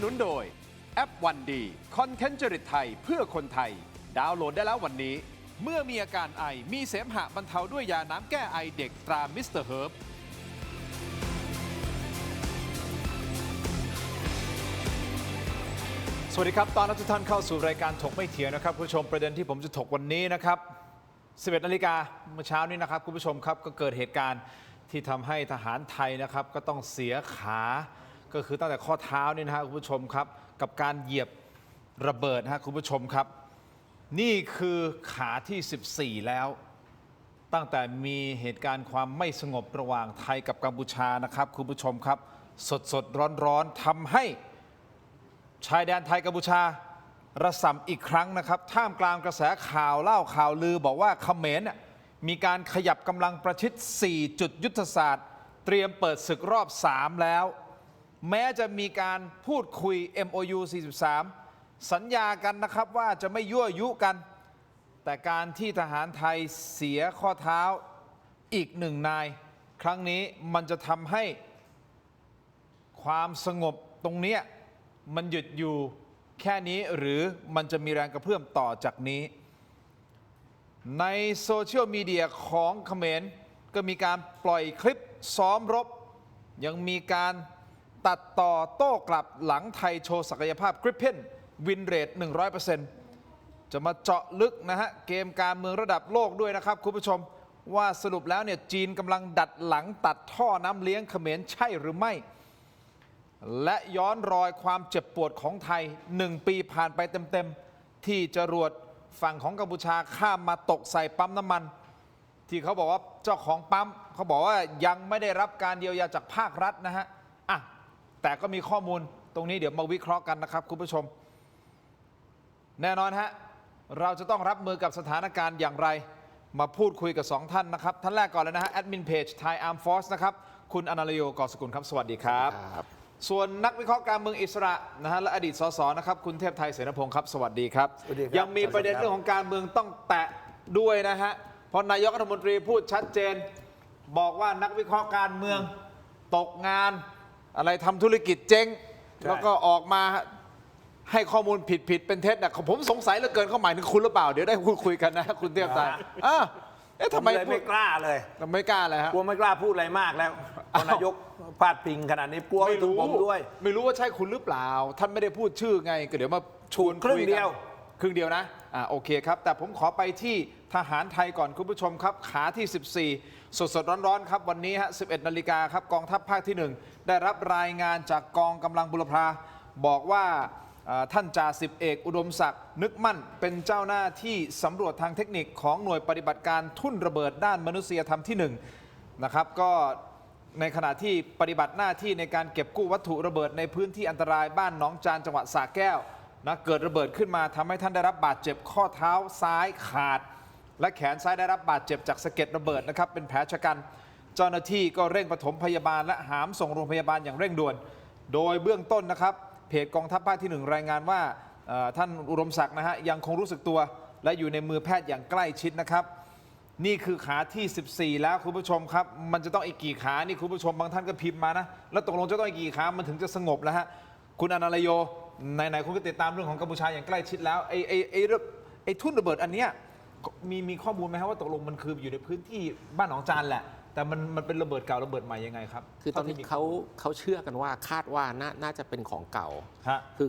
นุนโดยแอปวันดีคอนเทนต์จริตไทยเพื่อคนไทยดาวน์โหลดได้แล้ววันนี้เมื่อมีอาการไอมีเสมหะบรรเทาด้วยยาน้ำแก้ไอเด็กตรามิสเตอร์เฮิร์บสวัสดีครับตอนรับทุกท่านเข้าสู่รายการถกไม่เถียงนะครับคุณผู้ชมประเด็นที่ผมจะถกวันนี้นะครับ11 นาฬิกาเมื่อเช้านี้นะครับคุณผู้ชมครับก็เกิดเหตุการณ์ที่ทำให้ทหารไทยนะครับก็ต้องเสียขาก็คือตั้งแต่ข้อเท้านี่นะครับคุณผู้ชมครับกับการเหยียบระเบิดนะครับคุณผู้ชมครับนี่คือขาที่ 14 แล้วตั้งแต่มีเหตุการณ์ความไม่สงบระหว่างไทยกับกัมพูชานะครับคุณผู้ชมครับสดร้อนทำให้ชายแดนไทยกัมพูชาระส่ำอีกครั้งนะครับท่ามกลางกระแสข่าวเล่าข่าวลือบอกว่าเขมรมีการขยับกำลังประชิด 4 จุดยุทธศาสตร์เตรียมเปิดศึกรอบ 3 แล้วแม้จะมีการพูดคุย MOU 43 สัญญากันนะครับว่าจะไม่ยั่วยุกันแต่การที่ทหารไทยเสียข้อเท้าอีก1 นายครั้งนี้มันจะทำให้ความสงบตรงนี้มันหยุดอยู่แค่นี้หรือมันจะมีแรงกระเพื่อมต่อจากนี้ในโซเชียลมีเดียของเขมรก็มีการปล่อยคลิปซ้อมรบยังมีการตัดต่อโต้กลับหลังไทยโชว์ศักยภาพกริปเพนวินเรท 100% จะมาเจาะลึกนะฮะเกมการเมืองระดับโลกด้วยนะครับคุณผู้ชมว่าสรุปแล้วเนี่ยจีนกำลังดัดหลังตัดท่อน้ำเลี้ยงเขมรใช่หรือไม่และย้อนรอยความเจ็บปวดของไทย1 ปีผ่านไปเต็มๆที่จรวดฝั่งของกัมพูชาข้ามมาตกใส่ปั๊มน้ำมันที่เขาบอกว่าเจ้าของปั๊มเขาบอกว่ายังไม่ได้รับการเยียวยาจากภาครัฐนะฮะแต่ก็มีข้อมูลตรงนี้เดี๋ยวมาวิเคราะห์กันนะครับคุณผู้ชมแน่นอนฮะเราจะต้องรับมือกับสถานการณ์อย่างไรมาพูดคุยกับ2 ท่านนะครับท่านแรกก่อนเลยนะฮะแอดมินเพจ Thai Armed Force นะครับคุณอนันต์โยกอสกุลครับสวัสดีครับส่วนนักวิเคราะห์การเมืองอิสระนะฮะและอดีตสสนะครับคุณเทพไทยเสนพงศ์ครับสวัสดีครับยังมีประเด็นเรื่องของการเมืองต้องแตะด้วยนะฮะเพราะนายกรัฐมนตรีพูดชัดเจนบอกว่านักวิเคราะห์การเมืองตกงานอะไรทำธุรกิจเจ๊งแล้วก็ออกมาให้ข้อมูลผิดเป็นเท็จนะผมสงสัยเหลือเกินเขาหมายถึงคุณหรือเปล่าเดี๋ยวได้พูดคุยกันนะคุณเทพไทยทำไมไม่กล้าเลยไม่กล้าเลยฮะกลัวไม่กล้าพูดอะไรมากแล้วนายกพาดพิงขนาดนี้กลัวไม่ถึงผมด้วยไม่รู้ว่าใช่คุณหรือเปล่าท่านไม่ได้พูดชื่อไงก็เดี๋ยวมาชวนครึ่งเดียวนะโอเคครับแต่ผมขอไปที่ทหารไทยก่อนคุณผู้ชมครับขาที่ 14 สดร้อนครับวันนี้ฮะ 11 นาฬิกาครับกองทัพภาคที่ 1ได้รับรายงานจากกองกำลังบุรพาบอกว่าท่านจ่า10 เอกอุดมศักดิ์นึกมั่นเป็นเจ้าหน้าที่สำรวจทางเทคนิคของหน่วยปฏิบัติการทุ่นระเบิดด้านมนุษยธรรมที่1นะครับก็ในขณะที่ปฏิบัติหน้าที่ในการเก็บกู้วัตถุระเบิดในพื้นที่อันตรายบ้านหนองจานจังหวัดสระแก้วนะเกิดระเบิดขึ้นมาทำให้ท่านได้รับบาดเจ็บข้อเท้าซ้ายขาดและแขนซ้ายได้รับบาดเจ็บจากสะเก็ดระเบิดนะครับเป็นแผลชะกันเจ้าหน้าที่ก็เร่งปฐมพยาบาลและหามส่งโรงพยาบาลอย่างเร่งด่วนโดยเบื้องต้นนะครับเพจกองทัพภาคที่ 1รายงานว่าท่านอุดมศักดิ์นะฮะยังคงรู้สึกตัวและอยู่ในมือแพทย์อย่างใกล้ชิดนะครับนี่คือขาที่ 14แล้วคุณผู้ชมครับมันจะต้องอีกกี่ขานี่คุณผู้ชมบางท่านก็พิมพ์มานะแล้วตกลงจะต้องอีกกี่ขามันถึงจะสงบแล้วฮะคุณอนันต์โยไหนๆคุณก็ติดตามเรื่องของกัมพูชาอย่างใกล้ชิดแล้วไอ้ทุ่นระเบิดอันเนี้ยมีข้อมูลไหมครับว่าตกลงมันคืออยู่ในพื้นที่บ้านหนองจานแหละแต่มันเป็นระเบิดเก่าระเบิดใหม่ยังไงครับคือตอนนี้เขาเชื่อกันว่าคาดว่าน่าจะเป็นของเก่า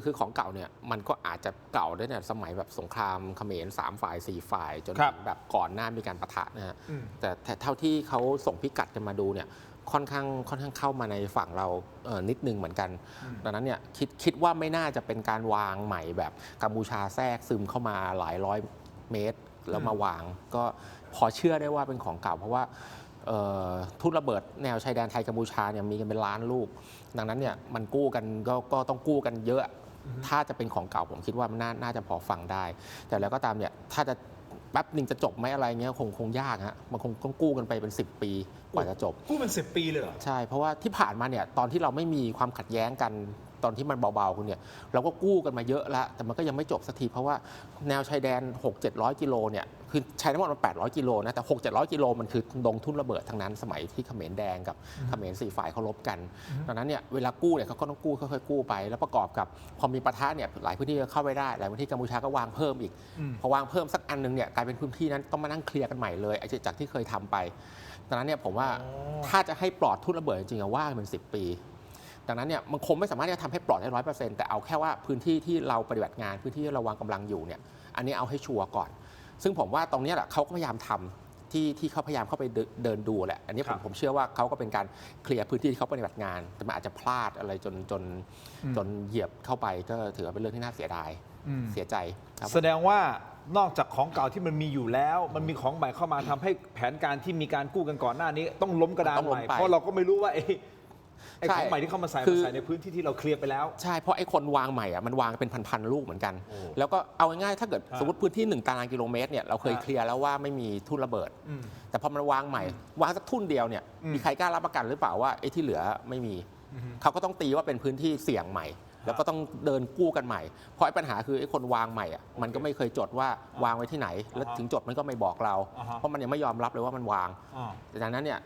คือของเก่าเนี่ยมันก็อาจจะเก่าได้เนี่ยสมัยแบบสงครามเขมร3 ฝ่าย 4 ฝ่ายจนแบบก่อนหน้ามีการปะทะนะฮะแต่เท่าที่เขาส่งพิกัดกันมาดูเนี่ยค่อนข้างเข้ามาในฝั่งเรานิดนึงเหมือนกันดังนั้นเนี่ยคิดว่าไม่น่าจะเป็นการวางใหม่แบบกัมพูชาแทรกซึมเข้ามาหลายร้อยเมตรแล้วมาวางก็พอเชื่อได้ว่าเป็นของเก่าเพราะว่าทุ่นระเบิดแนวชายแดนไทยกัมพูชาเนี่ยมีกันเป็นล้านลูกดังนั้นเนี่ยมันกู้กันก็ต้องกู้กันเยอะถ้าจะเป็นของเก่าผมคิดว่ามันน่าจะพอฟังได้แต่แล้วก็ตามเนี่ยถ้าจะแป๊บหนึ่งจะจบไหมอะไรเงี้ยคงยากฮะมันคงต้องกู้กันไปเป็น10 ปีกว่าจะจบกู้เป็น10 ปีเลยเหรอใช่เพราะว่าที่ผ่านมาเนี่ยตอนที่เราไม่มีความขัดแย้งกัน ตอนที่มันเบาๆคุณเนี่ยเราก็กู้กันมาเยอะแล้วแต่มันก็ยังไม่จบสักทีเพราะว่าแนวชายแดน 6-700 กิโลเนี่ยคือใช้น้ำมัน800 กิโลนะแต่ 6-700 กิโลมันคือลงทุนระเบิดทั้งนั้นสมัยที่เขมรแดงกับเขมร4ฝ่ายเขารบกันดังนั้นเนี่ยเวลากู้เนี่ยเขาก็ต้องกู้ค่อยๆกู้ไปแล้วประกอบกับพอมีปะทะเนี่ยหลายพื้นที่ก็เข้าไม่ได้หลายพื้นที่กัมพูชาก็วางเพิ่มอีกพอวางเพิ่มสักอันนึงเนี่ยกลายเป็นพื้นที่นั้นต้องมานั่งเคลียร์กันใหม่เลยจากที่เคยทำไปดังนั้นเนี่ยผมว่าถ้าจะให้ปลอดทุนระเบิดจริงๆว่ามัน10 ปีดังนั้นเนี่ยมันคงไม่สามารถจะทำให้ปลอดได้100%แต่เอาแค่ว่าพื้นที่ที่เราปฏิบัติงานพื้นที่ที่เราวางกำลังอยู่เนี่ยอันนี้เอาให้ชัวร์ก่อนซึ่งผมว่าตรงนี้แหละเขาก็พยายามทำที่เขาพยายามเข้าไปเดินดูแหละอันนี้ผมเชื่อว่าเขาก็เป็นการเคลียร์พื้นที่ที่เขาปฏิบัติงานแต่มันอาจจะพลาดอะไรจนเหยียบเข้าไปก็ถือว่าเป็นเรื่องที่น่าเสียดายเสียใจครับ แสดงว่านอกจากของเก่าที่มันมีอยู่แล้ว มันมีของใหม่เข้ามาทำให้แผนการที่มีการกู้กันก่อนหน้านี้ต้องล้มกระดาน ต้อง ให ล้ ม่ มไป เพราะเราก็ไม่รู้ว่าไอ้ ใช่ ของใหม่ที่เข้ามาใส่ คือ ในพื้นที่ที่เราเคลียร์ไปแล้ว ใช่เพราะไอ้คนวางใหม่อ่ะมันวางเป็นพันๆลูกเหมือนกัน แล้วก็เอาง่ายๆถ้าเกิดสมมติพื้นที่1 ตารางกิโลเมตรเนี่ยเราเคยเคลียร์แล้วว่าไม่มีทุ่นระเบิด แต่พอมันวางใหม่วางสักทุ่นเดียวเนี่ยมีใครกล้ารับประกันหรือเปล่าว่าไอ้ที่เหลือไม่มีเขาก็ต้องตีว่าเป็นพื้นที่เสี่ยงใหม่ แล้วก็ต้องเดินกู้กันใหม่ เพราะไอ้ปัญหาคือไอ้คนวางใหม่อ่ะมันก็ไม่เคยจดว่าวางไว้ที่ไหน แล้วถึงจดมันก็ไม่บอกเรา เพราะมันยังไม่ยอมรับเลยว่ามันวางดังนั้นเนี่ย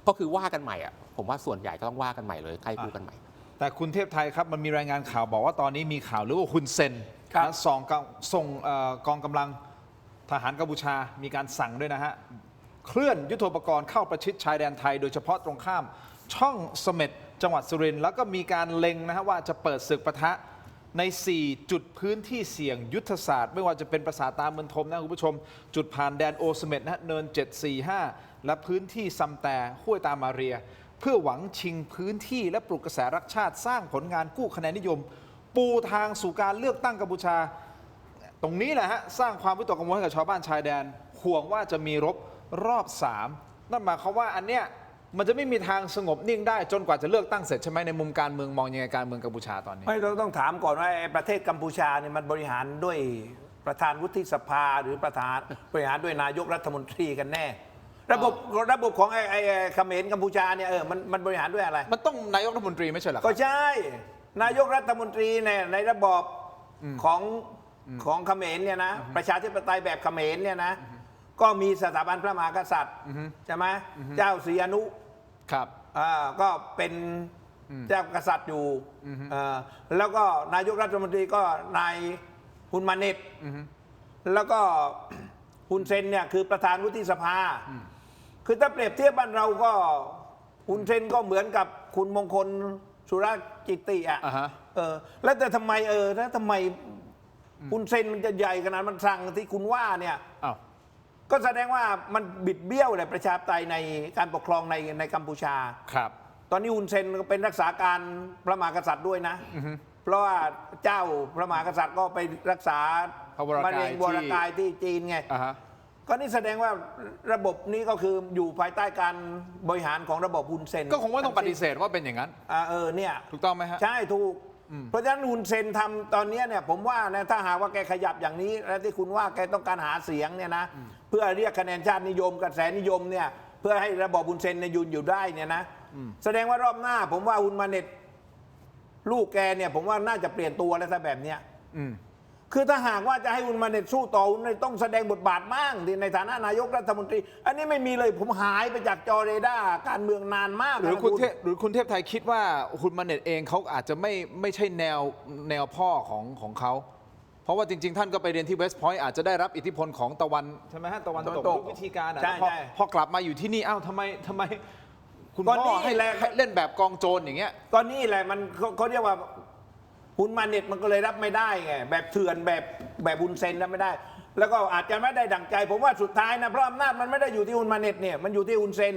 ก็คือว่ากันใหม่อ่ะผมว่าส่วนใหญ่ก็ต้องว่ากันใหม่เลยใกล้กู้กันใหม่ แต่คุณเทพไทยครับมันมีรายงานข่าวบอกว่าตอนนี้มีข่าวหรือว่าคุณเซน ครับ นะส่งกองกำลังทหารกัมพูชามีการสั่งด้วยนะฮะเคลื่อนยุทโธปกรณ์เข้าประชิดชายแดนไทย โดยเฉพาะตรงข้ามช่องเสม็ดจังหวัดสุรินทร์แล้วก็มีการเล็งนะฮะว่าจะเปิดศึกปะทะใน 4 จุดพื้นที่เสี่ยงยุทธศาสตร์ไม่ว่าจะเป็นปราสาทตาเมืองทมนะคุณผู้ชม จุดผ่านแดนโอเสม็ดนะฮะเนิน 745 และพื้นที่ซัมแต่ห้วยตามาเรีย เพื่อหวังชิงพื้นที่และปลุกกระแสรักชาติสร้างผลงานกู้คะแนนนิยม ปูทางสู่การเลือกตั้งกัมพูชา ตรงนี้แหละฮะสร้างความวิตกกังวลให้กับชาวบ้านชายแดนห่วงว่าจะมีรบรอบ 3 นั่นหมายความว่าอันเนี้ยมันจะไม่มีทางสงบนิ่งได้จนกว่าจะเลือกตั้งเสร็จใช่ไหมในมุมการเมืองมองยังไงการเมืองกัมพูชาตอนนี้ ไม่ต้องถามก่อนว่าไอ้ประเทศกัมพูชาเนี่ยมันบริหารด้วยประธานวุฒิสภาหรือบริหารด้วยนายกรัฐมนตรีกันแน่ ระบบของไอ้เขมรกัมพูชาเนี่ยมันบริหารด้วยอะไร มันต้องนายกรัฐมนตรีไม่ใช่เหรอค ก็ รับ ใช่นายกรัฐมนตรีเนี่ยในระบอบของเขมรเนี่ยนะประชาธิปไตยแบบเขมรเนี่ยนะก็มีสถาบันพระมหากษัตริย์ใช่ไหมเจ้าศรีอนุ ครับ ก็เป็นเจ้ากษัตริย์อยู่แล้วก็นายกรัฐมนตรีก็นายฮุนมาเน็ตแล้วก็ฮุนเซนเนี่ยคือประธานวุฒิสภาคือถ้าเปรียบเทียบบ้านเราก็ฮุนเซนก็เหมือนกับคุณมงคลสุรจิตติอ่ะแล้วแต่ทำไมแล้วทำไมฮุนเซนมันจะใหญ่ขนาดมันสั่งที่คุณว่าเนี่ยก็แสดงว่ามันบิดเบี้ยวแหละประชาธิปไตยในการปกครองในกัมพูชาครับ ตอนนี้ฮุนเซนก็เป็นรักษาการพระมหากษัตริย์ด้วยนะเพราะว่าเจ้าพระมหากษัตริย์ก็ไปรักษา พระวรกาย มะเร็งวรกายที่จีนไงก็นี่แสดงว่าระบบนี้ก็คืออยู่ภายใต้การบริหารของระบบฮุนเซนก็คงไม่ต้องปฏิเสธว่าเป็นอย่างนั้นเนี่ยถูกต้องไหมฮะใช่ถูกเพราะฉะนั้นฮุนเซนทำตอนนี้เนี่ยผมว่านะถ้าหากว่าแกขยับอย่างนี้และที่คุณว่าแกต้องการหาเสียงเนี่ยนะเพื่อเรียกคะแนนชาตินิยมกระแสนิยมเนี่ยเพื่อให้ระบบฮุนเซนยืนอยู่ได้เนี่ยนะแสดงว่ารอบหน้าผมว่าฮุนมาเน็ตลูกแกเนี่ยผมว่าน่าจะเปลี่ยนตัวแล้วถ้าแบบเนี้ยคือถ้าหากว่าจะให้ฮุนมาเน็ตสู้ต่อฮุนมาเน็ตต้องแสดงบทบาทบ้างในฐานะนายกรัฐมนตรีอันนี้ไม่มีเลยผมหายไปจากจอเรดาร์การเมืองนานมากหรือคุณเทพไทยคิดว่าฮุนมาเน็ตเองเขาอาจจะไม่ใช่แนวพ่อของเขาเพราะว่าจริงๆท่านก็ไปเรียนที่เวสต์พอยต์อาจจะได้รับอิทธิพลของตะวันใช่ไหมฮะตะวันตกวิธีการพอกลับมาอยู่ที่นี่ทำไมคุณพ่อให้เล่นแบบกองโจรอย่างเงี้ยก็นี่แหละมันเขาเรียกว่าฮุนมาเน็ตมันก็เลยรับไม่ได้ไงแบบเถื่อนแบบฮุนเซนรับไม่ได้ แล้วก็อาจจะไม่ได้ดั่งใจผมว่าสุดท้ายนะเพราะอำนาจมันไม่ได้อยู่ที่ฮุนมาเน็ตเนี่ยมันอยู่ที่ฮุนเซน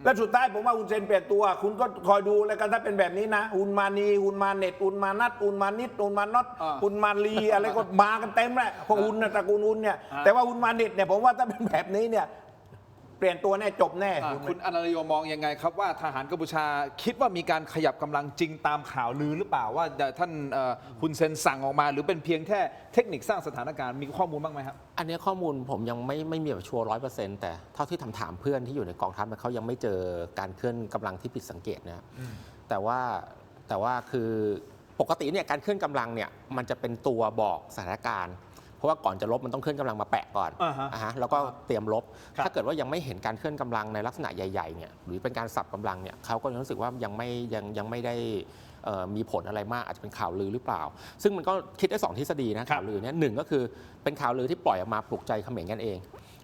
และสุดท้ายผมว่าฮุนเซนเปลี่ยนตัวคุณก็คอยดูแล้วกันถ้าเป็นแบบนี้นะฮุนมานีฮุนมาเน็ตฮุนมานัทฮุนมานิดฮุนมานอตฮุนมาลีอะไรก็มากันเต็มแหละพวกฮุนตระกูลฮุนเนี่ยแต่ว่าฮุนมาเน็ตเนี่ยผมว่าถ้าเป็นแบบนี้เนี่ยเปลี่ยนตัวแน่จบแน่คุณอนันต์โยมองยังไงครับว่าทหารกัมพูชาคิดว่ามีการขยับกำลังจริงตามข่าวลือหรือเปล่าว่าท่านฮุนเซนสั่งออกมาหรือเป็นเพียงแค่เทคนิคสร้างสถานการณ์มีข้อมูลบ้างไหมครับอันนี้ข้อมูลผมยังไม่มีแบบชัวร์100%แต่เท่าที่ถามเพื่อนที่อยู่ในกองทัพเขายังไม่เจอการเคลื่อนกำลังที่ผิดสังเกตนะแต่ว่าคือ ปกติเนี่ยการเคลื่อนกำลังเนี่ยมันจะเป็นตัวบอกสถานการณ์เพราะว่าก่อนจะลบมันต้องเคลื่อนกำลังมาแปะก่อนแล้วก็เตรียมลบถ้าเกิดว่ายังไม่เห็นการเคลื่อนกำลังในลักษณะใหญ่ๆเนี่ยหรือเป็นการสับกำลังเนี่ยเขาก็รู้สึกว่ายังไม่ได้มีผลอะไรมากอาจจะเป็นข่าวลือหรือเปล่าซึ่งมันก็คิดได้2 ทฤษฎีนะข่าวลือเนี่ยหนึ่งก็คือเป็นข่าวลือที่ปล่อยออกมาปลุกใจเขมรกันเอง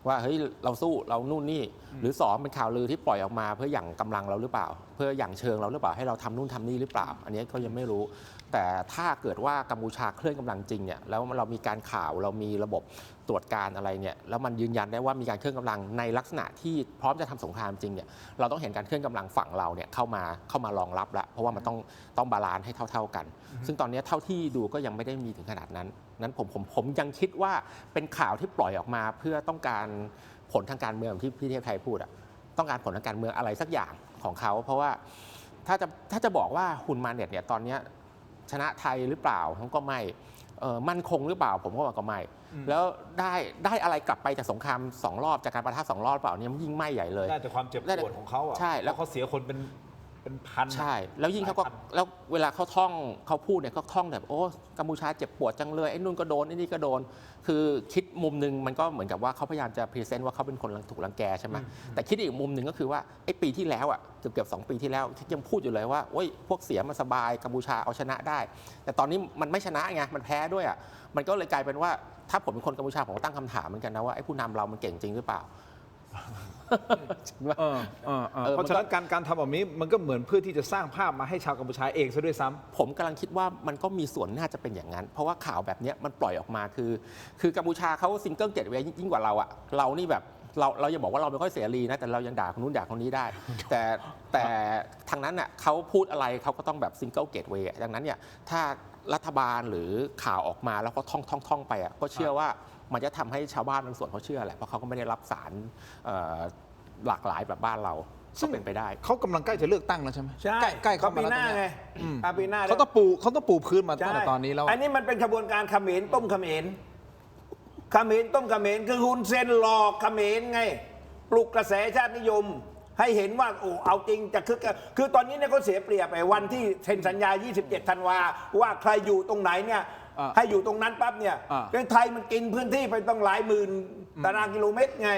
ว่าเฮ้ยเราสู้เรานู่นนี่หรือ2เป็นข่าวลือที่ปล่อยออกมาเพื่อหยั่งกำลังเราหรือเปล่าเพื่อหยั่งเชิงเราหรือเปล่าให้เราทำนู่นทำนี่หรือเปล่าอันนี้ก็ยังไม่รู้แต่ถ้าเกิดว่ากัมพูชาเคลื่อนกำลังจริงเนี่ยแล้วเรามีการข่าวเรามีระบบตรวจการอะไรเนี่ยแล้วมันยืนยันได้ว่ามีการเคลื่อนกำลังในลักษณะที่พร้อมจะทำสงครามจริงเนี่ยเราต้องเห็นการเคลื่อนกำลังฝั่งเราเนี่ยเข้ามารองรับแล้วเพราะว่ามันต้องบาลานซ์ให้เท่ากันซึ่งตอนนี้เท่าที่ดูก็ยังไม่ได้มีถึงขนาดนั้นผมยังคิดว่าเป็นข่าวที่ปล่อยออกมาเพื่อต้องการผลทางการเมืองที่พี่เทพไทยพูดอะต้องการผลทางการเมืองอะไรสักอย่างของเขาเพราะว่าถ้าจะบอกว่าฮุนมาเน็ตเนี่ยตอนนี้ชนะไทยหรือเปล่าผมก็ไม่มั่นคงหรือเปล่าผมก็ว่าก็ไม่แล้วได้อะไรกลับไปจากสงคราม2 รอบจากการปะทะ2 รอบเปล่าเนี่ยยิ่งไม่ใหญ่เลยได้แต่ความเจ็บปวดของเขาอ่ะใช่แล้วเขาเสียคนเป็นพันใช่แล้วยิ่งเขาก็แล้วเวลาเขาท่องเขาพูดเนี่ยเขาท่องแบบโอ้กัมพูชาเจ็บปวดจังเลยไอ้นู่นก็โดนไอ้นี่ก็โดนคือคิดมุมนึงมันก็เหมือนกับว่าเขาพยายามจะพรีเซนต์ว่าเขาเป็นคนถูกรังแกใช่ไหมแต่คิดอีกมุมหนึ่งก็คือว่าไอ้ปีที่แล้วอ่ะเกือบ2 ปีที่แล้วยังพูดอยู่เลยว่าโอ้ยพวกเสียมันสบายกัมพูชาเอาชนะได้แต่ตอนนี้มันไม่ชนะไงมันแพ้ด้วยอ่ะมันก็เลยกลายเป็นว่าถ้าผมเป็นคนกัมพูชาผมก็ตั้งคำถามเหมือนกันนะว่าไอ้ผู้นำเรามันเก่งจริงหรือเปล่าเพราะฉะนั้นการทำแบบนี้มันก็เหมือนเพื่อที่จะสร้างภาพมาให้ชาวกัมพูชาเองซะด้วยซ้ำผมกำลังคิดว่ามันก็มีส่วนน่าจะเป็นอย่างนั้นเพราะว่าข่าวแบบนี้มันปล่อยออกมาคือกัมพูชาเขาซิงเกิลเกตเวย์ยิ่งกว่าเราอะเรานี่แบบเรายังบอกว่าเราไม่ค่อยเสรีนะแต่เรายังด่าคนนู้นด่าคนนี้ได้แต่ทางนั้นน่ะเขาพูดอะไรเขาก็ต้องแบบซิงเกิลเกตเวย์ดังนั้นเนี่ยถ้ารัฐบาลหรือข่าวออกมาแล้วก็ท่องไปอะก็เชื่อว่ามันจะทำให้ชาวบ้านบางส่วนเขาเชื่อแหละเพราะเขาก็ไม่ได้รับสารหลากหลายแบบบ้านเราซึ่งเป็นไปได้เขากำลังใกล้จะเลือกตั้งแล้วใช่ไหมใช่ใกล้เข้ามาปีหน้าไงปีหน้าเขาต้องปูพื้นมาตั้งแต่ตอนนี้แล้วอันนี้มันเป็นขบวนการเขมรต้มเขมรต้มเขมรคือฮุนเซนหลอกเขมรไงปลุกกระแสชาตินิยมให้เห็นว่าโอ้เอาจริงจะคือตอนนี้เนี่ยเขาเสียเปรียบไปวันที่เซ็นสัญญา27 ธันวาว่าใครอยู่ตรงไหนเนี่ยให้อยู่ตรงนั้นปั๊บเนี่ยไทยมันกินพื้นที่ไปต้องหลายหมื่นตารางกิโลเมตรไง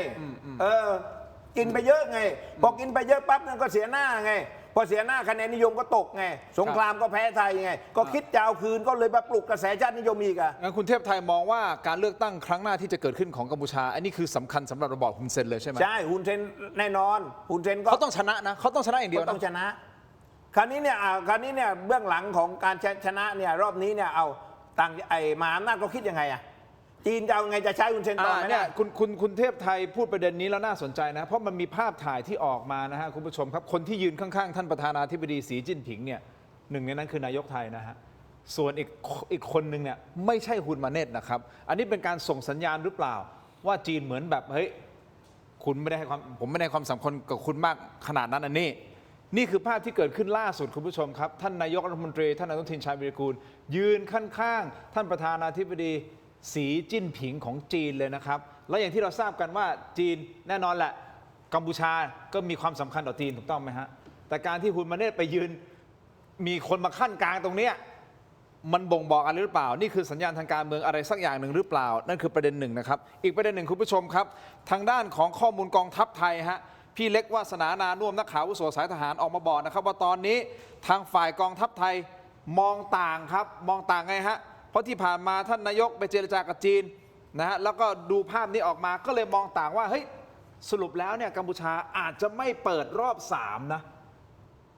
กินไปเยอะไงพอกินไปเยอะปั๊บนั่นก็เสียหน้าไงพอเสียหน้าคะแนนนิยมก็ตกไงสงครามก็แพ้ไทยไงก็คิดจะเอาคืนก็เลยมาปลุกกระแสชาตินิยมอีกอ่ะงั้นคุณเทพไทยมองว่าการเลือกตั้งครั้งหน้าที่จะเกิดขึ้นของกัมพูชาอันนี้คือสำคัญสำหรับระบอบฮุนเซนเลยใช่ไหมใช่ฮุนเซนแน่นอนฮุนเซนก็เขาต้องชนะนะเขาต้องชนะอย่างเดียวต้องชนะคราวนี้เนี่ยเบื้องหลังของการชนะเนี่ยรอบนี้เนี่ยเอาต่างมหาอำนาจเขาคิดยังไงอ่ะจีนจะเอาไงจะใช้ฮุนเซนต่อไหมเนี่ยคุณเทพไทยพูดประเด็นนี้แล้วน่าสนใจนะเพราะมันมีภาพถ่ายที่ออกมานะฮะคุณผู้ชมครับคนที่ยืนข้างๆท่านประธานาธิบดีสีจิ้นผิงเนี่ยหนึ่งในนั้นคือนายกไทยนะฮะส่วนอีกคนหนึ่งเนี่ยไม่ใช่ฮุนมาเน็ตนะครับอันนี้เป็นการส่งสัญญาณหรือเปล่าว่าจีนเหมือนแบบเฮ้ยคุณไม่ได้ให้ผมไม่ได้ความสำคัญกับคุณมากขนาดนั้นอันนี้นี่คือภาพที่เกิดขึ้นล่าสุดคุณผู้ชมครับท่านนายกรัฐมนตรีท่านอนุทินชาญวิรากูลยืนข้างๆท่านประธานาธิบดีสีจิ้นผิงของจีนเลยนะครับแล้วอย่างที่เราทราบกันว่าจีนแน่นอนแหละกัมพูชาก็มีความสำคัญต่อจีนถูกต้องไหมฮะแต่การที่ฮุนมาเน็ตไปยืนมีคนมาขั้นกลางตรงนี้มันบ่งบอกอะไรหรือเปล่านี่คือสัญญาณทางการเมืองอะไรสักอย่างหนึ่งหรือเปล่านั่นคือประเด็นหนึ่งนะครับอีกประเด็นหนึ่งคุณผู้ชมครับทางด้านของข้อมูลกองทัพไทยฮะพี่เล็กวาสนานานุ่วมนักข่าวอาวุโสสายทหารออกมาบอกนะครับว่าตอนนี้ทางฝ่ายกองทัพไทยมองต่างครับมองต่างไงฮะเพราะที่ผ่านมาท่านนายกไปเจรจากับจีนนะฮะแล้วก็ดูภาพนี้ออกมาก็เลยมองต่างว่าเฮ้ยสรุปแล้วเนี่ยกัมพูชาอาจจะไม่เปิดรอบ3นะ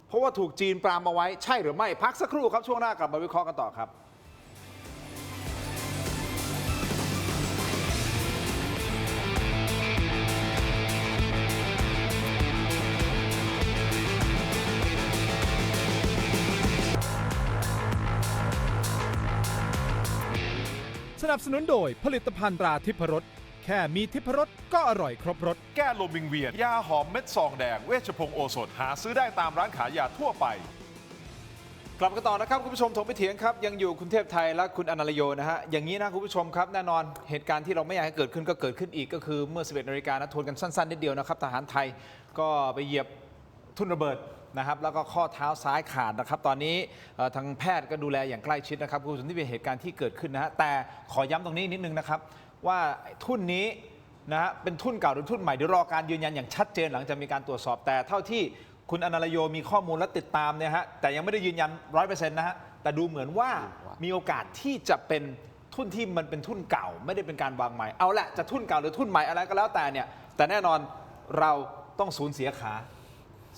เพราะว่าถูกจีนปรามเอาไว้ใช่หรือไม่พักสักครู่ครับช่วงหน้ากลับมาวิเคราะห์กันต่อครับสนับสนุนโดยผลิตภัณฑ์ตราทิพรสแค่มีทิพรสก็อร่อยครบรสแก้ลมวิงเวียนยาหอมเม็ดซองแดงเวชพงศ์โอสถหาซื้อได้ตามร้านขายยาทั่วไปกลับกันต่อนะครับคุณผู้ชมถกไปเถียงครับยังอยู่คุณเทพไทยและคุณอนันต์โยนะฮะอย่างนี้นะคุณผู้ชมครับแน่นอนเหตุการณ์ที่เราไม่อยากให้เกิดขึ้นก็เกิดขึ้นอีกก็คือเมื่อ 11 นาฬิกานะทวนกันสั้นๆนิดเดียวนะครับทหารไทยก็ไปเหยียบทุ่นระเบิด นะครับแล้วก็ข้อเท้าซ้ายขาดนะครับตอนนี้ทางแพทย์ก็ดูแลอย่างใกล้ชิดนะครับคุณผู้ชมที่เป็นเหตุการณ์ที่เกิดขึ้นนะฮะแต่ขอย้ำตรงนี้นิดนึงนะครับว่าทุ่นนี้นะฮะเป็นทุ่นเก่าหรือทุ่นใหม่เดี๋ยวรอการยืนยันอย่างชัดเจนหลังจากมีการตรวจสอบแต่เท่าที่คุณอนันต์โยมีข้อมูลและติดตามเนี่ยฮะแต่ยังไม่ได้ยืนยัน 100% นะฮะแต่ดูเหมือนว่ามีโอกาสที่จะเป็นทุ่นที่มันเป็นทุ่นเก่าไม่ได้เป็นการวางใหม่เอาละจะทุ่นเก่าหรือทุ่นใหม่อะไรก็แล้วแต่เนี่ยแต่แน่นอนเราต้องสูญเสียขา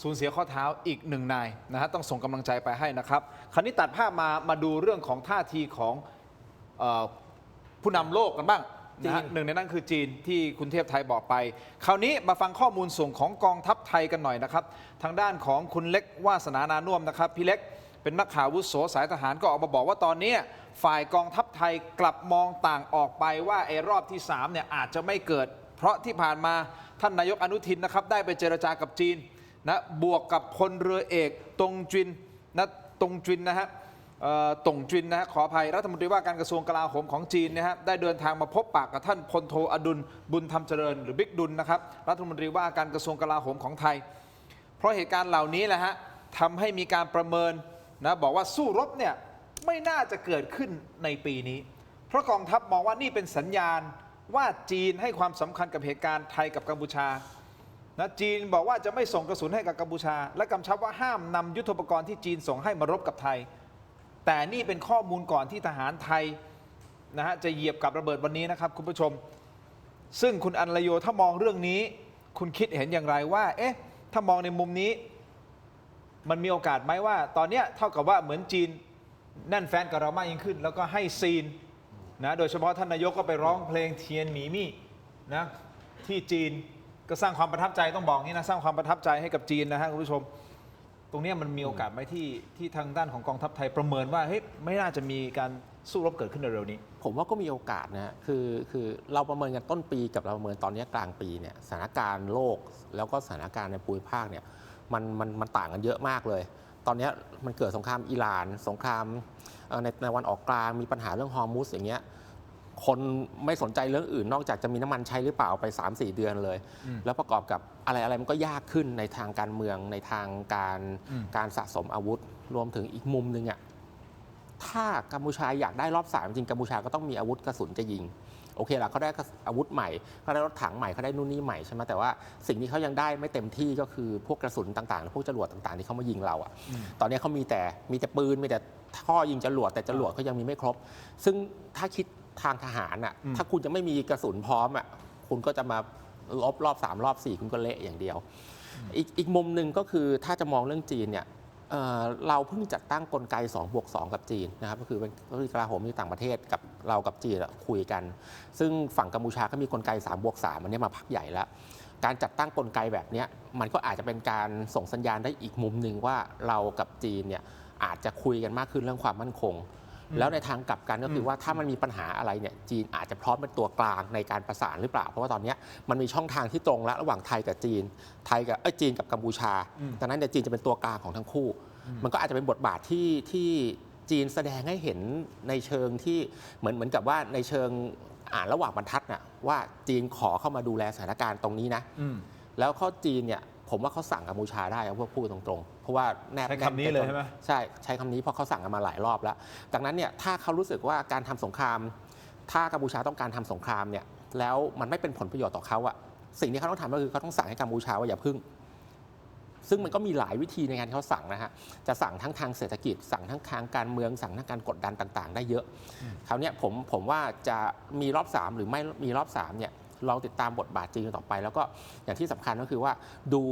สูญเสียข้อเท้าอีก1 นายนะฮะต้องส่งกำลังใจไปให้นะครับคราวนี้ตัดภาพมาดูเรื่องของท่าทีของผู้นำโลกกันบ้างนะฮะหนึ่งในนั้นคือจีนที่คุณเทพไทยบอกไปคราวนี้มาฟังข้อมูลส่งของกองทัพไทยกันหน่อยนะครับทางด้านของคุณเล็กวาสนานานุ่วมนะครับพี่เล็กเป็นนักข่าวอาวุโสสายทหารก็ออกมาบอกว่าตอนนี้ฝ่ายกองทัพไทยกลับมองต่างออกไปว่าไอ้รอบที่3เนี่ยอาจจะไม่เกิดเพราะที่ผ่านมาท่านนายกอนุทินนะครับได้ไปเจรจากับจีนนะบวกกับพลเรือเอกตงจินนะฮะตงจินนะฮะขออภัยรัฐมนตรีว่าการกระทรวงกลาโหมของจีนนะฮะได้เดินทางมาพบปะกับท่านพลโทอดุลบุญธรรมเจริญหรือบิ๊กดุลนะครับรัฐมนตรีว่าการกระทรวงกลาโหมของไทยเพราะเหตุการณ์เหล่านี้แหละฮะทำให้มีการประเมินนะบอกว่าสู้รบเนี่ยไม่น่าจะเกิดขึ้นในปีนี้เพราะกองทัพมองว่านี่เป็นสัญญาณว่าจีนให้ความสำคัญกับเหตุการณ์ไทยกับกัมพูชานะจีนบอกว่าจะไม่ส่งกระสุนให้กับกัมพูชาและกำชับว่าห้ามนำยุทโธปกรณ์ที่จีนส่งให้มารบกับไทยแต่นี่เป็นข้อมูลก่อนที่ทหารไทยนะฮะจะเหยียบกับระเบิดวันนี้นะครับคุณผู้ชมซึ่งคุณอันลโยถ้ามองเรื่องนี้คุณคิดเห็นอย่างไรว่าเอ๊ะถ้ามองในมุมนี้มันมีโอกาสไหมว่าตอนนี้เท่ากับว่าเหมือนจีนแน่นแฟนกับเรามากยิ่งขึ้นแล้วก็ให้ซีนนะโดยเฉพาะท่านนายกก็ไปร้องเพลงเทียนหมีมี่นะที่จีนก็สร้างความประทับใจต้องบอกนี้นะสร้างความประทับใจให้กับจีนนะฮะคุณผู้ชมตรงนี้มันมีโอกาสไหมที่ทางด้านของกองทัพไทยประเมินว่าเฮ้ยไม่น่าจะมีการสู้รบเกิดขึ้นในเร็วนี้ผมว่าก็มีโอกาสนะคือเราประเมินกันต้นปีกับเราประเมินตอนนี้กลางปีเนี่ยสถานการณ์โลกแล้วก็สถานการณ์ในภูมิภาคเนี่ยมันต่างกันเยอะมากเลยตอนนี้มันเกิดสงครามอิหร่านสงครามในวันออกกลางมีปัญหาเรื่องฮอร์มุสอย่างเงี้ยคนไม่สนใจเรื่องอื่นนอกจากจะมีน้ำมันใช้หรือเปล่าไป 3-4 เดือนเลยแล้วประกอบกับอะไรมันก็ยากขึ้นในทางการเมืองในทางการสะสมอาวุธรวมถึงอีกมุมนึงอ่ะถ้ากัมพูชาอยากได้รอบ3จริงกัมพูชาก็ต้องมีอาวุธกระสุนจะยิงโอเคละเขาได้อาวุธใหม่เขาได้รถถังใหม่เขาได้นู่นนี่ใหม่ใช่ไหมแต่ว่าสิ่งที่เขายังได้ไม่เต็มที่ก็คือพวกกระสุนต่างๆหรือพวกจรวดต่างๆที่เขามายิงเราอ่ะตอนนี้เขามีแต่ปืนมีแต่ท่อยิงจรวดแต่จรวดเขายังมีไม่ครบซึ่งถ้าคิดทางทหารอ่ะถ้าคุณจะไม่มีกระสุนพร้อมอ่ะคุณก็จะมาลบรอบ3รอบ4คุณก็เละอย่างเดียวอีกมุมหนึ่งก็คือถ้าจะมองเรื่องจีนเนี่ยเราเพิ่งจัดตั้งกลไก2+2กับจีนนะครับก็คือกลาโหมที่ต่างประเทศกับเรากับจีนคุยกันซึ่งฝั่งกัมพูชาก็มีกลไก3+3อันนี้มาพักใหญ่แล้วการจัดตั้งกลไกแบบนี้มันก็อาจจะเป็นการส่งสัญญาณได้อีกมุมหนึ่งว่าเรากับจีนเนี่ยอาจจะคุยกันมากขึ้นเรื่องความมั่นคงแล้วในทางกลับกันก็คือว่าถ้ามันมีปัญหาอะไรเนี่ยจีนอาจจะพร้อมเป็นตัวกลางในการประสานหรือเปล่าเพราะว่าตอนนี้มันมีช่องทางที่ตรงแล้วระหว่างไทยกับจีนจีนกับกัมพูชาดังนั้นเนี่ยจีนจะเป็นตัวกลางของทั้งคู่มันก็อาจจะเป็นบทบาทที่จีนแสดงให้เห็นในเชิงที่เหมือนกับว่าในเชิงอ่านระหว่างบรรทัดน่ะว่าจีนขอเข้ามาดูแลสถานการณ์ตรงนี้นะแล้วข้อจีนเนี่ยผมว่าเขาสั่งกัมพูชาได้เอาพูดตรงๆเพราะว่าแนบ ใช้คำนี้เลยใช่ไหมใช่ใช้คำนี้เพราะเขาสั่งกันมาหลายรอบแล้วดังนั้นเนี่ยถ้าเขารู้สึกว่าการทำสงครามถ้ากัมพูชาต้องการทำสงครามเนี่ยแล้วมันไม่เป็นผลประโยชน์ต่อเขาอะสิ่งที่เขาต้องทำก็คือเขาต้องสั่งให้กัมพูชาว่าอย่าพึ่งซึ่งมันก็มีหลายวิธีในการที่เขาสั่งนะฮะจะสั่งทั้งทางเศรษฐกิจสั่งทั้งทางการเมืองสั่งทั้งการกดดันต่างๆได้เยอะคราวนี้ผมว่าจะมีรอบ3หรือไม่มีรอบ3เนี่ยเราติดตามบทบาทจีนต่อไปแล้วก็อย่างที่สำคัญก็คือว่าดู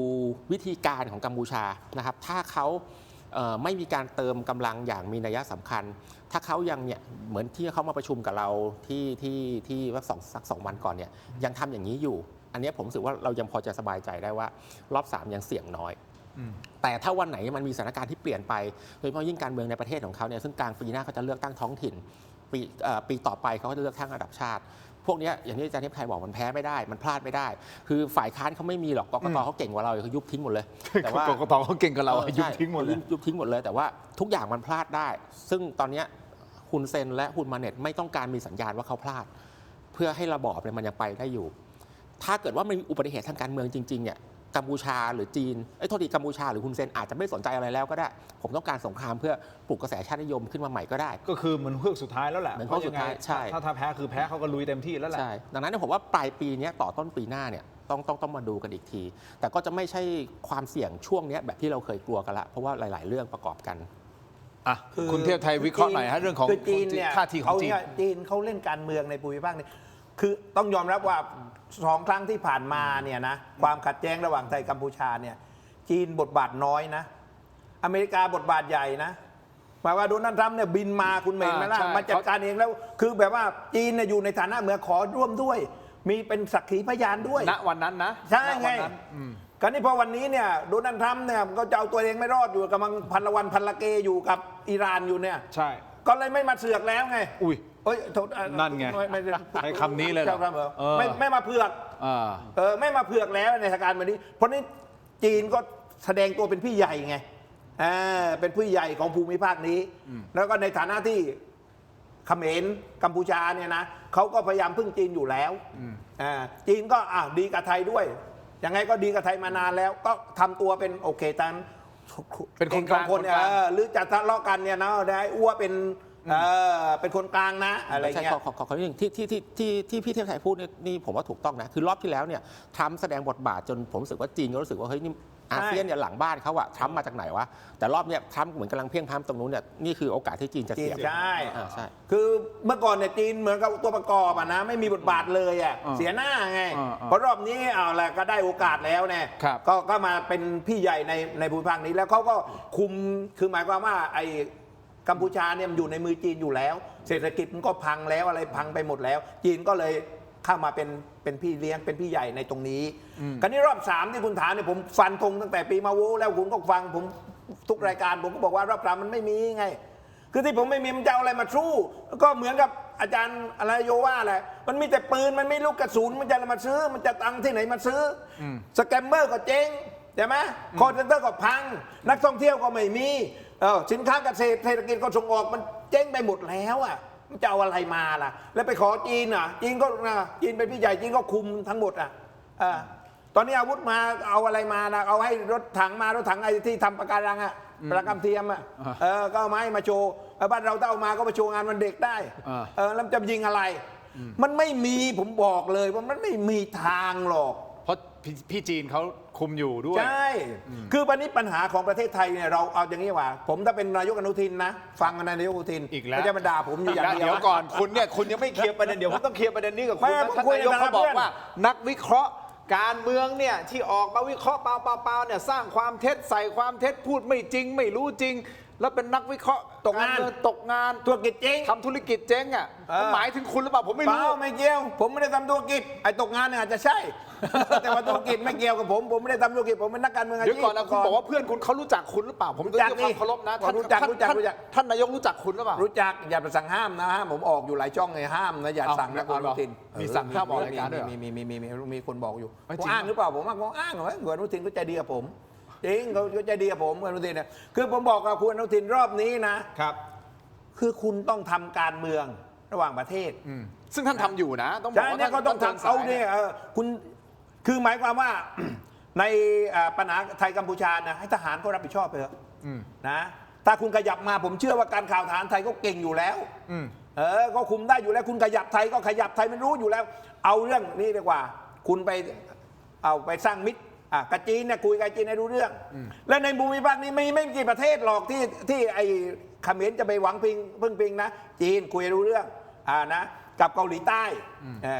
วิธีการของกัมพูชานะครับถ้าเขาไม่มีการเติมกำลังอย่างมีนัยสำคัญถ้าเขายังเนี่ยเหมือนที่เขามาประชุมกับเราที่ว่าสัก2 วันก่อนเนี่ยยังทำอย่างนี้อยู่อันนี้ผมรู้สึกว่าเรายังพอจะสบายใจได้ว่ารอบ3ยังเสี่ยงน้อยแต่ถ้าวันไหนมันมีสถานการณ์ที่เปลี่ยนไปโดยเฉพาะยิ่งการเมืองในประเทศของเขาเนี่ยซึ่งกลางปีหน้าเขาจะเลือกตั้งท้องถิ่นปีต่อไปเขาก็จะเลือกตั้งระดับชาติพวกนี้อย่างที่อาจารย์เทพไทยบอกมันแพ้ไม่ได้มันพลาดไม่ได้คือฝ่ายค้านเขาไม่มีหรอกกกตเขาเก่งกว่าเราเขายุบทิ้งหมดเลยแต่ว่ากกตเขาเก่งกว่าเรายุบทิ้งหมดเลยยุบทิ้งหมดเลยแต่ว่าทุกอย่างมันพลาดได้ซึ่งตอนนี้ฮุนเซนและฮุนมาเน็ตไม่ต้องการมีสัญญาณว่าเขาพลาดเพื่อให้ระบอบมันยังไปได้อยู่ถ้าเกิดว่ามันมีอุบัติเหตุทางการเมืองจริงๆเนี่ย กัมพูชาหรือจีนโทษทีกัมพูชาหรือฮุนเซนอาจจะไม่สนใจอะไรแล้วก็ได้ผมต้องการสงครามเพื่อปลุกกระแสชาตินิยมขึ้นมาใหม่ก็ได้ ก็คือเหมือนเฮือกสุดท้ายแล้วแหละ เหมือนเฮือกสุดท้ายใช่ ถ้าแพ้คือแพ้เขาก็ลุยเต็มที่แล้วแหละ ใช่ดังนั้นเนยผมว่าปลายปีนี้ต่อต้นปีหน้าเนี่ยต้องมาดูกันอีกที แต่ก็จะไม่ใช่ความเสี่ยงช่วงเนี้ยแบบที่เราเคยกลัวกันละเพราะว่าหลาย ๆ เรื่องประกอบกัน อ่ะคุณเทพไทยวิเคราะห์หน่อยฮะเรื่องของ คือจีนเนี่ย ท่าทีของจีน จีนเขาเล่นการเมืองในภูมิภาคนี้คือต้องยอมรับว่า2 ครั้งที่ผ่านมาเนี่ยนะความขัดแย้งระหว่างไทยกัมพูชาเนี่ยจีนบทบาทน้อยนะอเมริกาบทบาทใหญ่นะหมายว่าโดนัลด์ทรัมป์เนี่ยบินมาคุณเมนไหมล่ะ ใช่ มาจัดการเองแล้วคือแบบว่าจีนเนี่ยอยู่ในฐานะเหมือนขอร่วมด้วย มีเป็นสักขีพยานด้วย ณวันนั้นนะ ใช่ ณ ไง วันนั้นอืม การนี้พอวันนี้เนี่ยโดนัลด์ทรัมป์เนี่ยก็จะเอาตัวเองไม่รอดอยู่กำลังพันละวันพันละเกอยู่กับอิหร่านอยู่เนี่ย ใช่ ก็เลยไม่มาเสือกแล้วไง อุ้ย เอ้ยโทษ นั่นไง ม่ด้ ใช้คำนี้เลยเหรอ ใช่ครับ เออ ไม่มาเผือก อ่า ไม่มาเผือกแล้วในสถานการณ์แบบนี้ เพราะนี้จีนก็แสดงตัวเป็นพี่ใหญ่ไงเป็นผู้ใหญ่ของภูมิภาคนี้ แล้วก็ในฐานะที่เขมรกัมพูชาเนี่ยนะเขาก็พยายามพึ่งจีนอยู่แล้วจีนก็ดีกับไทยด้วยยังไงก็ดีกับไทยมานานแล้ว ก็ทำตัวเป็นโอเคตัน เป็นคนกลาง คนเนี่ยหรือจะทะเลาะกันเนี่ยนะได้อ้วเป็นคนกลางนะอะไร ไม่ใช่ เงี้ย ขอนิดนึงที่พี่เทพไทยพูดนี่ผมว่าถูกต้องนะคือรอบที่แล้วเนี่ยทรัมป์แสดงบทบาทจนผมรู้สึกว่าจีนก็รู้สึกว่าเฮ้ยนี่อาเซียนเนี่ยหลังบ้านเขาอะทรัมป์มาจากไหนวะแต่รอบเนี้ยทรัมป์เหมือนกำลังเพียงพร้ำตรงนู้นเนี่ยนี่คือโอกาสที่จีนจะเสีย ใช่ ใช่ คือเมื่อก่อนเนี่ยจีนเหมือนกับตัวประกอบนะไม่มีบทบาทเลยเสียหน้าไงเพราะรอบนี้เอาแหละก็ได้โอกาสแล้วเนี่ยก็มาเป็นพี่ใหญ่ในภูมิภาคนี้แล้วเขาก็คุมคือหมายความว่าไอ้กัมพูชาเนี่ยมันอยู่ในมือจีนอยู่แล้ว เศรษฐกิจมันก็พังแล้วอะไรพังไปหมดแล้ว จีนก็เลยเข้ามาเป็นพี่เลี้ยงเป็นพี่ใหญ่ในตรงนี้กันนี้รอบ3ที่คุณถามเนี่ยผมฟันธงตั้งแต่ปีมาโวแล้วคุณก็ฟังผมทุกรายการผมก็บอกว่ารอบ3มันไม่มีไงคือที่ผมไม่มีมันจะเอาอะไรมาสู้ก็เหมือนกับอาจารย์อะไรโยว่าแหละมันมีแต่ปืนมันไม่ลูกกระสุนมันจะมาซื้อมันจะตังค์ที่ไหนมาซื้อสแกมเมอร์ก็เจ๊งใช่ไหมคอร์เซนเตอร์ก็พังนักท่องเที่ยวก็ไม่มีสินค้าเกษตรเศรษฐกิจก็ส่งออกมันเจ๊งไปหมดแล้วอ่ะมันจะเอาอะไรมาล่ะแล้วไปขอจีนจีนก็จีนเป็นพี่ใหญ่จีนก็คุมทั้งหมดตอนนี้อาวุธมาเอาอะไรมานะเอาให้รถถังไอ้ที่ทำปะการังประกำเทียมก็เอาไม้มาโชว์บ้านเราถ้าเอามาก็มาโชว์งานวันเด็กได้แล้วจะยิงอะไรมันไม่มีผมบอกเลยว่ามันไม่มีทางหรอกเพราะพี่จีนเขาคุมอยู่ด้วย ใช่คือวันนี้ปัญหาของประเทศไทยเนี่ยเราเอาอย่างนี้ว่าผมถ้าเป็นนายกอนุทินนะฟังกันนายกอนุทิน อีกแล้ว ไม่ใช่มาด่าผมอยู่อย่างเดียว เดี๋ยวก่อนคุณเนี่ยคุณยังไม่เคลียร์ประเด็นเดี๋ยวผมต้องเคลียร์ประเด็นนี้กับคุณ ไม่ นะ ผม ท่าน คุย นายก ในฐานะ เขาบอก เพื่อน ว่านักวิเคราะห์การเมืองเนี่ยที่ออกมาวิเคราะห์เปล่าๆเนี่ยสร้างความเท็จใส่ความเท็จพูดไม่จริงไม่รู้จริง แล้วเป็นนักวิเคราะห์ ตกงาน รเมือตกงาน ธุรกิจเจ๊ง ทำธุรกิจเจ๊งอ่ะมันหมายถึงคุณหรือเปล่าผมไม่ เป รู้ ล่าไม่เกี่ยวผมไม่ได้ทำธุรกิจไอ้ตกงานเนี่ยอาจจะใช่ แต่ว่าธุรกิจไม่เกี่ยวกับผมไม่ได้ทำธุรกิจผมเป็นนักการเมืองอาชีพ เดี๋ยวก่อนนะคุณบอกว่าเพื่อนคุณเขารู้จักคุณหรือเปล่าผม รู้จัก ด้วยความเคารพนะ รู้จัก ท่านนายกรู้จักคุณหรือเปล่า รู้จักอย่าไปสั่งห้ามนะห้ามผมออกอยู่หลายช่องเลยห้ามนะอย่าสั่งนะคุณอนุทิน มีสั่งห้ามออกรายการด้วยเหรอ มีคนบอกอยู่ ไม่จริง เขาอ้างหรือเปล่าผมว่าเขาอ้างเหรอคุณอนุทินก็ใจดีกับผมจริงเขาใจดีกับผมคุณอนุทินเนี่ยคือผมบอกกับคุณอนุทินรอบนี้นะครับ คือคุณต้องทำการเมืองระหว่างประเทศ ซึ่งท่านทำอยู่นะต้องบอก ใช่ ว่า เนี่ยก็ต้อง ดิน ทำ ส เอา ย เนี่ยคุณคือหมายความว่า ในปัญหาไทยกัมพูชานะให้ทหารก็รับผิดชอบไปเถอะนะถ้าคุณขยับมาผมเชื่อว่าการข่าวทหารไทยก็เก่งอยู่แล้วก็คุมได้อยู่แล้วคุณขยับไทยก็ขยับไทยมันรู้อยู่แล้ว เอาเรื่องนี้ดีกว่า คุณไปเอาไปสร้างมิตรกับจีนเนี่ยคุยกับจีนให้รู้เรื่อง และในภูมิภาคนี้ไม่มีกี่ประเทศหรอกที่ไอ้เขมรจะไปหวังพึ่งพิงนะจีนคุยให้รู้เรื่องนะกับเกาหลีใต้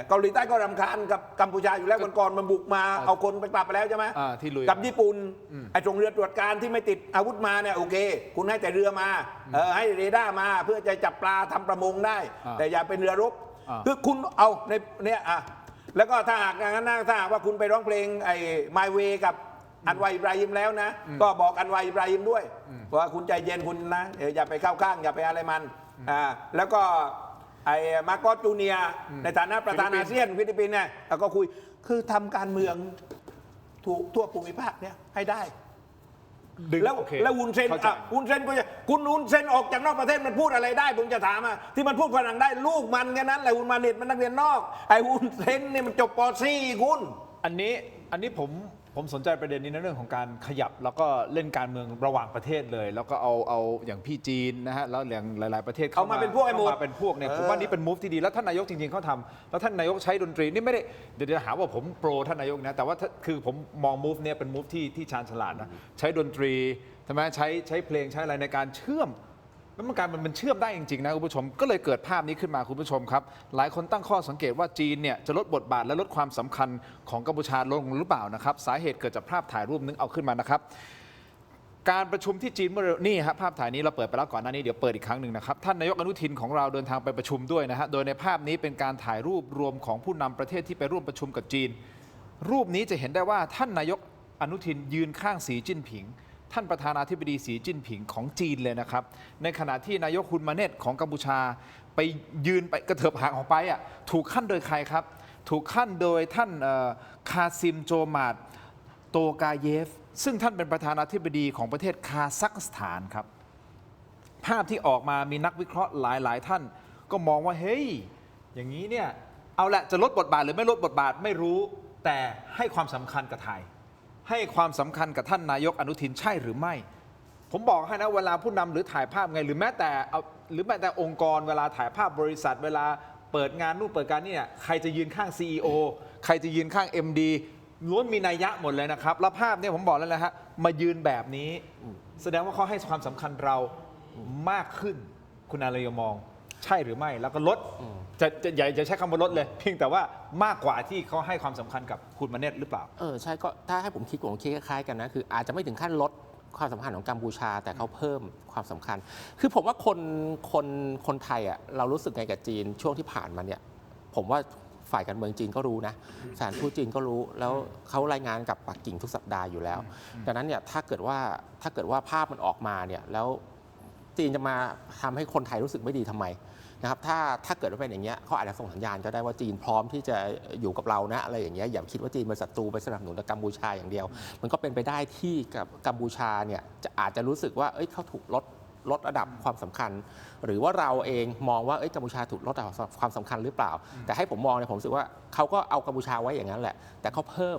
เกาหลีใต้ก็รำคาญกับกัมพูชาอยู่แล้วก่อนมันบุกมาเอาคนไปกลับไปแล้วใช่ไหม ที่ลุย กับญี่ปุ่นไอ้ตรงเรือตรวจการที่ไม่ติดอาวุธมาเนี่ยโอเค คุณให้แต่เรือมาให้เรดาร์มาเพื่อจะจับปลาทำประมงได้ แต่อย่าเป็นเรือรบคือคุณเอาในเนี่ยแล้วก็ถ้าหากอย่างนั้นถ้าหากว่าคุณไปร้องเพลงไอ้ My Way กับอันวาอิบราฮิมแล้วนะก็บอกอันวาอิบราฮิมด้วยว่าคุณใจเย็นคุณนะอย่าไปเข้าข้างอย่าไปอะไรมันแล้วก็ไอ้มาโกสจูเนียในฐานะประธานอาเซียนฟิลิปปินส์เนี่ยก็คุยคือทำการเมืองทั่วภูมิภาคเนี่ยให้ได้ แล้ว โอเค แล้ววุนเซน เข้าใจ วุนเซนก็จะคุณวุนเซนออกจากนอกประเทศมันพูดอะไรได้ผมจะถามที่มันพูดฝรั่งได้ลูกมันแค่นั้นแหละวุนมาเน็ตมันนักเรียนนอกไอ้วุนเซนเนี่ยมันจบป .4 คุณอันนี้ผม ผมสนใจประเด็นนี้ในเรื่องของการขยับแล้วก็เล่นการเมืองระหว่างประเทศเลย แล้วก็เอาอย่างพี่จีนนะฮะแล้วอย่างหลาย ๆประเทศ เอามาเป็นพวกไอ้หมด เข้ามาเป็นพวกเนี่ยผมว่านี่เป็นมูฟที่ดีแล้วท่านนายกจริง ๆเขาทำแล้วท่านนายกใช้ดนตรีนี่ไม่ได้เดี๋ยวหาว่าผมโปรท่านนายกนะแต่ว่าคือผมมองมูฟเนี่ยเป็นมูฟที่ชาญฉลาดนะใช้ดนตรีใช่ไหมใช้เพลงใช้อะไรในการเชื่อม แล้วมันเชื่อมได้จริงๆนะคุณผู้ชมก็เลยเกิดภาพนี้ขึ้นมาคุณผู้ชมครับหลายคนตั้งข้อสังเกตว่าจีนเนี่ยจะลดบทบาทและลดความสำคัญของกัมพูชาลงหรือเปล่านะครับสาเหตุเกิดจากภาพถ่ายรูปนึงเอาขึ้นมานะครับการประชุมที่จีนเมื่อนี่ฮะภาพถ่ายนี้เราเปิดไปแล้วก่อนหน้านี้เดี๋ยวเปิดอีกครั้งหนึ่งนะครับท่านนายกอนุทินของเราเดินทางไปประชุมด้วยนะฮะโดยในภาพนี้เป็นการถ่ายรูปรวมของผู้นำประเทศที่ไปร่วมประชุมกับจีน รูปนี้จะเห็นได้ว่าท่านนายกอนุทินยืนข้างสีจิ้นผิงท่านประธานาธิบดีสีจิ้นผิงของจีนเลยนะครับในขณะที่นายกฮุนมาเนตของกัมพูชาไปยืนไปกระเถิบห่างออกไปอ่ะถูกขั้นโดยใครครับถูกขั้นโดยท่านคาซิมโจมาดโตกาเยฟซึ่งท่านเป็นประธานาธิบดีของประเทศคาซัคสถานครับภาพที่ออกมามีนักวิเคราะห์หลายท่านก็มองว่าเฮ้ยอย่างนี้เนี่ยเอาละจะลดบทบาทหรือไม่ลดบทบาทไม่รู้แต่ให้ความสำคัญกับไทยให้ความสำคัญกับท่านนายกอนุทินใช่หรือไม่ผมบอกให้นะเวลาผู้นำหรือถ่ายภาพไงหรือแม้แต่องค์กรเวลาถ่ายภาพบริษัทเวลาเปิดงานนู่นเปิดการนี่เนี่ยใครจะยืนข้าง CEO ใครจะยืนข้าง MD ล้วนมีนัยยะหมดเลยนะครับแล้วภาพเนี่ยผมบอกแล้วนะฮะมายืนแบบนี้แสดงว่าเขาให้ความสำคัญเรามากขึ้นคุณอารยมองใช่หรือไม่แล้วก็ลดจะอย่าใช้คำว่าลดเลยเพียงแต่ว่ามากกว่าที่เขาให้ความสำคัญกับคุณมาเนตหรือเปล่าใช่ก็ถ้าให้ผมคิดคล้ายๆกันนะคืออาจจะไม่ถึงขั้นลดความสำคัญของกัมพูชาแต่เขาเพิ่มความสำคัญคือผมว่าคนไทยอ่ะเรารู้สึกไงกับจีนช่วงที่ผ่านมาเนี่ยผมว่าฝ่ายการเมืองจีนก็รู้นะสถานทูตจีนก็รู้แล้วเขารายงานกับปักกิ่งทุกสัปดาห์อยู่แล้วดังนั้นเนี่ยถ้าเกิดว่าภาพมันออกมาเนี่ยแล้วจีนจะมาทำให้คนไทยรู้สึกไม่ดีทำไมนะครับถ้าเกิดว่าเป็นอย่างเงี้ยเขาอาจจะส่งสัญญาณก็ได้ว่าจีนพร้อมที่จะอยู่กับเรานะอะไรอย่างเงี้ยอย่าคิดว่าจีนเป็นศัตรูไปสนับสนุนกัมพูชาอย่างเดียวมันก็เป็นไปได้ที่กับกัมพูชาเนี่ยอาจจะรู้สึกว่าเขาถูกลดระดับความสำคัญหรือว่าเราเองมองว่ากัมพูชาถูกลดระดับความสำคัญหรือเปล่าแต่ให้ผมมองเนี่ยผมรู้สึกว่าเขาก็เอากัมพูชาไว้อย่างนั้นแหละแต่เขาเพิ่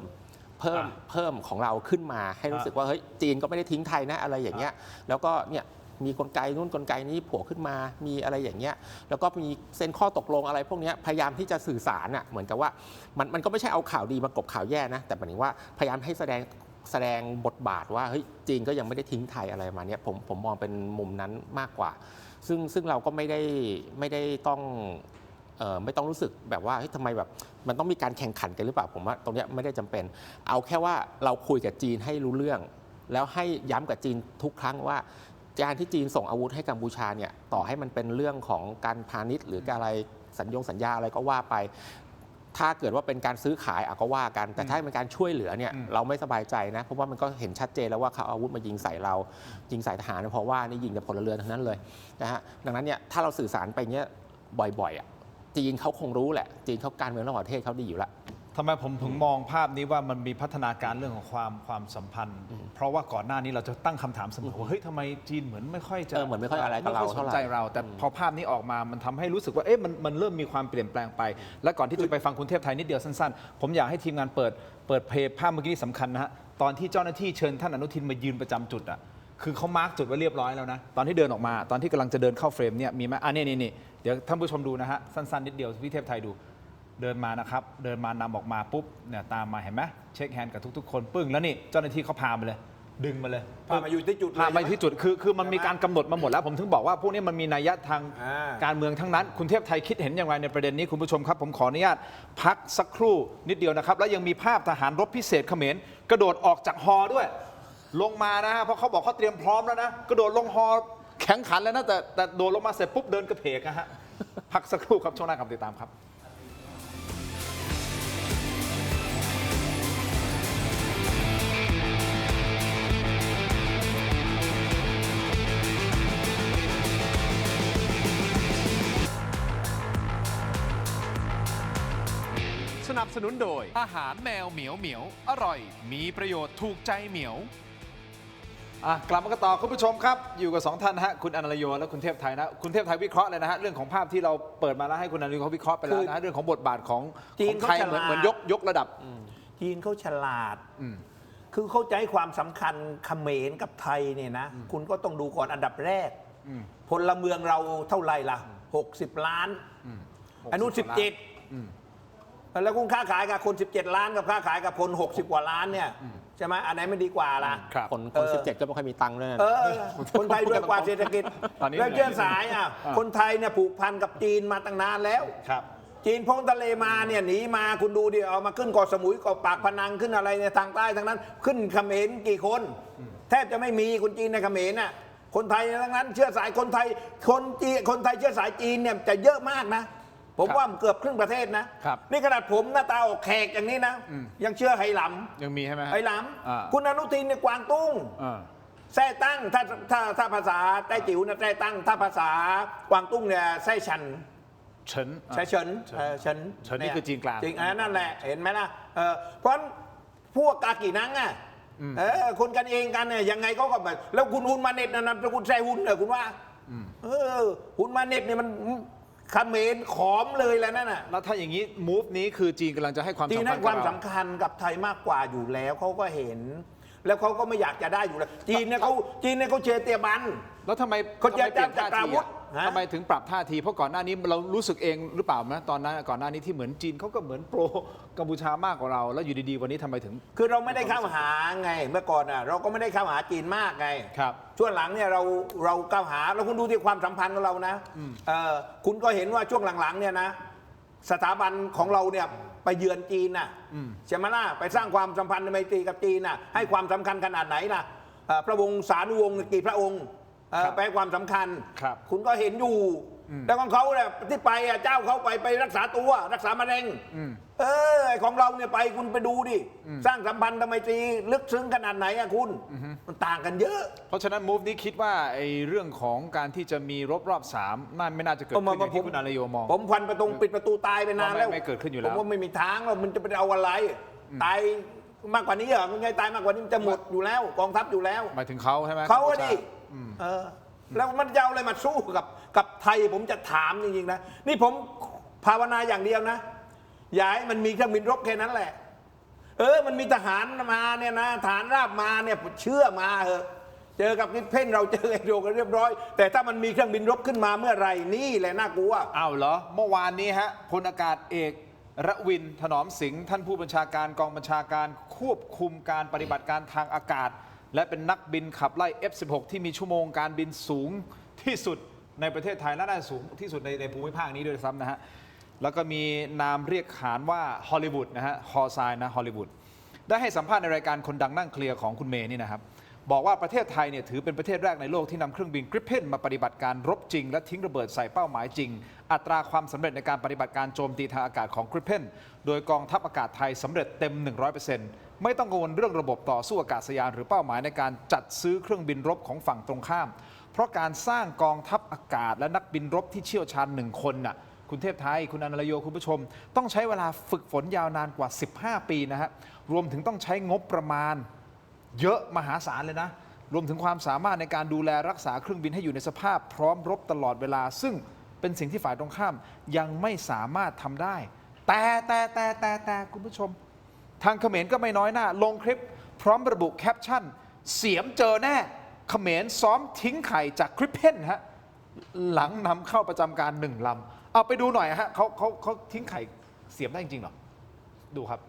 มของเราขึ้นมาให้รู้สึกว่าเฮ้ยจีนก็ไม่ได้ทิ้งไทยนะอะไรอย่างเงี้ยแล้วก็เนี่ยมีกลไกนู่นกลไกนี้โผล่ขึ้นมามีอะไรอย่างเงี้ยแล้วก็มีเซ็นข้อตกลงอะไรพวกนี้พยายามที่จะสื่อสารอ่ะเหมือนกับว่ามันก็ไม่ใช่เอาข่าวดีมากบข่าวแย่นะแต่หมายถึงว่าพยายามให้แสดงบทบาทว่าเฮ้ยจีนก็ยังไม่ได้ทิ้งไทยอะไรมาเนี้ยผมมองเป็นมุมนั้นมากกว่าซึ่งเราก็ไม่ได้ต้องไม่ต้องรู้สึกแบบว่าเฮ้ยทำไมแบบมันต้องมีการแข่งขันกันหรือเปล่าผมว่าตรงนี้ไม่ได้จำเป็นเอาแค่ว่าเราคุยกับจีนให้รู้เรื่องแล้วให้ย้ำกับจีนทุกครั้งว่าการที่จีนส่งอาวุธให้กัมพูชาเนี่ยต่อให้มันเป็นเรื่องของการพาณิชย์หรือการอะไรสัญญาอะไรก็ว่าไปถ้าเกิดว่าเป็นการซื้อขายก็ว่ากันแต่ถ้าเป็นการช่วยเหลือเนี่ยเราไม่สบายใจนะเพราะว่ามันก็เห็นชัดเจนแล้วว่าเขาเอาอาวุธมายิงใส่เรายิงใส่ทหารเพราะว่านี่ยิงแต่พลเรือนทั้งนั้นเลยนะฮะดังนั้นเนี่ยถ้าเราสื่อสารไปเงี้ยบ่อยๆจีนเขาคงรู้แหละจีนเขาการเมืองระหว่างประเทศเขาดีอยู่แล้วทำไมผมถึงมองภาพนี้ว่ามันมีพัฒนาการเรื่องของความสัมพันธ์เพราะว่าก่อนหน้านี้เราจะตั้งคำถามเสมอว่าเฮ้ยทำไมจีนเหมือนไม่ค่อยจะเหมือนไม่ค่อยอะไรกับเราสนใจเราแต่พอภาพนี้ออกมามันทำให้รู้สึกว่ามันเริ่มมีความเปลี่ยนแปลงไปและก่อนที่จะไปฟังคุณเทพไทยนิดเดียวสั้นๆผมอยากให้ทีมงานเปิดเพลย์ภาพเมื่อกี้สำคัญนะฮะตอนที่เจ้าหน้าที่เชิญท่านอนุทินมายืนประจำจุดอ่ะคือเขามาร์กจุดไว้เรียบร้อยแล้วนะตอนที่เดินออกมาตอนที่กำลังจะเดินเข้าเฟรมเนี่ยมีไหมนี่เดี๋ยวท่านผู้ชมดูนะฮะสั้นๆนิดเดียวพี่เทพไทยดูเดินมานะครับเดินมานำออกมาปุ๊บเนี่ยตามมาเห็นไหมเช็คแฮนด์กับทุกๆคนปึ้งแล้วนี่เจ้าหน้าที่เขาพามาเลยดึงมาเลยพามาอยู่ที่จุดพามาที่จุดคือมันมีการกำหนดมาหมดแล้วผมถึงบอกว่าพวกนี้มันมีนัยยะทางการเมืองทั้งนั้นคุณเทพไทยคิดเห็นอย่างไรในประเด็นนี้คุณผู้ชมครับผมขออนุญาตพักสักครู่นิดเดียวนะครับแล้วยังมีภาพทหารรบพิเศษเขมรกระโดดออกจากฮอด้วยลงมานะฮะเพราะเขาบอกเขาเตรียมพร้อมแล้วนะกระโดดลงฮอแข็งขันแล้วนะแต่โดดลงมาเสร็จปุ๊บเดินกระเพกนะฮะพักสักครู่ครับช่วงหน้ากลับติดตามครับสนับสนุนโดยอาหารแมวเหมียวอร่อยมีประโยชน์ถูกใจเหมียวกลับมากันต่อคุณผู้ชมครับอยู่กับ2ท่านนะฮะคุณอนันต์โยและคุณเทพไทยนะคุณเทพไทยวิเคราะห์เลยนะฮะเรื่องของภาพที่เราเปิดมาแล้วให้คุณอนันต์โยเขาวิเคราะห์ไปแล้วนะเรื่องของบทบาทของไทยเหมือนยกระดับจีนเขาฉลาด คือเข้าใจความสำคัญเขมรกับไทยเนี่ยนะคุณก็ต้องดูก่อนอันดับแรกพลเมืองเราเท่าไหร่ล่ะ60 ล้านอนุ17แล้วคุณค้าขายกับคน17 ล้านกับค้าขายกับคน60 กว่าล้านเนี่ยใช่ไหมอันไหนไม่ดีกว่าล่ะ คน17 ก็ไม่ค่อยมีตังค์ด้วยนะ คนไทยด้วยกว่าเศรษฐกิจ ตอนนี้ แล้วเชื้อสายคนไทยเนี่ยผูกพันกับจีนมาตั้งนานแล้ว ครับ จีนพ้นทะเลมาเนี่ยหนีมาคุณดูดิเอามาขึ้นเกาะสมุยเกาะปากพนังขึ้นอะไรในทางใต้ทั้งนั้นขึ้นเขมรกี่คน แทบจะไม่มีคนจีนในเขมรน่ะคนไทยทั้งนั้นเชื้อสายคนไทยคนไทยเชื้อสายจีนเนี่ยจะเยอะมากนะผมว่าเกือบครึ่งประเทศนะครับ นี่ขนาดผมหน้าตาออกแขกอย่างนี้นะยังเชื่อไหหลำ ยังมีใช่ไหม ไหหล อ่า ำคุณอนุทินเนี่ยกวางตุ้ง แท้ตั้งถ้าภาษาใต้จิ๋วนะแท้ตั้งถ้าภาษากวางตุ้งเนี่ยแท้ชัน เฉิน ใช่เฉินเฉิน เฉินนี่คือจีนกลาง จริงนั่นแหละเห็นไหมล่ะเพราะพวกกากีนังอ่ะคนกันเองกันเนี่ยยังไงก็แบบแล้วคุณฮุนมาเน็ตนะคุณแซ่ฮุนเหรอคุณว่าฮุนมาเน็ตเนี่ยมันเขมรขอมเลยแล้วนั่นน่ะ แล้วถ้าอย่างนี้ move นี้คือจีนกำลังจะให้ความ จี สำ น คัญ ให้ กับ ความ เรา สำคัญกับไทยมากกว่าอยู่แล้วเขาก็เห็น แล้วเขาก็ไม่อยากจะได้อยู่แล้วจีนเนี่ยเขาเชยร์เตียบัน แล้วทำไม เขาจะ ทำไมเปลี่ยนท่า จักรา ที วุ อะ ธฮะ ทำไมถึงปรับท่าทีเพราะก่อนหน้านี้เรารู้สึกเองหรือเปล่านะตอนนั้นก่อนหน้านี้ที่เหมือนจีนเขาก็เหมือนโปรกัมพูชามากกว่าเราแล้วอยู่ดีๆวันนี้ทำไมถึง คือเราไม่ได้เข้าหาไงเมื่อก่อนอ่ะเราก็ไม่ได้เข้าหาจีนมากไง ครับ ช่วงหลังเนี่ยเราเข้าหาแล้วคุณดูที่ความสัมพันธ์ของเรานะคุณก็เห็นว่าช่วงหลังๆเนี่ยนะสถาบันของเราเนี่ยไปเยือนจีนน่ะใช่ไหมล่ะไปสร้างความสัมพันธ์ในไมตรีกับจีนน่ะให้ความสำคัญขนาดไหนล่ะพระวงศ์สานุวงศ์กี่พระองค์ไปให้ความสำคัญ ครับ คุณก็เห็นอยู่แล้วของเขาเนี่ยที่ไปอ่ะเจ้าเขาไปรักษาตัวรักษามะเร็งไอ้ของเราเนี่ยไปคุณไปดูดิสร้างสัมพันธ์ทำไมตรีลึกซึ้งขนาดไหนอะคุณมันต่างกันเยอะ เพราะฉะนั้น move นี้คิดว่าไอ้เรื่องของการที่จะมีรอบ3น่าไม่น่าจะเกิดขึ้นอย่างที่คุณอารโยมอง ผมควันประตูปิดประตูตายไปนานแล้ว ไม่เกิดขึ้นอยู่แล้ว ผมว่าไม่มีทางว่ามันจะไปเอาอะไรตายมากกว่านี้เหรอมันไงตายมากกว่านี้มันจะหมดอยู่แล้วกองทัพอยู่แล้ว หมายถึงเขาใช่ไหม เขาอะดิแล้วมันจะเอาอะไรมาสู้กับไทยผมจะถามจริงๆนะนี่ผมภาวนาอย่างเดียวนะอย่าให้มันมีเครื่องบินรบแค่นั้นแหละมันมีทหารมาเนี่ยนะทหารราบมาเนี่ยเชื่อมาเถอะเจอกับเพ่นเราเจอไอ้โดกันเรียบร้อยแต่ถ้ามันมีเครื่องบินรบขึ้นมาเมื่อไหร่นี่แหละน่ากลัว อ้าวเหรอเมื่อวานนี้ฮะพลอากาศเอกระวินถนอมสิงห์ท่านผู้บัญชาการกองบัญชาการควบคุมการปฏิบัติการทางอากาศ และเป็นนักบินขับไล่ F16 ที่มีชั่วโมงการบินสูงที่สุดในประเทศไทยและน่าจะสูงที่สุดในภูมิภาคนี้ด้วยซ้ำนะฮะแล้วก็มีนามเรียกขานว่าฮอลลีวูดนะฮะฮอไซน์นะฮอลลีวูดได้ให้สัมภาษณ์ในรายการคนดังนั่งเคลียร์ของคุณเมย์นี่นะครับบอกว่าประเทศไทยเนี่ยถือเป็นประเทศแรกในโลกที่นำเครื่องบินกริปเพนมาปฏิบัติการรบจริงและทิ้งระเบิดใส่เป้าหมายจริงอัตราความสำเร็จในการปฏิบัติการโจมตีทางอากาศของกริปเพนโดยกองทัพอากาศไทยสำเร็จเต็ม 100%ไม่ต้องกังวลเรื่องระบบต่อสู้อากาศยานหรือเป้าหมายในการจัดซื้อเครื่องบินรบของฝั่งตรงข้ามเพราะการสร้างกองทัพอากาศและนักบินรบที่เชี่ยวชาญ1 คนน่ะคุณเทพไทยคุณอนันต์โยคุณผู้ชมต้องใช้เวลาฝึกฝนยาวนานกว่า15 ปีนะฮะรวมถึงต้องใช้งบประมาณเยอะมหาศาลเลยนะรวมถึงความสามารถในการดูแลรักษาเครื่องบินให้อยู่ในสภาพพร้อมรบตลอดเวลาซึ่งเป็นสิ่งที่ฝ่ายตรงข้ามยังไม่สามารถทำได้แต่คุณผู้ชมทางเขมรก็ไม่น้อยหน้าลงคลิปพร้อมระบุแคปชั่นเสียมเจอแน่เขมรซ้อมทิ้งไข่จากกริปเพนฮะหลังนำเข้าประจำการ1 ลำเอาไปดูหน่อยฮะเขาทิ้งไข่เสียมได้จริงๆเหรอดูครับ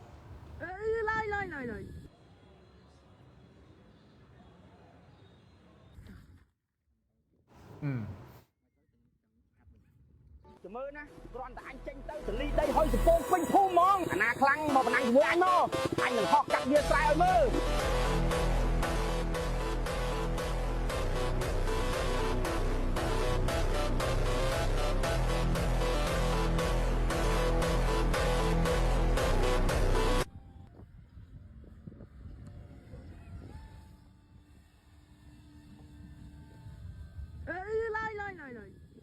จะมือนะร้อนแต่อันเจงเต้าสลีได้หอยสปงเป็นผู้มองอนาคลังบอกมันนั่งหัวอันโน่อันหนึ่งหอกจับเยือสายเอามือ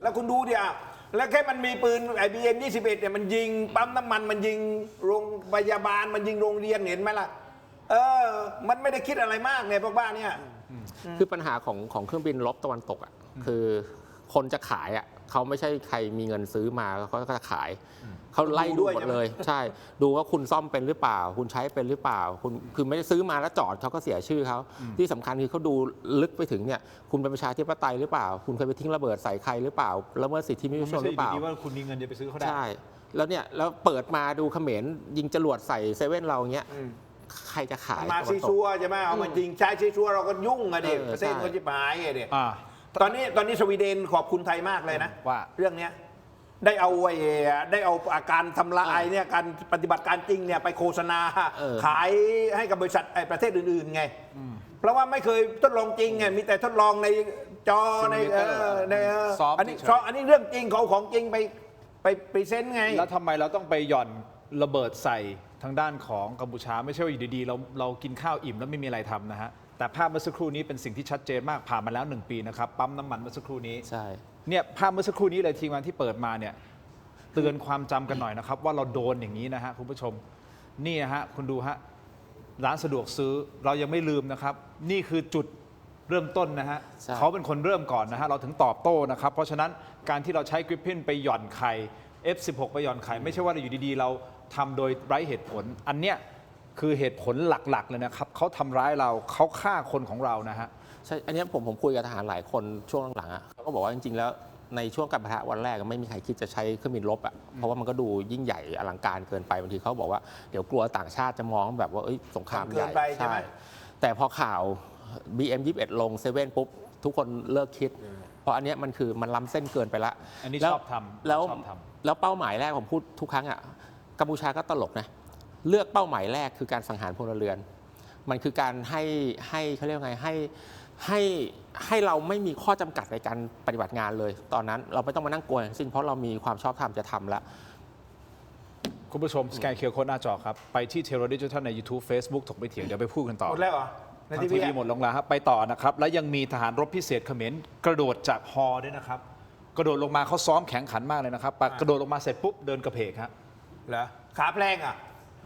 แล้วคุณดูดิอ่ะแล้วแค่มันมีปืนไอบีเอ็ม21เนี่ยมันยิงปั๊มน้ำมันมันยิงโรงพยาบาลมันยิงโรงเรียนเห็นไหมล่ะมันไม่ได้คิดอะไรมากไงพวกบ้านเนี่ย คือปัญหาของเครื่องบินรบตะวันตกอ่ะคือคนจะขายอ่ะ เขาไม่ใช่ใครมีเงินซื้อมาเขาก็จะขายเขาไล่ดูหมดเลยใช่ดูว่าคุณซ่อมเป็นหรือเปล่า คุณใช้เป็นหรือเปล่าคุณคือไม่ได้ซื้อมาแล้วจอดเขาก็เสียชื่อเขาที่สำคัญคือเขาดูลึกไปถึงเนี่ยคุณเป็นประชาธิปไตยหรือเปล่า คุณเคยไปทิ้งระเบิดใส่ใครหรือเปล่าละเมิดสิทธิมนุษยชนหรือเปล่า ไม่ใช่อยู่ดีว่าคุณมีเงินจะไปซื้อเขาได้ ใช่แล้วเนี่ยแล้วเปิดมาดูเขมรยิงจรวดใส่เซเว่นเราเงี้ยใครจะขาย มา ตะวัน ซี ตก ซัวใช่ไหมเอามาจริงใช้ซีซัวเราก็ยุ่งอะดิ เออ ประเทศ ใช่ ก็จะหายอะดิ อ่า ตอนนี้สวีเดนขอบคุณไทยมากเลยนะ ว่า เรื่องเนี้ยได้เอาอาการทำลายเนี่ยการปฏิบัติการจริงเนี่ยไปโฆษณา ขายให้กับบริษัทประเทศอื่นๆไงเพราะว่าไม่เคยทดลองจริงไงมีแต่ทดลองในจอในซ้อม อันนี้ เฉยๆ อันนี้เรื่องจริงเขาเอาของจริงไปพรีเซนต์ไง แล้วทำไมเราต้องไปหย่อนระเบิดใส่ทางด้านของกัมพูชาไม่ใช่ว่าอยู่ดีๆเรากินข้าวอิ่มแล้วไม่มีอะไรทำนะฮะแต่ภาพเมื่อสักครู่นี้เป็นสิ่งที่ชัดเจนมากผ่านมาแล้ว1 ปีนะครับปั๊มน้ำมันเมื่อสักครู่นี้ ใช่ เนี่ยภาพเมื่อสักครู่นี้เลยทีมงานที่เปิดมาเนี่ยเตือนความจำกันหน่อยนะครับว่าเราโดนอย่างนี้นะฮะคุณผู้ชมนี่นะฮะคุณดูฮะร้านสะดวกซื้อเรายังไม่ลืมนะครับนี่คือจุดเริ่มต้นนะฮะ ใช่ เขาเป็นคนเริ่มก่อนนะฮะเราถึงตอบโต้นะครับเพราะฉะนั้นการที่เราใช้กริปพินไปหย่อนไข่ F16 ไปหย่อนไข่ไม่ใช่ว่าอยู่ดีๆเราทำโดยไร้เหตุผลอันเนี้ยคือเหตุผลหลักๆเลยนะครับเขาทำร้ายเราเขาฆ่าคนของเรานะฮะ ใช่อันเนี้ยผมคุยกับทหารหลายคนช่วงหลังๆอ่ะเขาก็บอกว่าจริงๆแล้วในช่วงการปะทะวันแรกไม่มีใครคิดจะใช้เครื่องบินรบอ่ะเพราะว่ามันก็ดูยิ่งใหญ่อลังการเกินไปบางทีเขาบอกว่าเดี๋ยวกลัวต่างชาติจะมองแบบว่าเอ้ยสงครามใหญ่ เกินไปใช่ไหม แต่พอข่าว BM21 ลงเซเว่นปุ๊บทุกคนเลิกคิด เพราะอันเนี้ยมันคือมันล้ำเส้นเกินไปละ อันนี้ แล้ว ชอบทำ แล้ว ชอบทำ แล้วเป้าหมายแรกผมพูดทุกครั้งอ่ะกัมพูชาก็ตลกนะเลือกเป้าหมายแรกคือการสังหารพลเรือน มันคือการให้เขาเรียกว่าไงให้เราไม่มีข้อจำกัดในการปฏิบัติงานเลย ตอนนั้นเราไม่ต้องมานั่งกลัวทั้งสิ้นเพราะเรามีความชอบธรรมจะทำแล้ว คุณผู้ชมสแกนเคอร์โค้ดหน้าจอครับ ไปที่เทโรดิจิทัลใน YouTube Facebook ถกไม่เถียงเดี๋ยวไปพูดกันต่อ หมดแล้วเหรอใน ทาง ที ที วี วีหมดลงแล้วครับ ไปต่อนะครับ แล้วยังมีทหารรบพิเศษเขมรกระโดดจากฮอด้วยนะครับ กระโดดลงมาเขาซ้อมแข็งขันมากเลยนะครับกระโดดลงมาเสร็จปุ๊บเดินกระเพกครับ เหรอขาแพลงอ่ะ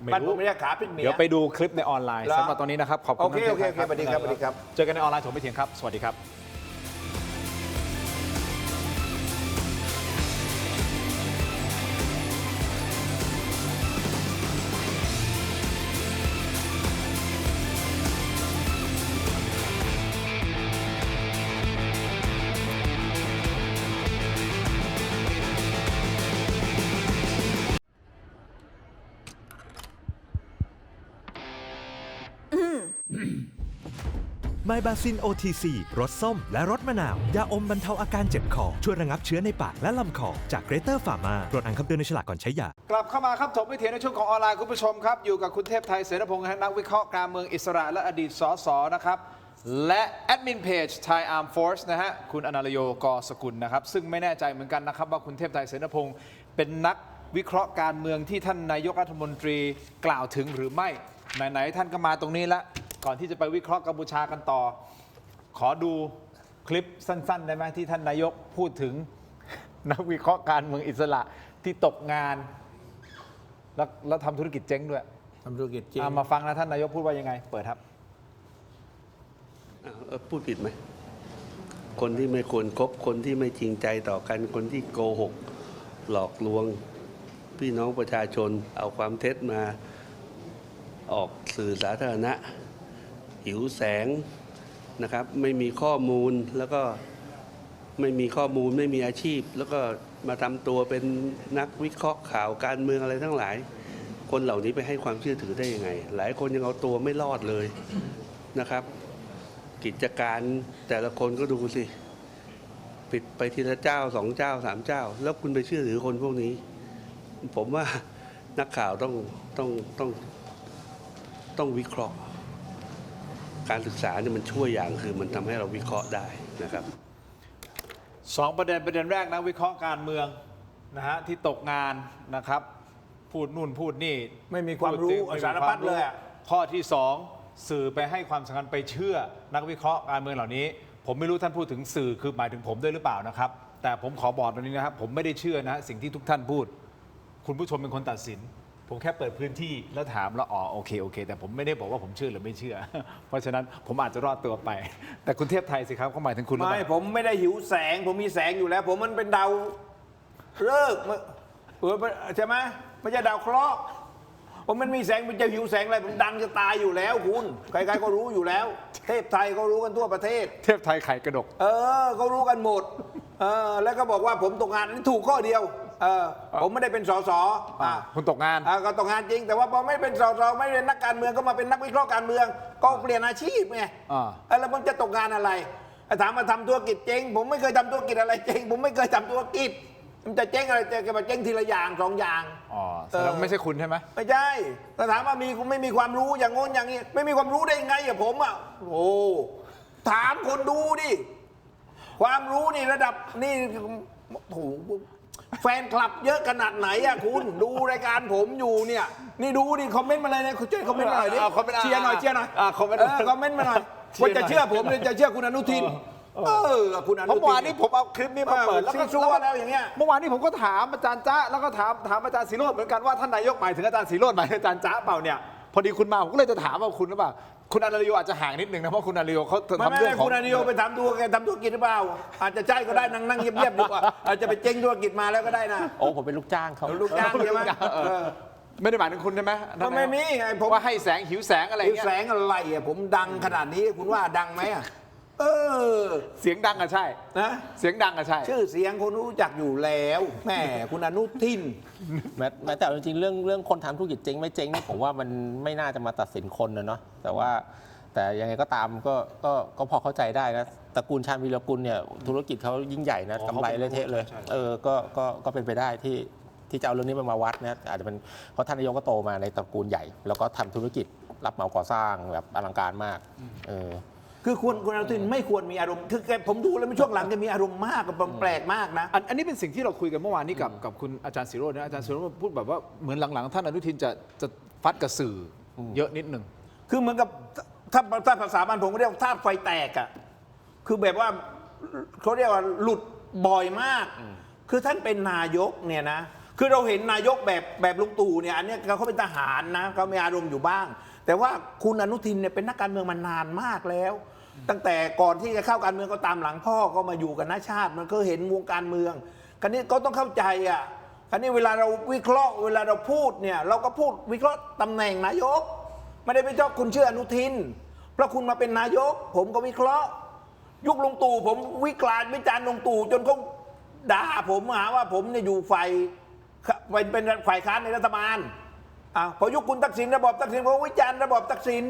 ไม่ บ้าน รู้ ผมไม่ได้ขาเป็นเมีย เดี๋ยวไปดูคลิปในออนไลน์ เหรอ สำหรับตอนนี้นะครับ ขอบคุณ โอเค ท่าน โอเค ครับ สวัสดีครับสวัสดีครับ เจอกันในออนไลน์ถกไม่เถียงครับ สวัสดีครับ ไมบาซิน OTC รสส้มและรสมะนาว ยาอมบรรเทาอาการเจ็บคอ ช่วยระงับเชื้อในปากและลำคอ จากเกรเตอร์ฟาร์มาตรวจอ่านคำเตือนในฉลากก่อนใช้ยา กลับเข้ามาครับถกไม่เถียงในช่วงของออนไลน์คุณผู้ชมครับ อยู่กับคุณเทพไทยเสรพงศ์นักวิเคราะห์การเมืองอิสระและอดีตสสนะครับ และแอดมินเพจ Thai Arm Force นะฮะคุณอนาลโยกอสกุลนะครับ ซึ่งไม่แน่ใจเหมือนกันนะครับว่าคุณเทพไทยเสรพงศ์เป็นนักวิเคราะห์การเมืองที่ท่านนายกรัฐมนตรีกล่าวถึงหรือไม่ไหนๆท่านก็มาตรงนี้แล้วก่อนที่จะไปวิเคราะห์กัมพูชากันต่อ ขอดูคลิปสั้นๆได้ไหมที่ท่านนายกพูดถึง นักวิเคราะห์การเมืองอิสระที่ตกงาน แล้วทำธุรกิจเจ๊งด้วย ทำธุรกิจจริง มาฟังนะท่านนายกพูดว่ายังไง เปิดครับ พูดผิดไหม คนที่ไม่ควรคบ คนที่ไม่จริงใจต่อกัน คนที่โกหก หลอกลวง พี่น้องประชาชน เอาความเท็จมาออกสื่อสาธารณะ หิวแสงนะครับ ไม่มีข้อมูล แล้วก็ไม่มีข้อมูล ไม่มีอาชีพ แล้วก็มาทำตัวเป็นนักวิเคราะห์ข่าวการเมืองอะไรทั้งหลาย คนเหล่านี้ไปให้ความเชื่อถือได้ยังไง หลายคนยังเอาตัวไม่รอดเลยนะครับ กิจการแต่ละคนก็ดูสิปิดไปทีละเจ้า2 เจ้า 3 เจ้า แล้วคุณไปเชื่อถือคนพวกนี้ ผมว่านักข่าวต้องวิเคราะห์ การศึกษาเนี่ยมันช่วยอย่างคือมันทำให้เราวิเคราะห์ได้นะครับ 2 ประเด็นแรกนะวิเคราะห์การเมืองนะฮะที่ตกงานนะครับ พูดนู่นพูดนี่ ไม่มีความรู้ ไม่มี สารพัดเลยอะ ข้อที่ 2 สื่อไปให้ความสำคัญไปเชื่อนักวิเคราะห์การเมืองเหล่านี้ ผมไม่รู้ท่านพูดถึงสื่อคือหมายถึงผมด้วยหรือเปล่านะครับ แต่ผมขอบอกตรงนี้นะครับผมไม่ได้เชื่อนะสิ่งที่ทุกท่านพูด คุณผู้ชมเป็นคนตัดสิน ผมแค่เปิดพื้นที่แล้วถามแล้วอ๋อโอเคแต่ผมไม่ได้บอกว่าผมเชื่อหรือไม่เชื่อ เพราะฉะนั้นผมอาจจะรอดตัวไป แต่คุณเทพไทยสิครับเขาหมายถึงคุณหรือเป ไม่ ล่า ผมไม่ได้หิวแสง ผมมีแสงอยู่แล้ว ผมมันเป็นดาวฤกษ์ใช่ไหมไม่ใช่ดาวเคราะห์ผมมันมีแสงมันจะหิวแสงอะไรผมดังจะตายอยู่แล้วคุณใครๆก็รู้อยู่แล้ว เทพไทยก็รู้กันทั่วประเทศ เทพไทยไข่กระดก เขารู้กันหมดแล้วก็บอกว่าผมตกงานนี่ถูกข้อเดียวผมไม่ได้เป็นสส คุณตกงาน ก็ตกงานจริง แต่ว่าพอไม่เป็นสสไม่เป็นนักการเมืองก็มาเป็นนักวิเคราะห์การเมือง ก็เปลี่ยนอาชีพไงแล้วมันจะตกงานอะไรถามมาทำธุรกิจเจ๊งผมไม่เคยทำธุรกิจอะไรเจ๊งผมไม่เคยทำธุรกิจมันจะเจ๊งอะไรจะมาเจ๊งทีละอย่างสองอย่าง แสดงว่าไม่ใช่คุณใช่ไหม ไม่ใช่แต่ถามว่าไม่มีความรู้อย่างโน้นอย่างนี้ไม่มีความรู้ได้ยังไงอะผมอะโอ้ถามคนดูดิความรู้นี่ระดับนี่โถแฟนคลับเยอะขนาดไหนอะคุณดูรายการผมอยู่เนี่ยนี่ดูดิคอมเมนต์มาเลยนะคุณช่วยคอมเมนต์มาหน่อยดิเชียร์หน่อยคอมเมนต์มาหน่อยว่าจะเชื่อผมหรือจะเชื่อคุณอนุทินคุณอนุทินเมื่อวานนี้ผมเอาคลิปนี้มาเปิดแล้วก็ ซัวแล้วอย่างเงี้ยเมื่อวานนี้ผมก็ถามอาจารย์จ๊ะแล้วก็ถามอาจารย์ศิโรจน์เหมือนกันว่าท่านนายกหมายถึงอาจารย์ศิโรจน์หมายถึงอาจารย์จ๊ะเปล่าเนี่ยพอดีคุณมาผมก็เลยจะถามว่าคุณหรือเปล่าคุณอาริโยอาจจะห่างนิดนึงนะเพราะคุณอาริโยเขาทำเรื่องของคุณอาริโยไปทำธุรกิจหรือเปล่าอาจจะใช่ก็ได้นั่งเงียบๆอยู่อาจจะไปเจ๊งธุรกิจมาแล้วก็ได้นะโอ้ผมเป็นลูกจ้างเขา ลูกจ้างใช่ไหมไม่ได้หมายถึงคุณใช่ไหม ก็ไม่มีผมว่าให้แสงหิวแสงอะไร หิวแสงอะไรอ่ะผมดังขนาดนี้คุณว่าดังไหมอ่ะเสียงดังอะใช่นะเสียงดังอะใช่ชื่อเสียงคนรู้จักอยู่แล้วแม่คุณอนุทินแม้แต่จริงๆเรื่องคนทำธุรกิจเจ๊งไม่เจ๊งนี่ผมว่ามันไม่น่าจะมาตัดสินคนนะเนาะแต่ยังไงก็ตามก็พอเข้าใจได้นะตระกูลชาญวีรกุลเนี่ยธุรกิจเขายิ่งใหญ่นะกำไรเละเลยก็เป็นไปได้ที่จะเอาเรื่องนี้มาวัดนะอาจจะเป็นเพราะท่านนายกก็โตมาในตระกูลใหญ่แล้วก็ทำธุรกิจรับเหมาก่อสร้างแบบอลังการมากคือคุณอนุทินไม่ควรมีอารมณ์คือผมดูแล้วช่วงหลังแกมีอารมณ์มากแปลกมากนะอันนี้เป็นสิ่งที่เราคุยกันเมื่อวานนี้กับคุณอาจารย์ศิโรจน์นะอาจารย์ศิโรจน์พูดแบบว่าเหมือนหลังๆท่านอนุทินจะฟัดกับสื่อเยอะนิดนึงคือเหมือนกับถ้าภาษาบ้านผมก็เรียกธาตุไฟแตกอ่ะคือแบบว่าเขาเรียกว่าหลุดบ่อยมากคือท่านเป็นนายกเนี่ยนะคือเราเห็นนายกแบบลุงตู่เนี่ยอันนี้เขาเป็นทหารนะเขามีอารมณ์อยู่บ้างแต่ว่าคุณอนุทินเนี่ยเป็นนักการเมืองมานานมากแล้วตั้งแต่ก่อนที่จะเข้าการเมืองก็ตามหลังพ่อก็มาอยู่กับน้าชาติมันก็เห็นวงการเมืองคราวนี้ก็ต้องเข้าใจอ่ะคราวนี้เวลาเราวิเคราะห์เวลาเราพูดเนี่ยเราก็พูดวิเคราะห์ตำแหน่งนายกไม่ได้ไปเจ้าคุณเชื่ออนุทินเพราะคุณมาเป็นนายกผมก็วิเคราะห์ยุคลุงตู่ผมวิจารณ์ลุงตู่จนเขาด่าผมหาว่าผมเนี่ยอยู่ฝ่ายเป็นฝ่ายค้านในรัฐบาลพอยุคคุณทักษิณระบอบทักษิณผมวิจารณ์ระบอบทักษิณ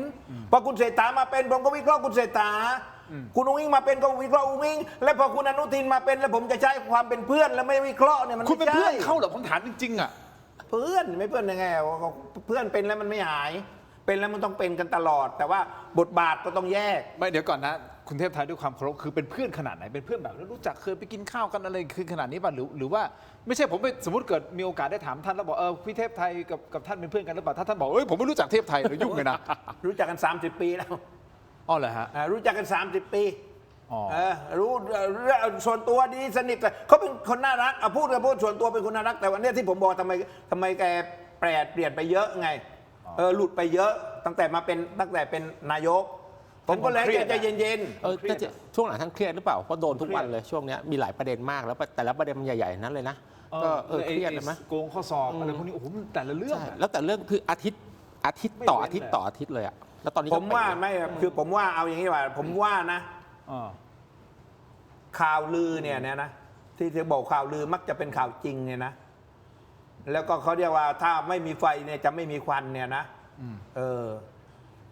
พอคุณเศรษฐามาเป็นผมก็วิเคราะห์คุณเศรษฐาคุณอุ้งอิงมาเป็นก็วิเคราะห์อุ้งอิงและพอคุณอนุทินมาเป็นแล้วผมจะใช้ความเป็นเพื่อนแล้วไม่วิเคราะห์เนี่ยมันคุณเป็นเพื่อนเขาเหรอผมถามจริงๆอ่ะเพื่อนไม่เพื่อนยังไงเพื่อนเป็นแล้วมันไม่หายเป็นแล้วมันต้องเป็นกันตลอดแต่ว่าบทบาทก็ต้องแยกไม่เดี๋ยวก่อนนะคุณเทพไทยด้วยความเคารพคือเป็นเพื่อนขนาดไหนเป็นเพื่อนแบบรู้จักเคยไปกินข้าวกันอะไรคือขนาดนี้ป่ะหรือว่าไม่ใช่ผมไปสมมติเกิดมีโอกาสได้ถามท่านแล้วบอกพี่เทพไทยกับท่านเป็นเพื่อนกันหรือเปล่าถ้าท่านบอกผมไม่รู้จักเทพไทยหรือยุ่งเลยนะรู้จักกัน30 ปีแล้วอ๋อเหรอฮะรู้จักกัน30 ปีรู้ส่วนตัวดีสนิทเขาเป็นคนน่ารักพูดส่วนตัวเป็นคนน่ารักแต่วันนี้ที่ผมบอกทำไมแกเปลี่ยนไปเยอะไงหลุดไปเยอะตั้งแต่เป็นนายกผมก็เลยใจเย็นๆช่วงหลังท่านเครียดหรือเปล่าเพราะโดนทุกวันเลยช่วงนี้มีหลายประเด็นมากแล้วแต่ละประเด็นมันใหญ่ๆนั้นเลยนะก็เครียดเลยมั้ยโกงข้อสอบอะไรพวกนี้โอ้โหแต่ละเรื่องแล้วแต่เรื่องคืออาทิตย์ต่ออาทิตย์เลยอะแล้วตอนนี้ผมว่าไม่คือผมว่าเอาอย่างนี้ว่าผมว่านะข่าวลือเนี่ยนะที่จะบอกข่าวลือมักจะเป็นข่าวจริงเนี่ยนะแล้วก็เขาเรียกว่าถ้าไม่มีไฟเนี่ยจะไม่มีควันเนี่ยนะ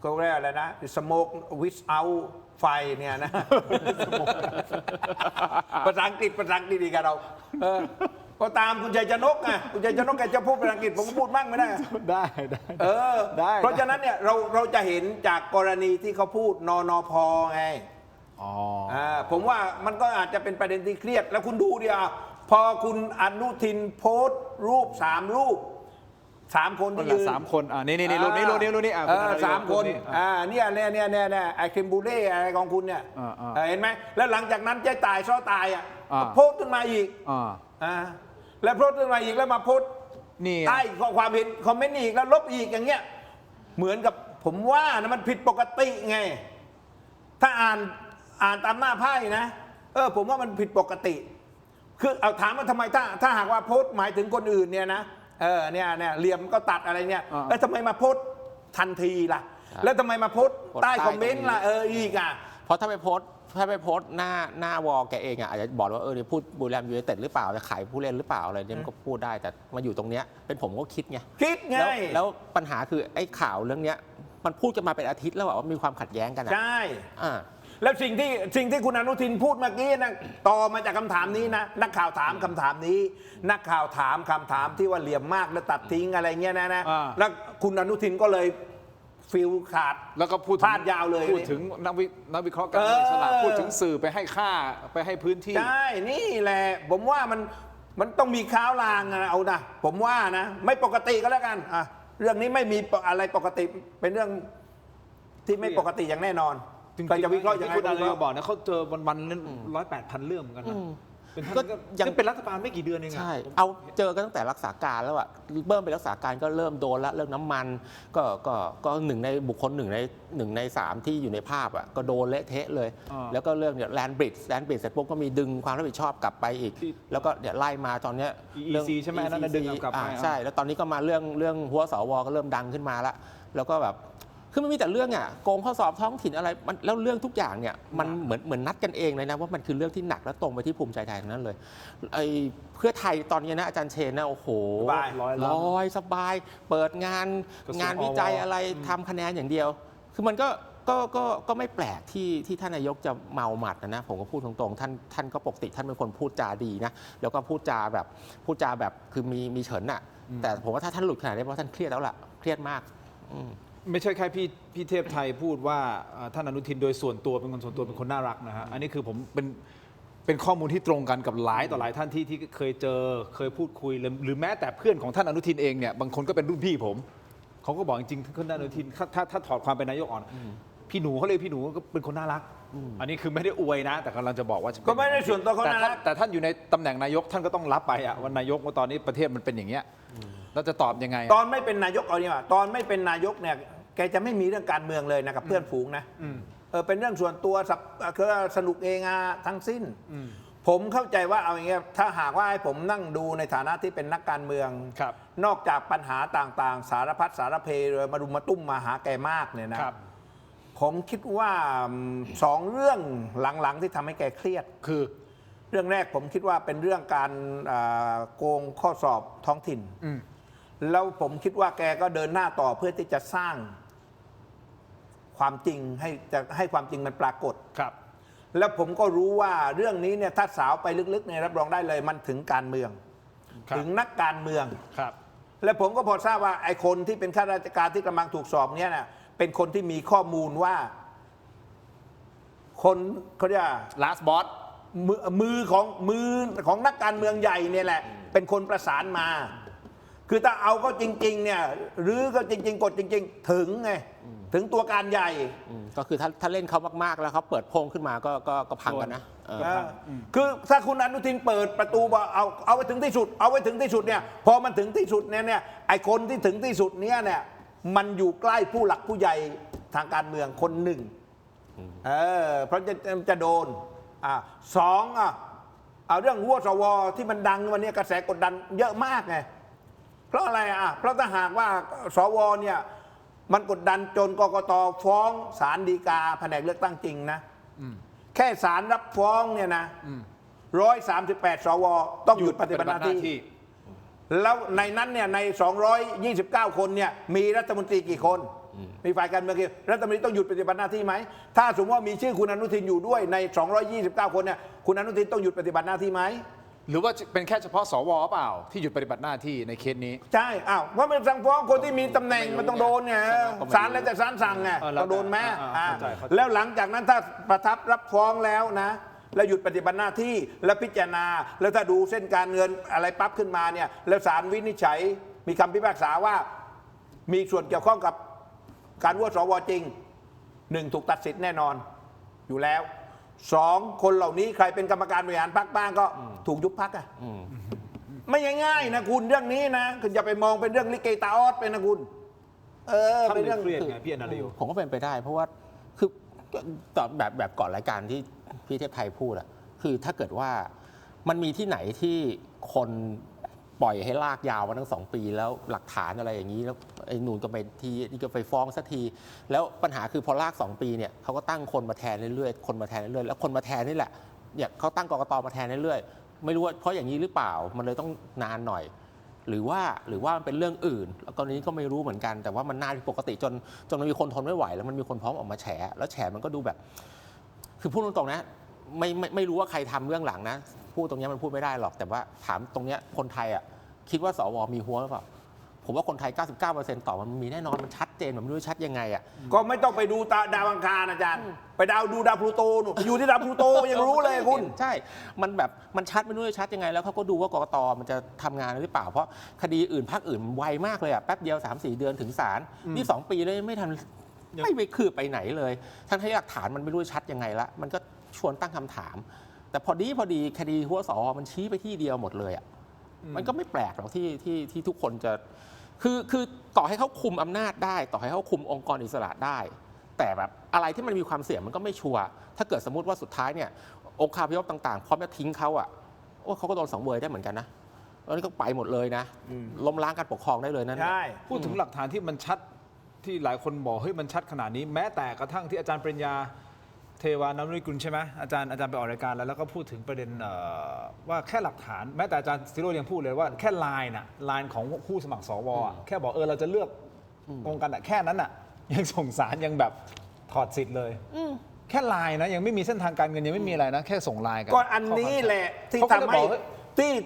ก็เรียกอะไรนะ smoke without ไฟเนี่ยนะภาษาอังกฤษดีกันเราก็ตามคุณชัยชนกไงคุณชัยชนกแกจะพูดภาษาอังกฤษผมก็พูดมั่งไม่ได้ได้เพราะฉะนั้นเนี่ยเราจะเห็นจากกรณีที่เขาพูดนพไงผมว่ามันก็อาจจะเป็นประเด็นที่เครียดแล้วคุณดูดิพอคุณอนุทินโพสต์รูป3 รูป3 คนที่ยืน3 คนนี่รูปนี้3 คนเนี่ยไอ้คิมบูเล่อะไรของคุณเนี่ยเห็นไหมแล้วหลังจากนั้นเจ๊ตายซ้อตายโพสต์ขึ้นมาอีกแล้วโพสต์ขึ้นมาอีกแล้วมาโพสต์ นี่ ใต้ข้อความเห็นคอมเมนต์อีกแล้วลบอีกอย่างเงี้ยเหมือนกับผมว่านะมันผิดปกติไง ถ้าอ่านตามหน้าไพ่นะผมว่ามันผิดปกติ คือเอาถามว่าทำไมถ้าหากว่าโพสต์หมายถึงคนอื่นเนี่ยนะเนี่ยเหลี่ยมก็ตัดอะไรเนี่ยแล้วทำไมมาโพสต์ทันทีล่ะ แล้วทำไมมาโพสต์ใต้คอมเมนต์ล่ะอีกอ่ะ เพราะถ้าไปโพสต์หน้าวอลแกเองอ่ะอาจจะบอกว่านี่พูดบุรีรัมย์ยูไนเต็ดหรือเปล่าจะขายผู้เล่นหรือเปล่าอะไรเนี่ยมันก็พูดได้แต่มาอยู่ตรงเนี้ยเป็นผมก็คิดไง คิดไง แล้วปัญหาคือไอ้ข่าวเรื่องเนี้ยมันพูดกันมาเป็นอาทิตย์แล้วว่ามีความขัดแย้งกันอ่ะ ใช่ อ่า แล้วสิ่งที่คุณอนุทินพูดเมื่อกี้นะต่อมาจากคำถามนี้นะนักข่าวถามคำถามนี้ นักข่าวถามคำถามที่ว่าเหลี่ยมมากแล้วตัดทิ้งอะไรเงี้ยนะแล้วคุณอนุทินก็เลยฟิลขาด แล้วก็พูด พลาดยาวเลย พูดถึงนักวิเคราะห์การเมืองอิสระพูดถึงสื่อไปให้ค่าไปให้พื้นที่ ใช่นี่แหละผมว่ามันต้องมีข้าวลางอะเอานะผมว่านะไม่ปกติก็แล้วกันเรื่องนี้ไม่มีอะไรปกติเป็นเรื่องที่ไม่ปกติอย่างแน่นอน จริงๆ ใครจะวิเคราะห์ยังไง คุณอา ก็ รี วิเคราะห์ บอกนะเขาเจอวันๆนั้น108,000 เรื่องเหมือนกันนะเป็นท่าน ก็ยัง ซึ่งเป็นรัฐบาลไม่กี่เดือนเองอะ ใช่เอาเจอกันตั้งแต่รักษาการแล้วอะเริ่มเป็นรักษาการก็เริ่มโดนละเรื่องน้ำมันก็หนึ่งในบุคคลหนึ่งในสามที่อยู่ในภาพอะก็โดนเละเทะเลย แล้วก็เรื่องเนี่ยแลนบริดจ์เสร็จปุ๊บก็มีดึงความรับผิดชอบกลับไปอีก แล้วก็เนี่ยไล่มาตอนเนี้ย EEC ใช่ไหมนั่นนะดึงเอากลับไป ใช่แล้วตอนนี้ก็มาเรื่องหัวสวก็เริ่มดังขึ้นมาละแล้วก็แบบคือมันมีแต่เรื่องโกงข้อสอบท้องถิ่นอะไรมันแล้วเรื่องทุกอย่างเนี่ยมันเหมือนนัดกันเองเลยนะว่ามันคือเรื่องที่หนักและตรงไปที่ภูมิใจไทยทั้งนั้นเลยไอ้เพื่อไทยตอนนี้นะอาจารย์เชนนะโอ้โห สบาย ลอยสบายเปิดงาน กระทรวง งานวิจัย อว อะไรทำคะแนนอย่างเดียว คือมันก็ไม่แปลกที่ท่านนายกจะเมาหมัดนะผมก็พูดตรงๆท่านก็ปกติท่านเป็นคนพูดจาดีนะแล้วก็พูดจาแบบคือมีเฉินน่ะแต่ผมว่าถ้าท่านหลุดขนาดนี้เพราะท่านเครียดแล้วล่ะเครียดมากไม่ใช่แค่พี่เทพไทยพูดว่าท่านอนุทินโดยส่วนตัวเป็นคนส่วนตัวเป็นคนน่ารักนะฮะอันนี้คือผมเป็นข้อมูลที่ตรงกันกับหลายต่อหลายท่านที่เคยเจอเคยพูดคุยหรือแม้แต่เพื่อนของท่านอนุทินเองเนี่ยบางคนก็เป็นรุ่นพี่ผมเขาก็บอกจริงๆท่านอนุทินถ้าถอดความเป็นนายกออกพี่หนูเขาเรียกพี่หนูก็เป็นคนน่ารักอันนี้คือไม่ได้อวยนะ แต่กำลังจะบอกว่า ก็ไม่ได้ส่วนตัวเขาน่ารัก แต่ท่านอยู่ในตำแหน่งนายกท่านก็ต้องรับไปอะวันนายกว่าตอนนี้ประเทศมันเป็นอย่างเงี้ยเราจะตอบยังไง ตอนไม่เป็นนายกเอาเนี่ยตอนไม่เป็นนายกเนี่ยแกจะไม่มีเรื่องการเมืองเลยนะกับเพื่อนฝูงนะเป็นเรื่องส่วนตัวคือสนุกเองทั้งสิ้นผมเข้าใจว่าเอาอย่างเงี้ยถ้าหากว่าให้ผมนั่งดูในฐานะที่เป็นนักการเมือง ครับ นอกจากปัญหาต่างๆ สารพัดสารเพเลยมารุมมาตุ้มมาหาแกมากเนี่ยนะครับ ผมคิดว่าสองเรื่องหลังๆที่ทำให้แกเครียด คือ เรื่องแรกผมคิดว่าเป็นเรื่องการโกงข้อสอบท้องถิ่นแล้วผมคิดว่าแกก็เดินหน้าต่อเพื่อที่จะสร้างความจริงให้ความจริงมันปรากฏ ครับ แล้วผมก็รู้ว่าเรื่องนี้เนี่ยถ้าสาวไปลึกๆเนี่ยรับรองได้เลยมันถึงการเมือง ครับ ถึงนักการเมือง ครับ และผมก็พอทราบว่าไอ้คนที่เป็นข้าราชการที่กำลังถูกสอบเนี่ยนะเป็นคนที่มีข้อมูลว่า คนเขาเรียก last boss มือของนักการเมืองใหญ่เนี่ยแหละ เป็นคนประสานมา คือถ้าเอาก็จริงๆเนี่ยหรือก็จริงๆกดจริงๆถึงไงถึงตัวการใหญ่ ก็คือถ้าเล่นเขามากๆแล้วเขาเปิดโพงขึ้นมาก็พังกันนะคือถ้าคุณอนุทินเปิดประตูบอกเอาไว้ถึงที่สุดเอาไว้ถึงที่สุดเนี่ยพอมันถึงที่สุดเนี่ยไอคนที่ถึงที่สุดเนี่ยมันอยู่ใกล้ผู้หลักผู้ใหญ่ทางการเมืองคนหนึ่งเพราะจะโดนสองเอาเรื่องหัวสวที่มันดังวันนี้กระแสกดดันเยอะมากไงเพราะอะไรเพราะถ้าหากว่าสวเนี่ยมันกดดันจนกกตฟ้องศาลฎีกาแผนกเลือกตั้งจริงนะแค่ศาลรับฟ้องเนี่ยนะ138 สวต้องหยุดปฏิบัติหน้าที่แล้วในนั้นเนี่ยใน229 คนเนี่ยมีรัฐมนตรีกี่คนมีฝ่ายการเมืองกี่รัฐมนตรีต้องหยุดปฏิบัติหน้าที่ไหมถ้าสมมติว่ามีชื่อคุณอนุทินอยู่ด้วยใน229 คนเนี่ยคุณอนุทินต้องหยุดปฏิบัติหน้าที่ไหม หรือว่าเป็นแค่เฉพาะสวเปล่าที่หยุดปฏิบัติหน้าที่ในเคสนี้ใช่ว่ามันสั่งฟ้องคนที่มีตำแหน่งมันต้องโดนไงศาลแล้วแต่ศาลสั่งไงต้องโดนแม้แล้วหลังจากนั้นถ้าประทับรับฟ้องแล้วนะแล้วหยุดปฏิบัติหน้าที่แล้วพิจารณาแล้วถ้าดูเส้นการเงินอะไรปั๊บขึ้นมาเนี่ยแล้วศาลวินิจฉัยมีคำพิพากษาว่ามีส่วนเกี่ยวข้องกับการโหวตสวจริง1ถูกตัดสิทธิ์แน่นอนอยู่แล้ว2คนเหล่านี้ใครเป็นกรรมการบริหารพรรคบ้างก็ถูกยุบพรรค ไม่ง่ายๆนะคุณเรื่องนี้นะคุณอย่าไปมองเป็นเรื่องลิเกตาออสไปนะคุณเป็นเรื่อง เครียดไงพี่อนาริว ผมก็เป็นไปได้ เพราะว่าคือตอบแบบก่อนรายการที่พี่เทพไทยพูดอะคือถ้าเกิดว่ามันมีที่ไหนที่คนปล่อยให้ลากยาวมาตั้ง2 ปีแล้วหลักฐานอะไรอย่างนี้แล้วไอ้นูนก็ไปทีนี่ก็ไปฟ้องสักทีแล้วปัญหาคือพอลาก2 ปีเนี่ยเขาก็ตั้งคนมาแทนเรื่อยๆคนมาแทนเรื่อยๆแล้วคนมาแทนนี่แหละเนี่ยเขาตั้งกกตมาแทนเรื่อยๆไม่รู้ว่าเพราะอย่างนี้หรือเปล่ามันเลยต้องนานหน่อย หรือว่ามันเป็นเรื่องอื่นแล้วตอนนี้ก็ไม่รู้เหมือนกันแต่ว่ามันนานผิดปกติจนมันมีคนทนไม่ไหวแล้วมันมีคนพร้อมออกมาแฉแล้วแฉมันก็ดูแบบ คือพูดตรงๆนะไม่รู้ว่าใครทำเรื่องหลังนะพูดตรงนี้มันพูดไม่ได้หรอกแต่ว่าถามตรงนี้คนไทยอ่ะคิดว่าสวมีหัวหรือเปล่าผมว่าคนไทย 99%ตอบมันมีแน่นอนมันชัดเจนมันไม่รู้ชัดยังไงอ่ะ ก็ไม่ต้องไปดูดาวอังคารอาจารย์ไปดูดาวพลูโตนู่นไปอยู่ที่ดาวพลูโตยังรู้เลยคุณ ใช่มันแบบมันชัดไม่รู้จะชัดยังไงแล้วเขาก็ดูว่ากกตมันจะทำงานหรือเปล่าเพราะคดีอื่นภาคอื่นไวมากเลยอ่ะแป๊บเดียว 3-4 เดือนถึงศาลนี่2 ปีเลยไม่ทันไม่ไปคืบไปไหนเลยทั้งที่หลักฐานมันไม่รู้ชัดยังไงละมันก็ชวนตั้งคำถามแต่พอดีคดีหัวสอมันชี้ไปที่เดียวหมดเลยอ่ะมันก็ไม่แปลกหรอกที่ทุกคนจะคือต่อให้เขาคุมอำนาจได้ต่อให้เขาคุมองค์กรอิสระได้แต่แบบอะไรที่มันมีความเสี่ยงมันก็ไม่ชัวร์ถ้าเกิดสมมติว่าสุดท้ายเนี่ยองค์คาพยพต่างๆพร้อมจะทิ้งเขาอ่ะโอ้เขาก็โดนสังเวยได้เหมือนกันนะแล้วนี่ก็ไปหมดเลยนะล้มล้างการปกครองได้เลยนั่น ใช่ พูดถึงหลักฐานที่มันชัดที่หลายคนบอกเฮ้ยมันชัดขนาดนี้แม้แต่กระทั่งที่อาจารย์ปริญญาเทวานามริกุลใช่ไหมอาจารย์ไปออกรายการแล้วก็พูดถึงประเด็นว่าแค่หลักฐานแม้แต่อาจารย์ซิโรยังพูดเลยว่าแค่ไลน์ของผู้สมัครสวแค่บอกเราจะเลือกตรงกันแค่นั้นยังส่งสารยังแบบถอดสิทธิ์เลยแค่ไลน์นะยังไม่มีเส้นทางการเงินยังไม่มีอะไรนะแค่ส่งไลน์กันก็อันนี้แหละที่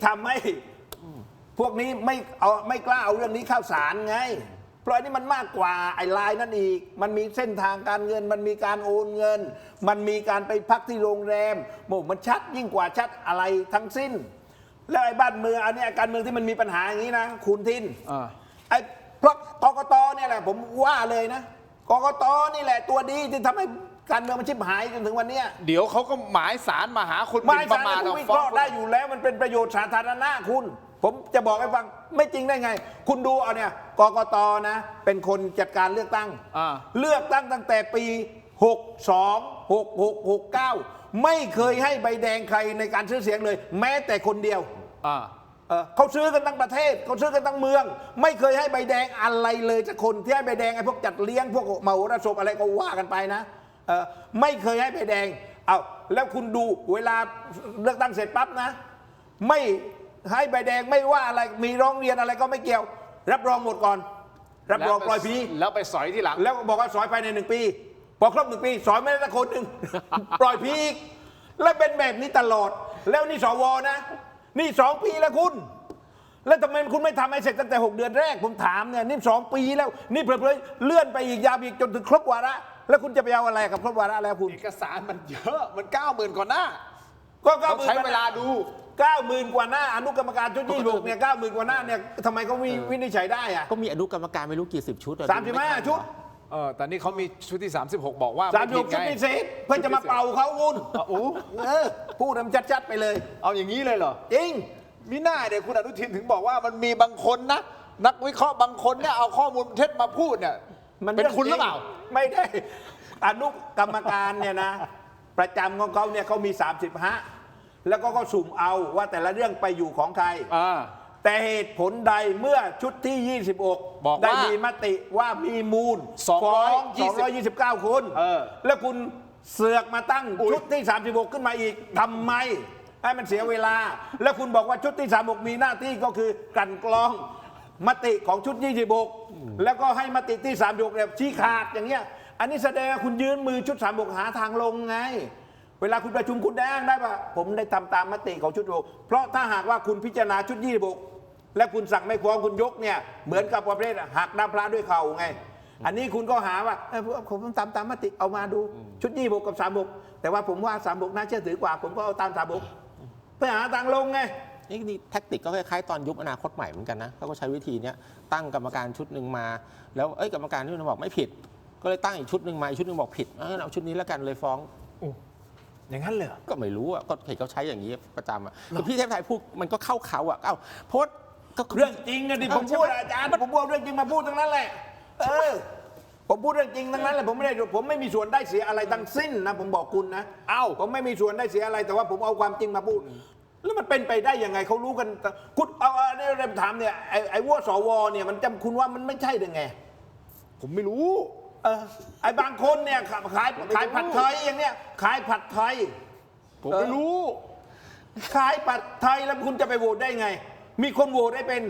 ทำให้พวกนี้ไม่กล้าเอาเรื่องนี้เข้าศาลไงเพราะอันนี้มันมากกว่าไอ้ไลน์นั่นอีกมันมีเส้นทางการเงินมันมีการโอนเงินมันมีการไปพักที่โรงแรมมันชัดยิ่งกว่าชัดอะไรทั้งสิ้นแล้วไอ้บ้านเมืองอันนี้การเมืองที่มันมีปัญหาอย่างนี้นะคุณทินไอ้เพราะกกตเนี่ยแหละผมว่าเลยนะกกตนี่แหละตัวดีที่ทำให้การเมืองมันชิบหายจนถึงวันนี้เดี๋ยวเขาก็หมายสารมาหาคนหมิ่นประมาทเราวิเคราะห์ได้อยู่แล้วมันเป็นประโยชน์สาธารณะคุณผมจะบอกให้ฟังไม่จริงได้ไงคุณดูเอาเนี่ยกกตนะเป็นคนจัดการเลือกตั้งเลือกตั้งตั้งแต่ปี62 66 69ไม่เคยให้ใบแดงใครในการซื้อเสียงเลยแม้แต่คนเดียวเขาซื้อกันทั้งประเทศเขาซื้อกันทั้งเมืองไม่เคยให้ใบแดงอะไรเลยสักคนที่ให้ใบแดงไอ้พวกจัดเลี้ยงพวกมโหรสพอะไรก็ว่ากันไปนะไม่เคยให้ใบแดงเอาแล้วคุณดูเวลาเลือกตั้งเสร็จปั๊บนะไม่ให้ใบแดงไม่ว่าอะไรมีร้องเรียนอะไรก็ไม่เกี่ยวรับรองหมดก่อนรับรองปล่อยผีแล้วไปสอยที่หลังแล้วบอกว่าสอยภายใน1 ปีพอครบ1 ปีสอยไม่ได้สักคนหนึ่ง ปล่อยผีอีกและเป็นแบบนี้ตลอดแล้วนี่สวนะนี่2 ปีแล้วคุณแล้วทำไมคุณไม่ทำให้เสร็จตั้งแต่6 เดือนแรกผมถามเนี่ยนี่2 ปีแล้วนี่เผลอๆเลื่อนไปอีกยาวอีกจนถึงครบวาระแล้วคุณจะไปเอาอะไรกับครบวาระแล้วคุณเอกสารมันเยอะมัน 90,000 กว่าหน้าก็ใช้เวลาดู90,000 กว่าหน้าอนุกรรมการชุด26เนี่ย90,000 กว่าหน้าเนี่ยทำไมเขาวินิจฉัยได้อะก็มีอนุกรรมการไม่รู้กี่10 ชุด35 ชุดแต่นี่เขามีชุดที่36บอกว่า36 ชุดพิเศษเพื่อจะมาเป่าเขาคุณพูดมันชัดๆไปเลยเอาอย่างนี้เลยเหรอจริงมิน่าเดี๋ยวคุณอนุทินถึงบอกว่ามันมีบางคนนะนักวิเคราะห์บางคนเนี่ยเอาข้อมูลเท็จมาพูดเนี่ยมันเป็นคุณหรือเปล่าไม่ได้อนุกรรมการเนี่ยนะประจำของเขาเนี่ยเขามี35แล้วก็สุ่มเอาว่าแต่ละเรื่องไปอยู่ของใครแต่เหตุผลใดเมื่อชุดที่26ได้มีมติว่ามีมูล229 คนแล้วคุณเสือกมาตั้งชุดที่36ขึ้นมาอีกทำไมให้มันเสียเวลาแล้วคุณบอกว่าชุดที่36มีหน้าที่ก็คือกลั่นกรองมติของชุด26แล้วก็ให้มติที่36เนี่ยชี้ขาดอย่างเงี้ยอันนี้แสดงว่าคุณยืนมือชุด36หาทางลงไงเวลาคุณประชุมคุณได้อ้างได้ป่ะผมได้ทำตามมติของชุด26เพราะถ้าหากว่าคุณพิจารณาชุด26และคุณสั่งไม่ฟ้องคุณยกเนี่ยเหมือนกับประเภทหักน้ำพระด้วยเข่าไงอันนี้คุณก็หาว่าผมตามมติเอามาดูชุด26กับ36แต่ว่าผมว่า36น่าเชื่อถือกว่าผมก็เอาตาม36เพื่อหาทางลงไงนี่แท็กติกก็คล้ายๆตอนยุบอนาคตใหม่เหมือนกันนะเขาก็ใช้วิธีนี้ตั้งกรรมการชุดหนึ่งมาแล้วกรรมการที่มันบอกไม่ผิดก็เลยตั้งอีกชุดหนึ่งมาอีกชุดหนึ่งบอกผิดเอาชุดนี้แล้วกันเลยฟ้อง อย่างนั้นเลยเหรอ ก็ไม่รู้อ่ะก็เห็นเขาใช้อย่างนี้ประจำอ่ะคือพี่เทพไทยพูดมันก็เข้าเขาอ่ะเอ้าเพราะว่าก็ เรื่องจริงอะที่ผมพูดอาจารย์ผมพูดเรื่องจริงมาพูดทั้งนั้นแหละผมพูดเรื่องจริงทั้งนั้นแหละผมไม่มีส่วนได้เสียอะไรทั้งสิ้นนะผมบอกคุณนะผมไม่มีส่วนได้เสียอะไรแต่ว่าผมเอาความจริงมาพูดแล้วมันเป็นไปได้ยังไงเขารู้กันคุณเอาเนี่ยถามเนี่ยไอ้วัวสวเนี่ยมันจำคุณว่ามันไม่ใช่ได้ไง ผมไม่รู้ ไอ้บางคนเนี่ยขายผัดไทยอย่างเนี้ยขายผัดไทย ผมไม่รู้ ขายผัดไทยแล้วคุณจะไปโหวตได้ไง มีคนโหวตได้เป็น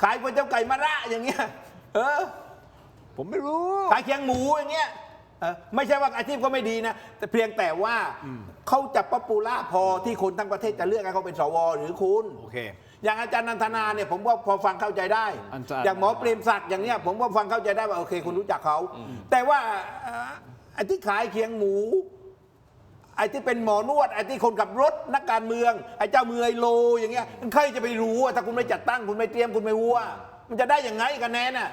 ขายก๋วยเตี๋ยวไก่มะระอย่างเงี้ยผมไม่รู้ ขายเคียงหมูอย่างเงี้ยไม่ใช่ว่าอาชีพก็ไม่ดีนะแต่เพียงแต่ว่าเขาจะป๊อปปูล่าพอที่คนทั้งประเทศจะเลือกให้เขาเป็นสวหรือคุณ โอเค อย่างอาจารย์นันทนาเนี่ยผมก็พอฟังเข้าใจได้ อย่างหมอเปรมศักดิ์อย่างเนี้ยผมก็ฟังเข้าใจได้ว่าโอเคคุณรู้จักเขาแต่ว่าไอ้ที่ขายเคียงหมูไอ้ที่เป็นหมอนวดไอ้ที่คนขับรถนักการเมืองไอ้เจ้ามือไอโลอย่างเงี้ยใครจะไปรู้ถ้าคุณไม่จัดตั้งคุณไม่เตรียมคุณไม่วัวมันจะได้ยังไงคะแนนน่ะ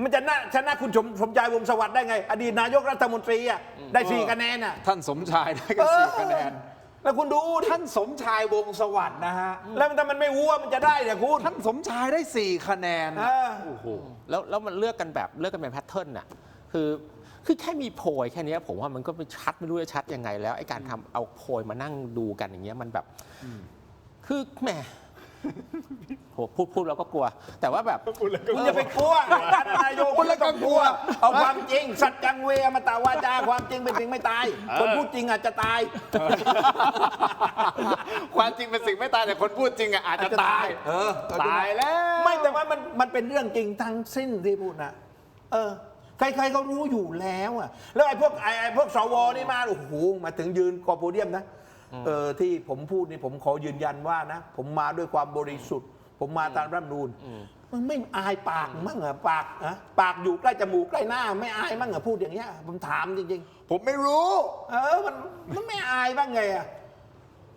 มันจะชนะคุณสมชายวงศ์สวัสดิ์ได้ไงอดีตนายกรัฐมนตรีอ่ะได้4 คะแนนน่ะ ท่านสมชายได้กัน4 คะแนน แล้วคุณดูดิ ท่านสมชายวงศ์สวัสดิ์นะฮะ แล้วถ้ามันไม่วัวมันจะได้เนี่ยคุณ ท่านสมชายได้4 คะแนนโอ้โห แล้วมันเลือกกันเป็นแพทเทิร์นน่ะคือแค่มีโพยแค่นี้ผมว่ามันก็ไม่ชัดไม่รู้จะชัดยังไงแล้วไอ้การทำเอาโพยมานั่งดูกันอย่างเงี้ยมันแบบคือแหมโหพูดแล้วก็กลัว แต่ว่าแบบคุณอย่าไปกลัวท่านนายกคุณแล้วก็กลัวเอาความจริงสัจจังเวอมตาวาจาความจริงเป็นสิ่งไม่ตายคนพูดจริงอาจจะตาย ความจริงเป็นสิ่งไม่ตายแต่คนพูดจริงอาจจะตายตายแล้วไม่แต่ว่ามันเป็นเรื่องจริงทั้งสิ้นที่พูดนะใครๆเขารู้อยู่แล้วอ่ะแล้วไอ้พวกสวนี่มาโอ้โหมาถึงยืนกอโพเดียมนะที่ผมพูดนี่ผมขอยืนยันว่านะผมมาด้วยความบริสุทธิ์ผมมาตามรัฐธรรมนูญมันไม่อายปากมั่งเหรอปากอยู่ใกล้จมูกใกล้หน้าไม่อายมั่งเหรอพูดอย่างเงี้ยผมถามจริงๆผมไม่รู้มันไม่อายบ้างไงอ่ะ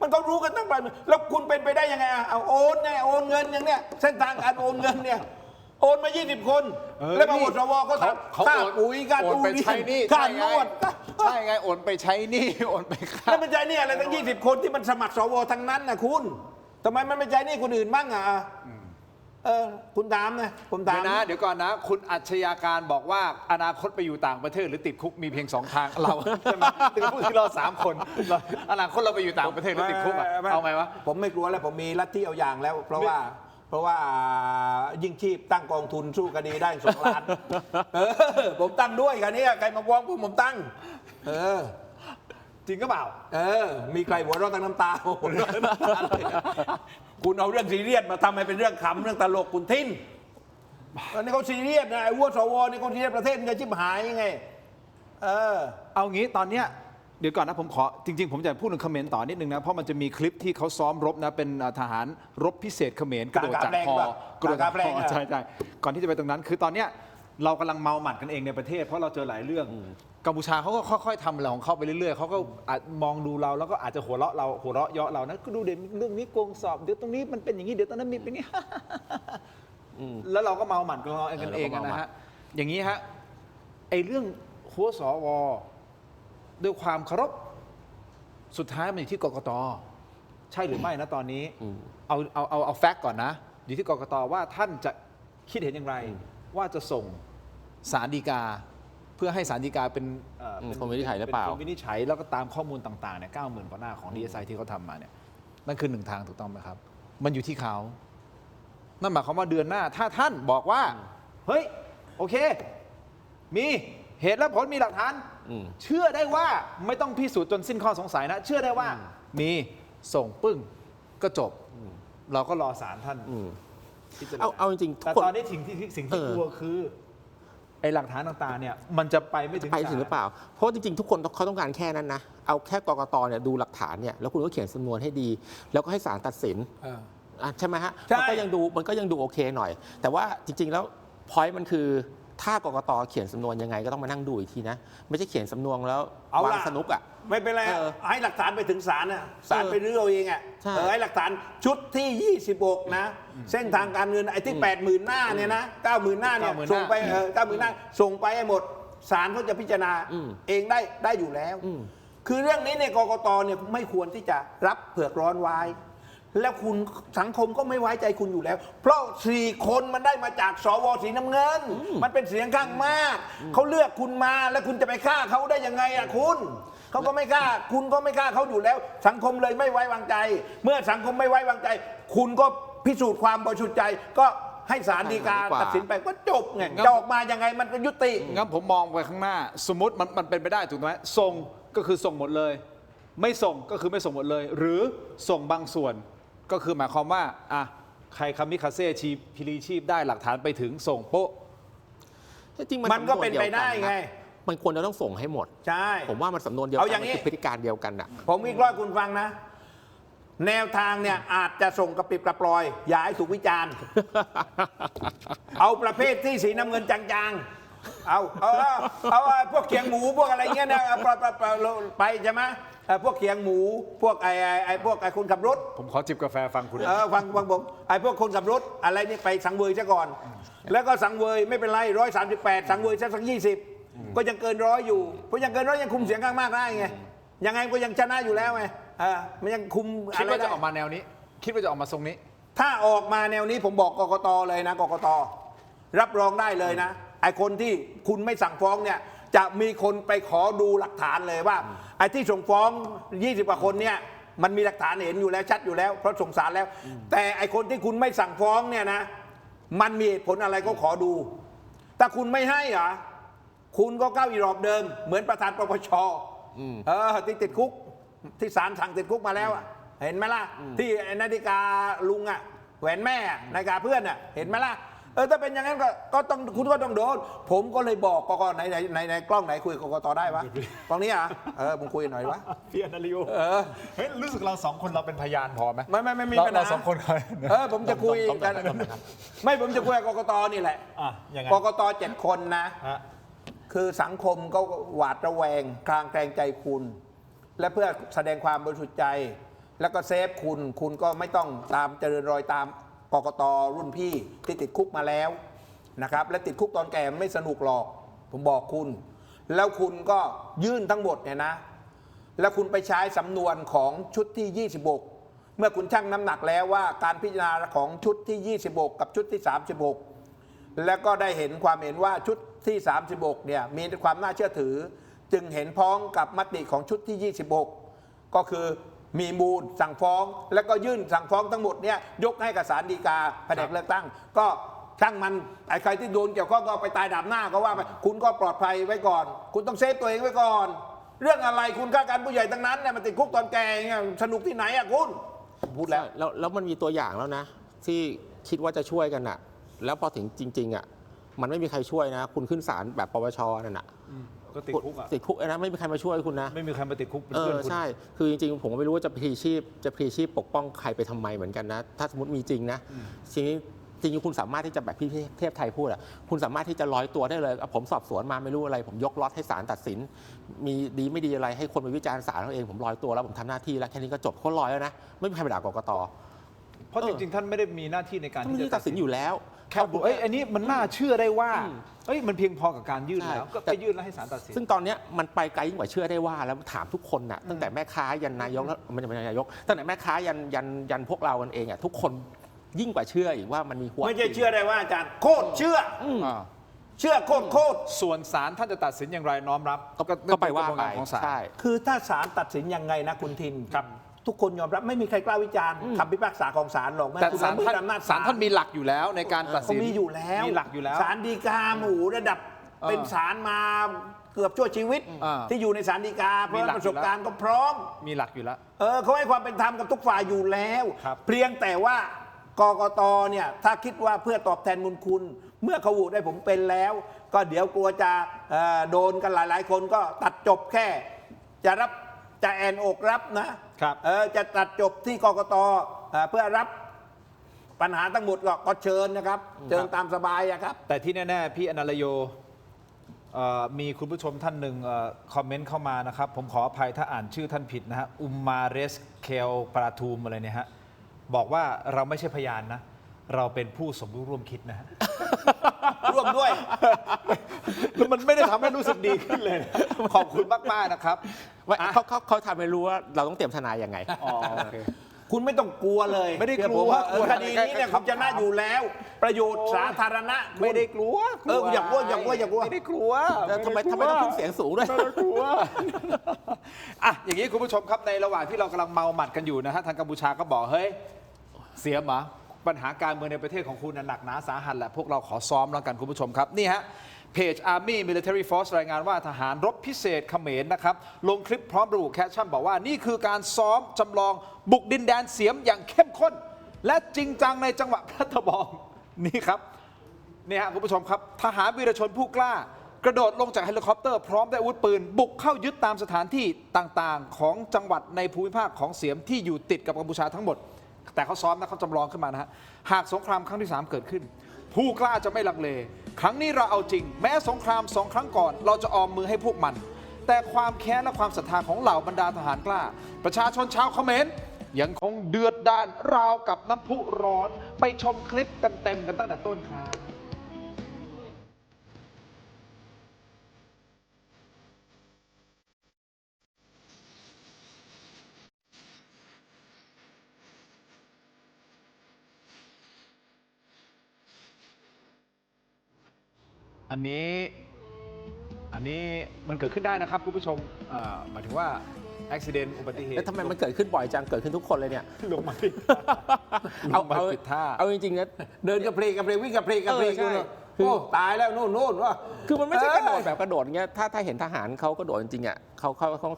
มันก็รู้กันตั้งแต่แล้วคุณเป็นไปได้ยังไงเอาโอนไงโอนเงินอย่างเนี้ยเส้นทางการโอนเงินเนี่ยโอนมา20 คนแล้วมาโหวตสวก็ทำค่าปุ๋ยค่าตู้เรียนค่านวดใช่ไงโอนไปใช้หนี้โอนไปค่าแล้วมันใช้หนี้อะไรตั้ง20 คนที่มันสมัครสวทั้งนั้นนะคุณทำไมมันไม่ใช้หนี้คนอื่นบ้างอ่ะคุณถามนะผมถามนะเดี๋ยวก่อนนะคุณอัจฉริยะการบอกว่าอนาคตไปอยู่ต่างประเทศหรือติดคุกมีเพียง2 ทางเราใช่ไหมถึงพูดที่เรา3 คนอนาคตเราไปอยู่ต่างประเทศหรือติดคุกเอาไงวะผมไม่กลัวแล้วผมมีลัทธิเอาอย่างแล้วเพราะว่ายิ่งชีพตั้งกองทุนสู้คดีได้2 ล้านผมตั้งด้วยกันนี้ใครมาฟ้องผมตั้งจริงก็เปล่ามีใครหัวเราะตั้งน้ำตาคุณเอาเรื่องซีเรียสมาทำให้เป็นเรื่องขำเรื่องตลกคุณทิ้นอันนี้เขาซีเรียสนะไอ้วัวสวนี่เขาซีเรียสประเทศมันจะชิบหายยังไงเอางี้ตอนเนี้ยเดี๋ยวก่อนนะผมขอจริงๆผมจะพูดถึงเขมรต่อนิดนึงนะเพราะมันจะมีคลิปที่เขาซ้อมรบนะเป็นทหารรบพิเศษเขมรกระโดดจากคอกระโดดจากคอใช่ก่อนที่จะไปตรงนั้นคือตอนเนี้ยเรากำลังเมาหมัดกันเองในประเทศเพราะเราเจอหลายเรื่องกัมพูชาเขาก็ค่อยๆทำอะไรของเขาไปเรื่อยๆเขาก็อาจมองดูเราแล้วก็อาจจะหัวเราะเยาะเรานะก็ดูเด่นเรื่องนี้โกงสอบเดี๋ยวตรงนี้มันเป็นอย่างนี้เดี๋ยวตรงนั้นมีเป็นนี้แล้วเราก็เมาหมัดกันเองนะฮะอย่างนี้ฮะไอ้เรื่องหัวสวด้วยความเคารพสุดท้ายมันอยู่ที่กกต.ใช่หรือไม่นะตอนนี้เอาแฟกต์ก่อนนะอยู่ที่กกต.ว่าท่านจะคิดเห็นอย่างไรว่าจะส่งศาลฎีกาเพื่อให้ศาลฎีกาเป็นคนวินิจฉัยหรือเปล่าคนวินิจฉัยแล้วก็ตามข้อมูลต่างๆเนี่ย90,000 กว่าหน้าของ DSI ที่เขาทำมาเนี่ยนั่นคือ1 ทางถูกต้องไหมครับมันอยู่ที่เขานั่นหมายความว่าเดือนหน้าถ้าท่านบอกว่าเฮ้ยโอเคมีเหตุและผลมีหลักฐานเชื่อได้ว่าไม่ต้องพิสูจน์จนสิ้นข้อสงสัยนะเชื่อได้ว่ามีส่งปึ้งก็จบเราก็รอศาลท่านเอาจริงๆแต่ตอนนี้สิ่งที่กลัวคือไอ้หลักฐานต่างๆเนี่ยมันจะไปไม่ถึงหรือเปล่าเพราะจริงๆทุกคนเขาต้องการแค่นั้นนะเอาแค่กกตเนี่ยดูหลักฐานเนี่ยแล้วคุณก็เขียนสำนวนให้ดีแล้วก็ให้ศาลตัดสินใช่ไหมฮะมันก็ยังดูโอเคหน่อยแต่ว่าจริงๆแล้วพอยต์มันคือถ้ากกต.เขียนสำนวนยังไงก็ต้องมานั่งดูอีกทีนะไม่ใช่เขียนสำนวนแล้ววางสนุกอ่ะไม่เป็นไรให้หลักฐานไปถึงศาลน่ะศาลไปรื้อเอาเองอ่ะให้หลักฐานชุดที่26นะเส้นทางการเงินไอ้ที่80,000 หน้าเนี่ยนะ90,000 หน้าเนี่ยส่งไป90,000 หน้าส่งไปให้หมดศาลเขาจะพิจารณาเองได้อยู่แล้ว คือเรื่องนี้เนี่ยกกตเนี่ยไม่ควรที่จะรับเผือกร้อนไว้ แล้วคุณสังคมก็ไม่ไว้ใจคุณอยู่แล้ว เพราะ4 คนมันได้มาจากสวสีน้ำเงิน มันเป็นเสียงข้างมากเขาเลือกคุณมาแล้วคุณจะไปฆ่าเขาได้ยังไงอะคุณเขาก็ไม่ฆ่าคุณก็ไม่ฆ่าเขาอยู่แล้ว สังคมเลยไม่ไว้วางใจ เมื่อสังคมไม่ไว้วางใจ คุณก็พิสูจน์ความบริสุทธิ์ใจก็ให้ศาลฎีกาตัดสินไปก็จบไงจะออกมายังไงมันก็ยุติ งั้นผมมองไปข้างหน้า สมมติมันเป็นไปได้ถูกไหมส่งก็คือส่งหมดเลย ไม่ส่งก็คือไม่ส่งหมดเลย หรือส่งบางส่วนก็คือหมายความว่าอ่ะใครคามิคาเซ่พิลีชีพได้หลักฐานไปถึงส่งโป๊ะ จริง มันก็เป็นไปได้ไง มันควรจะต้องส่งให้หมด ใช่ ผมว่ามันสำนวนเดียว เอา กั อย่าง มั นี้ คือพฤติการเดียวกันน่ะ ผมวิเคราะห์คุณฟังนะ แนวทางเนี่ยอาจจะส่งกระปิบกระปลอย อย่าให้ถูกวิจารณ์ เอาประเภทที่สีน้ำเงินจางๆ เอาพวกเขียงหมูพวกอะไรเงี้ยนะไปใช่ไหมพวกเขียงหมูพวกพวกคนขับรถ ผมขอจิบกาแฟฟังคุณ ฟังผมพวกคนขับรถอะไรนี่ไปสังเวยซะก่อน แล้วก็สังเวยไม่เป็นไร138สังเวยสัก20ก็ยังเกิน100อยู่เพราะยังเกิน100ยังคุมเสียงข้างมากได้ไงยังไงก็ยังชนะอยู่แล้วไงมันยังคุม คิด อะไร ว่า ได้ จะออกมาแนวนี้ คิดว่าจะออกมาทรงนี้ ถ้าออกมาแนวนี้ผมบอกกกตเลยนะกกตรับรองได้เลยนะไอ้คนที่คุณไม่สั่งฟ้องเนี่ยจะมีคนไปขอดูหลักฐานเลยว่าไอ้ที่ส่งฟ้อง20 กว่าคนเนี่ยมันมีหลักฐานเห็นอยู่แล้วชัดอยู่แล้วเพราะส่งสารแล้ว แต่ไอ้คนที่คุณไม่สั่งฟ้องเนี่ยนะมันมีเหตุผลอะไรก็ขอดูถ้าคุณไม่ให้เหรอคุณก็ก้าวอีรอบเดิมเหมือนประธานปปชที่ติดคุกที่ศาลสั่งติดคุกมาแล้วเห็นไหมล่ะที่นาฬิกาลุงแหวนแม่นาฬิกาเพื่อนเห็นไหมล่ะถ้าเป็นอย่างนั้นก็ต้องคุณก็ต้องโดนผมก็เลยบอกกกตในกล้องไหนคุยกับกกตได้วะกล้องนี้มึงคุยหน่อยวะ พี่อนาลิโอเฮ้ยรู้สึกเราสองคนเราเป็นพยานพอไหม ไม่มีปัญหา เราสองคน ผมจะคุยกันไม่ผมจะคุยกับกกตนี่แหละ ยังไง กกต7 คนนะคือสังคมก็หวาดระแวงคลางแคลงใจคุณ และเพื่อแสดงความบริสุทธิ์ใจ แล้วก็เซฟคุณก็ไม่ต้องตามเจริญรอยตามกกตรุ่นพี่ที่ติดคุกมาแล้วนะครับและติดคุกตอนแก่ไม่สนุกหรอกผมบอกคุณ แล้วคุณก็ยื่นทั้งหมดเนี่ยนะแล้วคุณไปใช้สำนวนของชุดที่26เมื่อคุณชั่งน้ำหนักแล้วว่าการพิจารณาของชุดที่26กับชุดที่36แล้วก็ได้เห็นความเห็นว่าชุดที่36เนี่ยมีความน่าเชื่อถือจึงเห็นพ้องกับมติของชุดที่26ก็คือมีมูลสั่งฟ้องแล้วก็ยื่นสั่งฟ้องทั้งหมดเนี่ยยกให้กับศาลฎีกาแผนกเลือกตั้งก็ช่างมันไอ้ใครที่โดนเกี่ยวข้องก็ไปตายดาบหน้าก็ว่าไปคุณก็ปลอดภัยไว้ก่อนคุณต้องเซฟตัวเองไว้ก่อนเรื่องอะไรคุณฆ่าการผู้ใหญ่ทั้งนั้นเนี่ยมันติดคุกตอนแก่สนุกที่ไหนคุณพูดแล้วมันมีตัวอย่างแล้วนะที่คิดว่าจะช่วยกันแล้วพอถึงจริงมันไม่มีใครช่วยนะคุณขึ้นศาลแบบปปชนั่นก็ติดคุกติดคุกนะไม่มีใครมาช่วยคุณนะไม่มีใครมาติดคุกเป็นเพื่อนคุณใช่คือจริงๆผมก็ไม่รู้ว่าจะพลีชีพปกป้องใครไปทำไมเหมือนกันนะถ้าสมมติมีจริงนะทีนี้จริงๆคุณสามารถที่จะแบบพี่เทพไทยพูดคุณสามารถที่จะลอยตัวได้เลยผมสอบสวนมาไม่รู้อะไรผมยกล็อตให้ศาลตัดสินมีดีไม่ดีอะไรให้คนไปวิจารณ์ศาลเขาเองผมลอยตัวแล้วผมทำหน้าที่แล้วแค่นี้ก็จบเขาลอยแล้วนะไม่มีใครไปด่ากกต.เพราะจริงๆท่านไม่ได้มีหน้าที่ในการที่จะตัดสินอยู่แล้วแค่บอกอันนี้มันน่าเชื่อได้ว่ามันเพียงพอกับการยื่นแล้วก็ไปยื่นแล้วให้ศาลตัดสินซึ่งตอนนี้มันไปไกลยิ่งกว่าเชื่อได้ว่าแล้วถามทุกคนตั้งแต่แม่ค้ายันนายกแล้วมันจะเป็นนายกตั้งแต่แม่ค้ายันพวกเรากันเองทุกคนยิ่งกว่าเชื่ออีกว่ามันมีหัวไม่ใช่เชื่อได้ว่าอาจารย์โคตรเชื่อโคตรส่วนศาลท่านจะตัดสินอย่างไรน้อมรับก็ไปว่าไปของศาลคือถ้าศาลตัดสินยังไงนะคุณทินครับทุกคนยอมรับไม่มีใครกล้าวิจารณ์คำพิพากษาของศาลหรอกแต่ศาลท่านมีหลักอยู่แล้วในการตัดสินมีอยู่แล้วมีหลักอยู่แล้วศาลฎีกาหมู่ระดับเป็นศาลมาเกือบชั่วชีวิตที่อยู่ในศาลฎีกาเพราะประสบการณ์ก็พร้อมมีหลักอยู่แล้วเขาให้ความเป็นธรรมกับทุกฝ่ายอยู่แล้วเพียงแต่ว่ากกตเนี่ยถ้าคิดว่าเพื่อตอบแทนบุญคุณเมื่อเขาโหวตได้ผมเป็นแล้วก็เดี๋ยวกลัวจะโดนกันหลายๆคนก็ตัดจบแค่จะแอนอกรับนะครับจะตัดจบที่กกตเพื่อรับปัญหาทั้งหมดก็เชิญนะครับเชิญตามสบายครับแต่ที่แน่ๆพี่อนาลโยมีคุณผู้ชมท่านหนึ่งคอมเมนต์เข้ามานะครับผมขออภัยถ้าอ่านชื่อท่านผิดนะฮะอุมมาเรสเคลปราทูมอะไรเนี่ยฮะบอกว่าเราไม่ใช่พยานนะเราเป็นผู้สมรู้ร่วมคิดนะฮะร่วมด้วย มันไม่ได้ทำให้รู้สึกดีขึ้นเลยขอบคุณมากๆนะครับ ไม่เขาทำให้รู้ว่าเราต้องเตรียมทนายยังไง อ๋อโอเค คุณไม่ต้องกลัวเลย ไม่ได้กลัว คดีนี้เนี่ยคุณชนะอยู่แล้ว ประโยชน์สาธารณะ ไม่ได้กลัว อยากกลัวไม่ได้กลัว แล้วทำไมต้องขึ้นเสียงสูงด้วย ไม่ได้กลัวอ่ะอย่างนี้คุณผู้ชมครับในระหว่างที่เรากำลังเมาหมัดกันอยู่นะฮะทางกัมพูชาก็บอกเฮ้ยเสียหมาปัญหาการเมืองในประเทศของคุณน่ะหนักหนาสาหัสแหละพวกเราขอซ้อมแล้วกันคุณผู้ชมครับนี่ฮะเพจ Army Military Force รายงานว่าทหารรบพิเศษเขมรนะครับลงคลิปพร้อมระบุแคปชั่นบอกว่านี่คือการซ้อมจำลองบุกดินแดนเสียมอย่างเข้มข้น และจริงจังในจังหวะพระตะบองนี่ครับนี่ฮะคุณผู้ชมครับทหารวีรชนผู้กล้ากระโดดลงจากเฮลิคอปเตอร์พร้อมด้วยอาวุธปืนบุกเข้ายึดตามสถานที่ต่างๆของจังหวัดในภูมิภาคของเสียมที่อยู่ติดกับกัมพูชาทั้งหมดแต่เขาซ้อมนะเขาจำลองขึ้นมานะฮะหากสงครามครั้งที่ 3 เกิดขึ้นผู้กล้าจะไม่ลังเลครั้งนี้เราเอาจริงแม้สงคราม2 ครั้งก่อนเราจะออมมือให้พวกมันแต่ความแค้นและความศรัทธาของเหล่าบรรดาทหารกล้าประชาชนชาวเขมรยังคงเดือดดาลราวกับน้ำพุร้อนไปชมคลิปเต็มๆกันตั้งแต่ต้นครับ อันนี้มันเกิดขึ้นได้นะครับคุณผู้ชมหมายถึงว่าอุบัติเหตุอุบัติเหตุ แล้วทำไมมันเกิดขึ้นบ่อยจังเกิดขึ้นทุกคนเลยเนี่ย ลงมาผิดท่า เอาจริงๆนะ เดินกระเพลกวิ่งกระเพลก ใช่ โอ้ตายแล้วนู่นว่า คือมันไม่ใช่กระโดดแบบกระโดดอย่างเงี้ยถ้าเห็นทหารเขากระโดดจริงๆอ่ะเข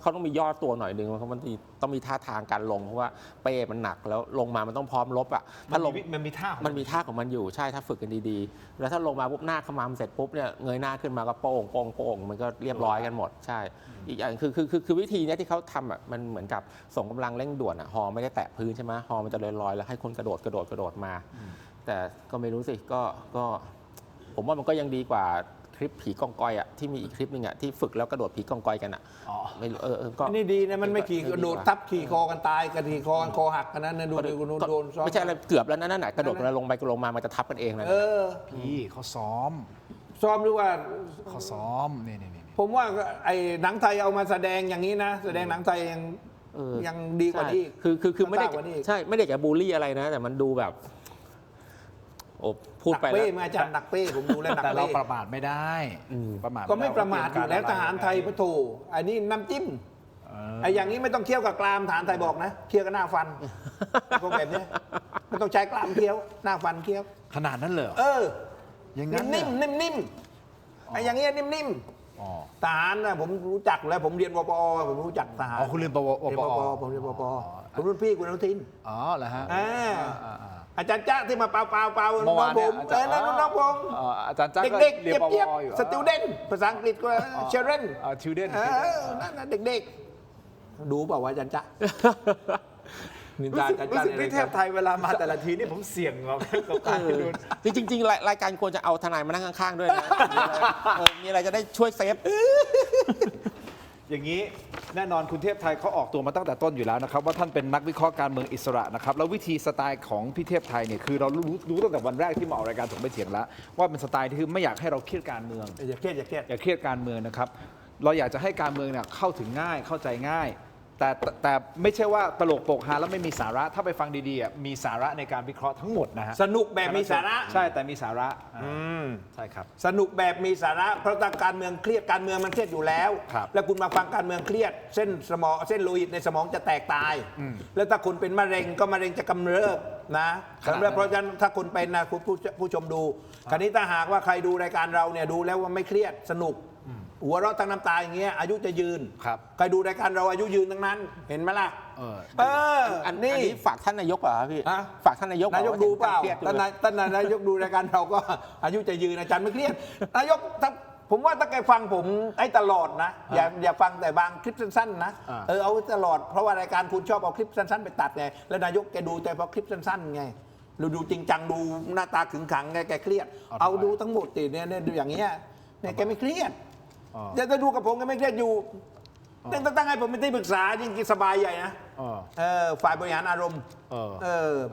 าต้องมีย่อตัวหน่อยนึงเพราะมันต้องมีท่าทางการลงเพราะว่าเป้มันหนักแล้วลงมามันต้องพร้อมรบอ่ะถ้าลง มันมีท่าของ มันมีท่าของมันอยู่ใช่ถ้าฝึกกันดีๆ แล้วถ้าลงมาปุ๊บหน้าขมำเสร็จปุ๊บเนี่ยเงยหน้าขึ้นมาก็โป้งมันก็เรียบร้อยกันหมดใช่อีกอย่างคือวิธีเนี้ยที่เขาทำอ่ะมันเหมือนกับส่งกำลังเร่งด่วนอ่ะฮอไม่ได้แตะพื้นใช่ไหมฮอมันจะลอยๆแล้วให้คนกระโดดมา แต่ก็ไม่รู้สิก็ผมว่ามันก็ยังดีกว่าคลิปผีกองกอยอ่ะที่มีอีกคลิปหนึงอ่ะที่ฝึกแล้วกระโดดผีกองกอยกันอ่ะไม่รู้ก็ นี่ดีนะมันไม่ขี่กระโดดทับขี่คอกันตายกันขี่คอกันคอหักกันนั้นดูดิคุณโดนซ้อม ไม่ใช่อะไรเกือบแล้วนั่นน่ะกระโดดลงไปลงมามันจะทับกันเองเลย พี่เขาซ้อม หรือว่า เขาซ้อมนี่ ผมว่าไอ้หนังไทยเอามาแสดงอย่างนี้นะแสดงหนังไทยยังดีกว่านี้ คือไม่ได้ กว่านี้ ใช่ไม่ได้จะบูลลี่อะไรนะ แต่มันดูแบบโอ้พูดไป หนัก แล้ เป้ ว มาจากหนักเป้ผมดูแล้วหนัก แต่เรา เป้ ประมาทไม่ได้ประมาท ก็ไม่ประมาทอยู่แล้วทหารไทยพระโถอันนี้น้ำจิ้มไอ้อย่างนี้ไม่ต้องเคี่ยวกับกรามทหารไทยบอกนะเคี่ยวกับหน้าฟันพวกแบบนี้ไม่ต้องใช้กรามเคี้ยวหน้าฟันเคี้ยว ขนาดนั้นเลย อย่างนั้น นิ่มไอ้อย่างเงี้ยนิ่มทหารนะผมรู้จักแล้วผมเรียนปปผมรู้จักทหาร คุณเรียนปว ผมเรียนปปผมรุ่นพี่คุณอนุทิน อ๋อเหรอฮะ อาจารย์จ้าที่มาเปล่าน้องผมน้องผม อาจารย์จ้าก็ เด็กๆ เรียนปว เจี๊ยบ อยู่ ๆสติวเดนภาษาอังกฤษก็เชเรน ทิวเดน นั่นนะเด็กๆดูเปล่าวะอาจารย์จ้านิน รู้ ทา สึก อาจารย์จ้า พี่เทพไทยเวลามาแต่ละทีนี่ผมเสี่ยงกับการดู จริงๆรายการควรจะเอาทนายมานั่งข้างๆด้วยนะมีอะไรจะได้ช่วยเซฟ อย่างนี้แน่นอนคุณเทพไทยเขาออกตัวมาตั้งแต่ต้นอยู่แล้วนะครับว่าท่านเป็นนักวิเคราะห์การเมืองอิสระนะครับแล้ววิธีสไตล์ของพี่เทพไทยเนี่ยคือเรารู้ตั้งแต่วันแรกที่มาออกรายการถกไม่เถียงแล้วว่าเป็นสไตล์ที่คือไม่อยากให้เราเครียดการเมือง อย่าเครียด อย่าเครียดการเมืองนะครับเราอยากจะให้การเมืองเนี่ยเข้าถึงง่ายเข้าใจง่ายแต่ไม่ใช่ว่าตลกโปกฮาแล้วไม่มีสาระถ้าไปฟังดีๆมีสาระในการวิเคราะห์ทั้งหมดนะฮะ สนุกแบบมีสาระ ใช่แต่มีสาระใช่ครับ สนุกแบบมีสาระเพราะถ้าการเมืองเครียดการเมืองมันเครียดอยู่แล้ว ครับ แล้วคุณมาฟังการเมืองเครียดเส้นโลหิตในสมองจะแตกตาย แล้วถ้าคุณเป็นมะเร็งก็มะเร็งจะกำเริบนะกำเริบเพราะฉะนั้นถ้าคุณเป็นนะคุณผู้ชมดูคราวนี้ถ้าหากว่าใครดูรายการเราเนี่ยดูแล้วว่าไม่เครียดสนุกหัวเราะทั้งน้ำตาอย่างเงี้ยอายุจะยืน ครับ ใครดูรายการเราอายุยืนทั้งนั้นเห็นไหมล่ะอันนี้ ฝากท่านนายกเหรอพี่ ฮะ ฝากท่านนายก นายกดูเปล่า ครียดอยู่ ท่านนายกดูรายการเราก็อายุจะยืนอาจารย์ไม่เครียดนายกผมว่าถ้าแกฟังผมให้ตลอดนะอย่าฟังแต่บางคลิปสั้นๆนะเอาตลอดเพราะว่ารายการคุณชอบเอาคลิปสั้นๆไปตัดไงแล้วนายกแกดูแต่พอคลิปสั้นๆไงเราดูจริงจังดูหน้าตาขึงขังไงแกเครียดเอาดูทั้งหมดติเนี่ยดูอย่างเงี้ยเนี่ยแกไม่เครียดจะดูกับผมก็ไม่เครียดอยู่ตั้งให้ผมเป็นที่ปรึกษาจริงๆสบายใหญ่นะฝ่ายบริหารอารมณ์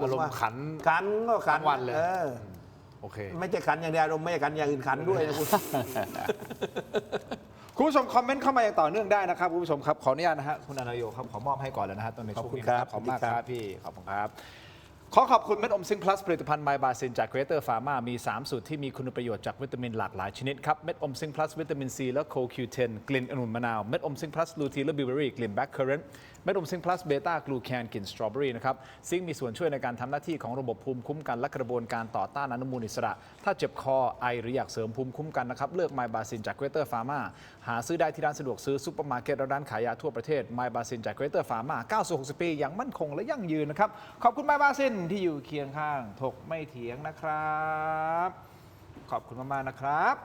อารมณ์ขัน ก็ขัน ทั้งวันเลย โอเค ไม่ใช่ขันอย่างเดียวอารมณ์ไม่ใช่ขันอย่างอื่นขันด้วยนะคุณ คุณผู้ชมคอมเมนต์เข้ามาอย่างต่อเนื่องได้นะครับคุณผู้ชมครับขออนุญาตนะฮะคุณอนันโยครับขอมอบให้ก่อนเลยนะฮะตอนในช่วงนี้นะขอบคุณมากครับพี่ขอบคุณครับขอขอบคุณเม็ดอมซิงค์พลัสผลิตภัณฑ์ไมบาซินจาก Greater Pharma มี 3 สูตรที่มีคุณประโยชน์จากวิตามินหลากหลายชนิดครับเม็ดอมซิงค์พลัสวิตามินซีและโคคิวเทนกลิ่นองุ่นมะนาวเม็ดอมซิงค์พลัสลูทีนและบิวเบอรี่กลิ่นแบล็คเคอร์เรนต์เม็ดอมซิงค์พลัสเบต้ากลูแคนกลิ่นสตรอเบอรี่นะครับซิงค์มีส่วนช่วยในการทำหน้าที่ของระบบภูมิคุ้มกันและกระบวนการต่อต้านอนุมูลอิสระถ้าเจ็บคอไอหรืออยากเสริมภูมิคุ้มกันนะครับเลือกไมบาซินจาก Greater Pharma หาซื้อได้ที่ร้านสะดวกซื้อซุปเปอร์มาร์เก็ตและร้านขายยาทั่วประเทศไมบาซินจาก Greater Pharma 9-60 ปีอย่างมั่นคงและยั่งยืนนะครับขอบคุณไมบาซินที่อยู่เคียงข้างถกไม่เถียงนะครับขอบคุณมากๆนะครับ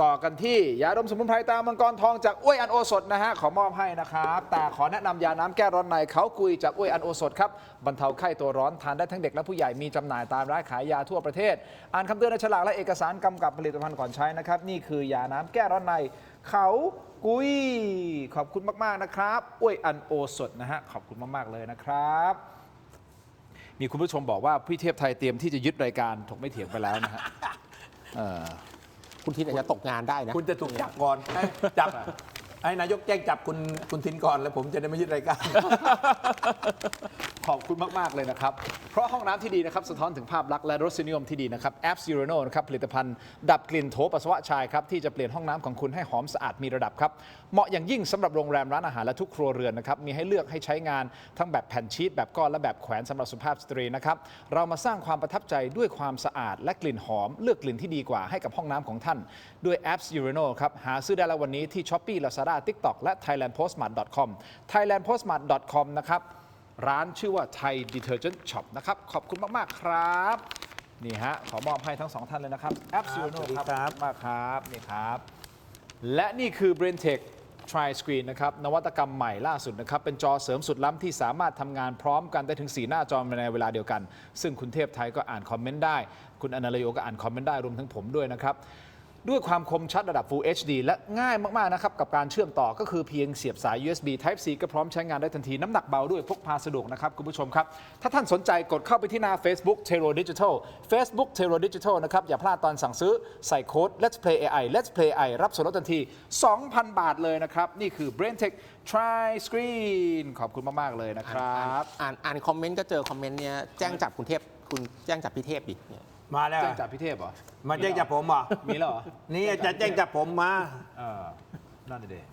ต่อกันที่ยาดมสมุนไพรตามังกรทองจากอ้วยอันโอสถนะฮะขอมอบให้นะครับแต่ขอแนะนำยาน้ำแก้ร้อนในเขากุยจากอ้วยอันโอสถครับบรรเทาไข้ตัวร้อนทานได้ทั้งเด็กและผู้ใหญ่มีจำหน่ายตามร้านขายยาทั่วประเทศอ่านคำเตือนในฉลากและเอกสารกำกับผลิตภัณฑ์ก่อนใช้นะครับนี่คือยาน้ำแก้ร้อนในเขากุยขอบคุณมากๆนะครับอ้วยอันโอสถนะฮะขอบคุณมากๆเลยนะครับมีคุณผู้ชมบอกว่าพี่เทพไทยเตรียมที่จะยึดรายการถกไม่เถียงไปแล้วนะฮะคุณทินอาจจะตกงานได้นะ คุณจะถูกจับก่อนจับให้นายกแจ้งจับคุณทินก่อนแล้วผมจะได้ไม่ยึดรายการ ขอบคุณมากๆเลยนะครับเพราะห้องน้ำที่ดีนะครับสะท้อนถึงภาพลักษณ์และรสนิยมที่ดีนะครับแอป Zero นะครับผลิตภัณฑ์ดับกลิ่นโถปัสสาวะชายครับที่จะเปลี่ยนห้องน้ำของคุณให้หอมสะอาดมีระดับครับเหมาะอย่างยิ่งสำหรับโรงแรมร้านอาหารและทุกครัวเรือนนะครับมีให้เลือกให้ใช้งานทั้งแบบแผ่นชีตแบบก้อนและแบบแขวนสำหรับสุภาพสตรีนะครับเรามาสร้างความประทับใจด้วยความสะอาดและกลิ่นหอมเลือกกลิ่นที่ดีกว่าให้กับห้องน้ำของท่านด้วยแอป Zero ครับหาซื้อได้แล้ววันนี้ที่ Shopee Lazada TikTok และ thailandpostmart.com thailandpostmart.com นะครับร้านชื่อว่า Thai Detergent Shop นะครับขอบคุณมากๆครับนี่ฮะขอมอบให้ทั้งสองท่านเลยนะครับแอป Zero ครับมากครับนี่ครับและนี่คือ BrainTech Tri Screen นะครับนวัตกรรมใหม่ล่าสุดนะครับเป็นจอเสริมสุดล้ำที่สามารถทำงานพร้อมกันได้ถึง4หน้าจอในเวลาเดียวกันซึ่งคุณเทพไทยก็อ่านคอมเมนต์ได้คุณอนันต์โยก็อ่านคอมเมนต์ได้รวมทั้งผมด้วยนะครับด้วยความคมชัดระดับ Full HD และง่ายมากๆนะครับกับการเชื่อมต่อก็คือเพียงเสียบสาย USB Type C ก็พร้อมใช้งานได้ทันทีน้ำหนักเบาด้วยพกพาสะดวกนะครับคุณผู้ชมครับถ้าท่านสนใจกดเข้าไปที่หน้า Facebook Tero Digital Facebook Tero Digital นะครับอย่าพลาดตอนสั่งซื้อใส่โค้ด Let's Play AI Let's Play AI รับส่วนลดทันที 2,000 บาทเลยนะครับนี่คือ BrainTech Tri Screen ขอบคุณมากๆเลยนะครับอ่านคอมเมนต์ก็เจอคอมเมนต์เนี้ยแจ้งจับคุณเทพคุณแจ้งจับพี่เทพดิ มาแล้ว แจ้งจับพี่เทพเหรอ มาแจ้งจับผมเหรอ มีแล้วเหรอ นี่จะแจ้งจับผมมา นั่นเอง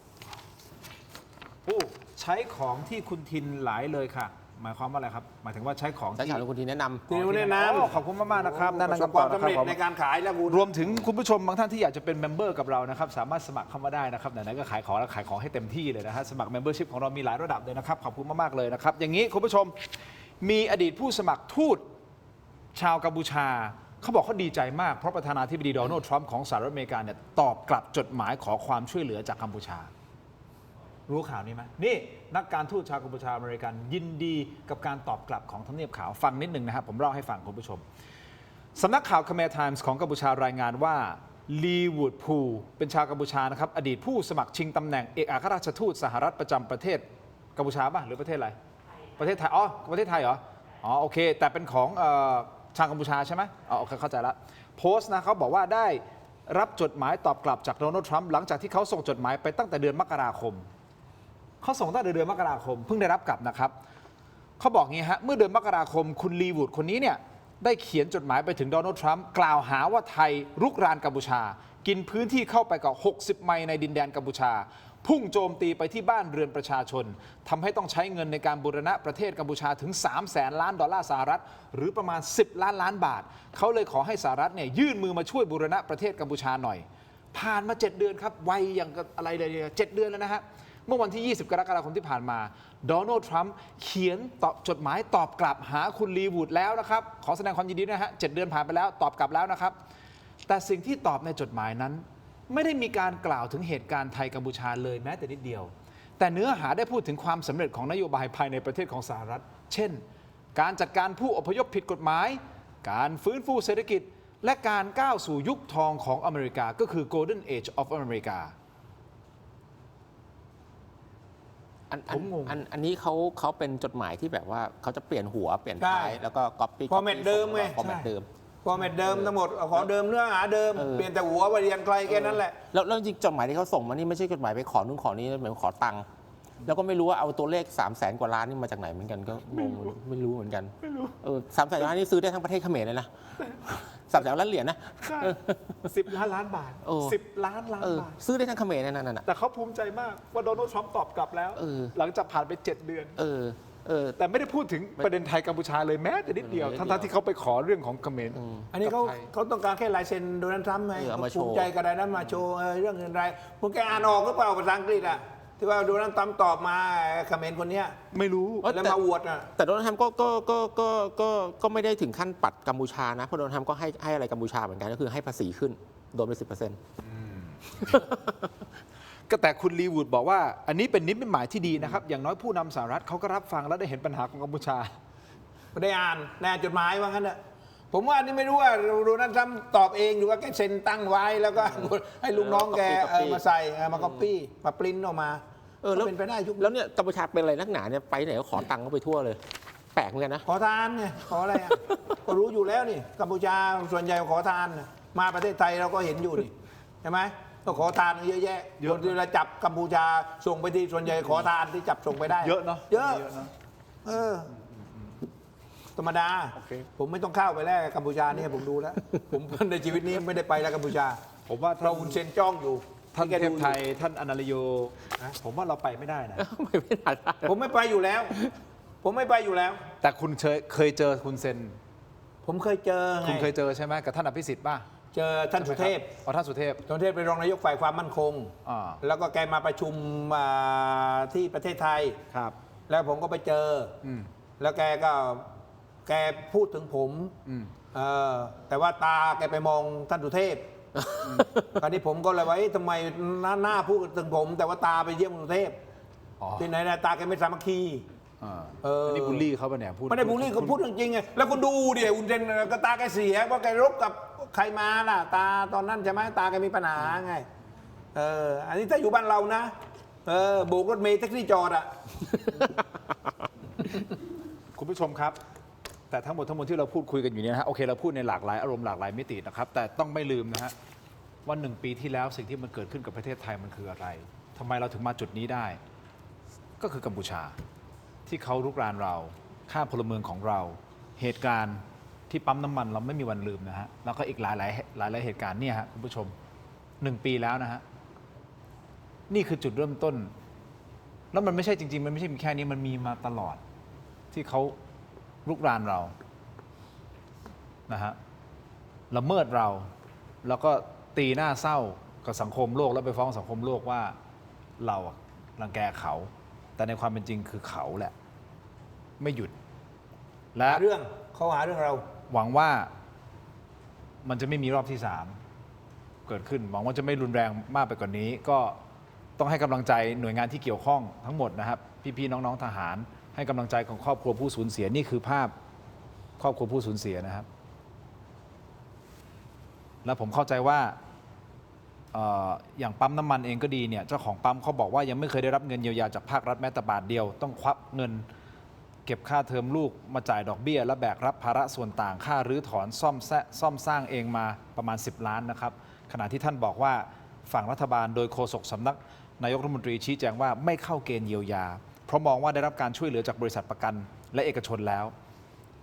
โอ้ใช้ของที่คุณทินหลายเลยค่ะ หมายความว่าอะไรครับ หมายถึงว่าใช้ของ ใช้ ที่ ข่าวคุณทีแนะนำ ที่แนะนำ ขอบคุณมากๆนะครับนั่น ประส นั่ บ น ความ ต่อ สำ นะ เร็จ ครับ ในการขายแล้วคุณ รวมถึงคุณผู้ชมบางท่านที่อยากจะเป็นเมมเบอร์กับเรานะครับสามารถสมัครเข้ามาได้นะครับไหนๆก็ขายของแล้วขายของให้เต็มที่เลยนะฮะสมัคร Membership ของเรามีหลายระดับเลยนะครับขอบคุณมากๆเลยนะครับอย่างนี้คุณผู้ชมมีอดีตผู้สมัครทูตชาวกัมพูชาเขาบอกเขาดีใจมากเพราะประธานาธิบดีโดนัลด์ทรัมป์ของสหรัฐอเมริกาเนี่ยตอบกลับจดหมายขอความช่วยเหลือจากกัมพูชารู้ข่าวนี้ไหมนี่นักการทูตชาวกัมพูชาอเมริกันยินดีกับการตอบกลับของทำเนียบขาวฟังนิดหนึ่งนะครับผมเล่าให้ฟังคุณผู้ชมสำนักข่าวคาเมร์ไทมส์ของกัมพูชารายงานว่าลีวูดพูเป็นชาวกัมพูชานะครับอดีตผู้สมัครชิงตำแหน่งเอกอัครราชทูตสหรัฐประจำประเทศกัมพูชาป่ะหรือประเทศอะไรประเทศไทยอ๋อประเทศไทยเหรออ๋อโอเคแต่เป็นของชาวกัมพูชาใช่ไหมอ๋อโอเคเข้าใจละโพสต์นะเขาบอกว่าได้รับจดหมายตอบกลับจากโดนัลด์ทรัมป์หลังจากที่เขาส่งจดหมายไปตั้งแต่เดือนมกราคมเขาส่งตั้งแต่เดือนมกราคมเพิ่งได้รับกลับนะครับเขาบอกงี้ฮะเมื่อเดือนมกราคมคุณลีวูดคนนี้เนี่ยได้เขียนจดหมายไปถึงโดนัลด์ทรัมป์กล่าวหาว่าไทยรุกรานกัมพูชากินพื้นที่เข้าไปกว่า60 ไมล์ในดินแดนกัมพูชาพุ่งโจมตีไปที่บ้านเรือนประชาชนทำให้ต้องใช้เงินในการบูรณะประเทศกัมพูชาถึง$300,000 ล้านหรือประมาณ10 ล้านบาทเขาเลยขอให้สหรัฐเนี่ยยื่นมือมาช่วยบูรณะประเทศกัมพูชาหน่อยผ่านมา7 เดือนครับไวอย่างอะไรเลย7 เดือนแล้วนะฮะเมื่อวันที่20 กรกฎาคมที่ผ่านมาโดนัลด์ทรัมป์เขียนจดหมายตอบกลับหาคุณลีวูดแล้วนะครับขอแสดงความยินดีนะฮะ7 เดือนผ่านไปแล้วตอบกลับแล้วนะครับแต่สิ่งที่ตอบในจดหมายนั้นไม่ได้มีการกล่าวถึงเหตุการณ์ไทยกัมพูชาเลยแม้แต่นิดเดียวแต่เนื้อหาได้พูดถึงความสำเร็จของนโยบายภายในประเทศของสหรัฐเช่นการจัดการผู้อพยพผิดกฎหมายการฟื้นฟูเศรษฐกิจและการก้าวสู่ยุคทองของอเมริกาก็คือ Golden Age of America อันนี้เขาเป็นจดหมายที่แบบว่าเขาจะเปลี่ยนหัวเปลี่ยนท้ายแล้วก็ก๊อปปี้ ฟอร์แมตเดิมไง ฟอร์แมตเดิม ฟอร์แมตเดิมทั้งหมดขอเดิมเนื้อหาเดิมเปลี่ยนแต่หัวไปเรียนไกลแค่นั้นแหละ แล้วจริงจดหมายที่เขาส่งมานี่ไม่ใช่จดหมายไปขอนู่นขอนี้เหมือนขอตังค์แล้วก็ไม่รู้ว่าเอาตัวเลข 300,000 กว่าล้านนี่มาจากไหนเหมือนกันก็งงไม่รู้เหมือนกัน300,000 ล้านนี่ซื้อได้ทั้งประเทศเขมรเลยนะ300,000 ล้านเหรียญนะ 10 ล้านบาท 10 ล้านบาท ซื้อได้ทั้งเขมรนั่นน่ะ แต่เขาภูมิใจมากว่าโดนัลด์ทรัมป์ตอบกลับแล้ว หลังจากผ่านไป 7 เดือน แต่ไม่ได้พูดถึงประเด็นไทยกัมพูชาเลยแม้แต่นิดเดียว ทั้งที่เขาไปขอเรื่องของเขมร อันนี้เขาต้องการแค่ลายเซ็นโดนัลด์ทรัมป์ไง เอามาโชว์ ภูมิใจกับอะไรนั้นมาโชว์เรื่องเงินไรพวกแกอ่านออกหรือเปล่าภาษาอังกฤษอะที่ว่าโดนัลด์ทรัมป์ตอบมาเขมรคนเนี้ย ไม่รู้ แล้วมาอวดอะ แต่โดนัลด์ทรัมป์ก็ไม่ได้ถึงขั้นปัดกัมพูชานะเพราะโดนัลด์ทรัมป์ก็ให้อะไรกัมพูชาเหมือนกันก็คือให้ภาษีขึ้นโดนไป 10% ก็แต่คุณลีวูดบอกว่าอันนี้เป็นนิมิตหมายที่ดีนะครับ อย่างน้อยผู้นำสหรัฐเขาก็รับฟังและได้เห็นปัญหาของกัมพูชา ไม่ได้อ่านแน่จดหมายว่างั้นอะผมว่าอันนี้ไม่รู้ว่าโดนัลด์ทรัมป์ตอบเองหรือว่าแกเซ็นตั้งไว้แล้วก็ให้ลูกน้องแกมาใส่มาก๊อปปี้มาปริ้นออกมา แล้ว เป็นไปได้ยุค แล้วเนี่ยกัมพูชาเป็นอะไรนักหนาเนี่ยไปไหนก็ขอตังค์เขาไปทั่วเลย แปลกเหมือนกันนะ ขอทานไงขออะไรอะ ก็รู้อยู่แล้วนี่กัมพูชาส่วนใหญ่ขอทานน่ะมาประเทศไทยเราก็เห็นอยู่นี่ใช่ไหมก็ขอทานเยอะแยะคนที่เราจับกัมพูชาส่งไปที่ส่วนใหญ่ขอทานที่จับส่งไปได้ เยอะเนาะ เยอะ เนอะ ธรรมดา ผมไม่ต้องเข้าไปแล้วกัมพูชาเนี่ยผมดูแล้ว ผมในชีวิตนี้ไม่ได้ไปแล้วกัมพูชา ผมว่า เราหุ่นเซนจ้องอยู่ ท่าน ที่แก เท ดู พไทยท่านอนาลโยผมว่าเราไปไม่ได้นะ ไม่ได้ ผมไม่ไปอยู่แล้ว ผมไม่ไปอยู่แล้ว แต่คุณเคยเจอคุณเซน ผมเคยเจอไง คุณเคยเจอใช่ไหมกับท่านอภิสิทธิ์ป่ะ เจอท่านสุเทพ อ๋อท่านสุเทพ ท่านสุเทพเป็นรองนายกฝ่ายความมั่นคง อ่า แล้วก็แกมาประชุมที่ประเทศไทย ครับ แล้วผมก็ไปเจออ ม แล้วแกพูดถึงผม อืม แต่ว่าตาแกไปมองท่านสุเทพคราวนี้ผมก็เลยว่าเอ๊ะทำไมหน้าพูดถึงผม แต่ว่าตาไปเยี่ยมสุเทพ อ๋อ ที่ไหนนะตาแกไม่สามัคคี อันนี้บูลลี่เขาปะเนี่ยพูด ไม่ได้บูลลี่เขาพูดจริงๆไงแล้วคุณดูเดี๋ยวคุณเจนก็ตาแกเสียเพราะแกรบกับใครมาล่ะ ตาตอนนั้นใช่ไหมตาแกมีปัญหาไงอันนี้ถ้าอยู่บ้านเรานะโบกรถเมล์แท็กซี่จอดอ่ะ คุณผู้ชมครับ แต่ทั้งหมดที่เราพูดคุยกันอยู่เนี่ยนะฮะโอเคเราพูดในหลากหลายอารมณ์หลากหลายมิตินะครับแต่ต้องไม่ลืมนะฮะว่า1 ปีที่แล้วสิ่งที่มันเกิดขึ้นกับประเทศไทยมันคืออะไรทำไมเราถึงมาจุดนี้ได้ ก็คือกัมพูชาที่เขารุกรานเราฆ่าพลเมืองของเราเหตุการณ์ที่ปั๊มน้ำมันเราไม่มีวันลืมนะฮะแล้วก็อีกหลายเหตุการณ์เนี่ยฮะคุณผู้ชม1 ปีแล้วนะฮะนี่คือจุดเริ่มต้นแล้วมันไม่ใช่จริงๆมันไม่ใช่มีแค่นี้มันมีมาตลอดที่เขารุกรานเรานะฮะละเมิดเราแล้วก็ตีหน้าเศร้ากับสังคมโลกแล้วไปฟ้องสังคมโลกว่าเรารังแกเขาแต่ในความเป็นจริงคือเขาแหละไม่หยุดและ เขาหาเรื่องเรา หวังว่ามันจะไม่มีรอบที่ 3 เกิดขึ้นหวังว่าจะไม่รุนแรงมากไปกว่านนี้ก็ต้องให้กำลังใจหน่วยงานที่เกี่ยวข้องทั้งหมดนะครับพี่ๆน้องๆทหารให้กำลังใจของครอบครัวผู้สูญเสียนี่คือภาพครอบครัวผู้สูญเสียนะครับและผมเข้าใจว่าอย่างปั๊มน้ำมันเองก็ดีเนี่ยเจ้าของปั๊มเขาบอกว่ายังไม่เคยได้รับเงินเยียวยาจากภาครัฐแม้แต่บาทเดียวต้องควักเงินเก็บค่าเทอมลูกมาจ่ายดอกเบี้ยและแบกรับภาระส่วนต่างค่ารื้อถอนซ่อมสร้างเองมาประมาณ10 ล้านนะครับขณะที่ท่านบอกว่าฝั่งรัฐบาลโดยโฆษกสำนักนายกรัฐมนตรีชี้แจงว่าไม่เข้าเกณฑ์เยียวยาเพราะมองว่าได้รับการช่วยเหลือจากบริษัทประกันและเอกชนแล้ว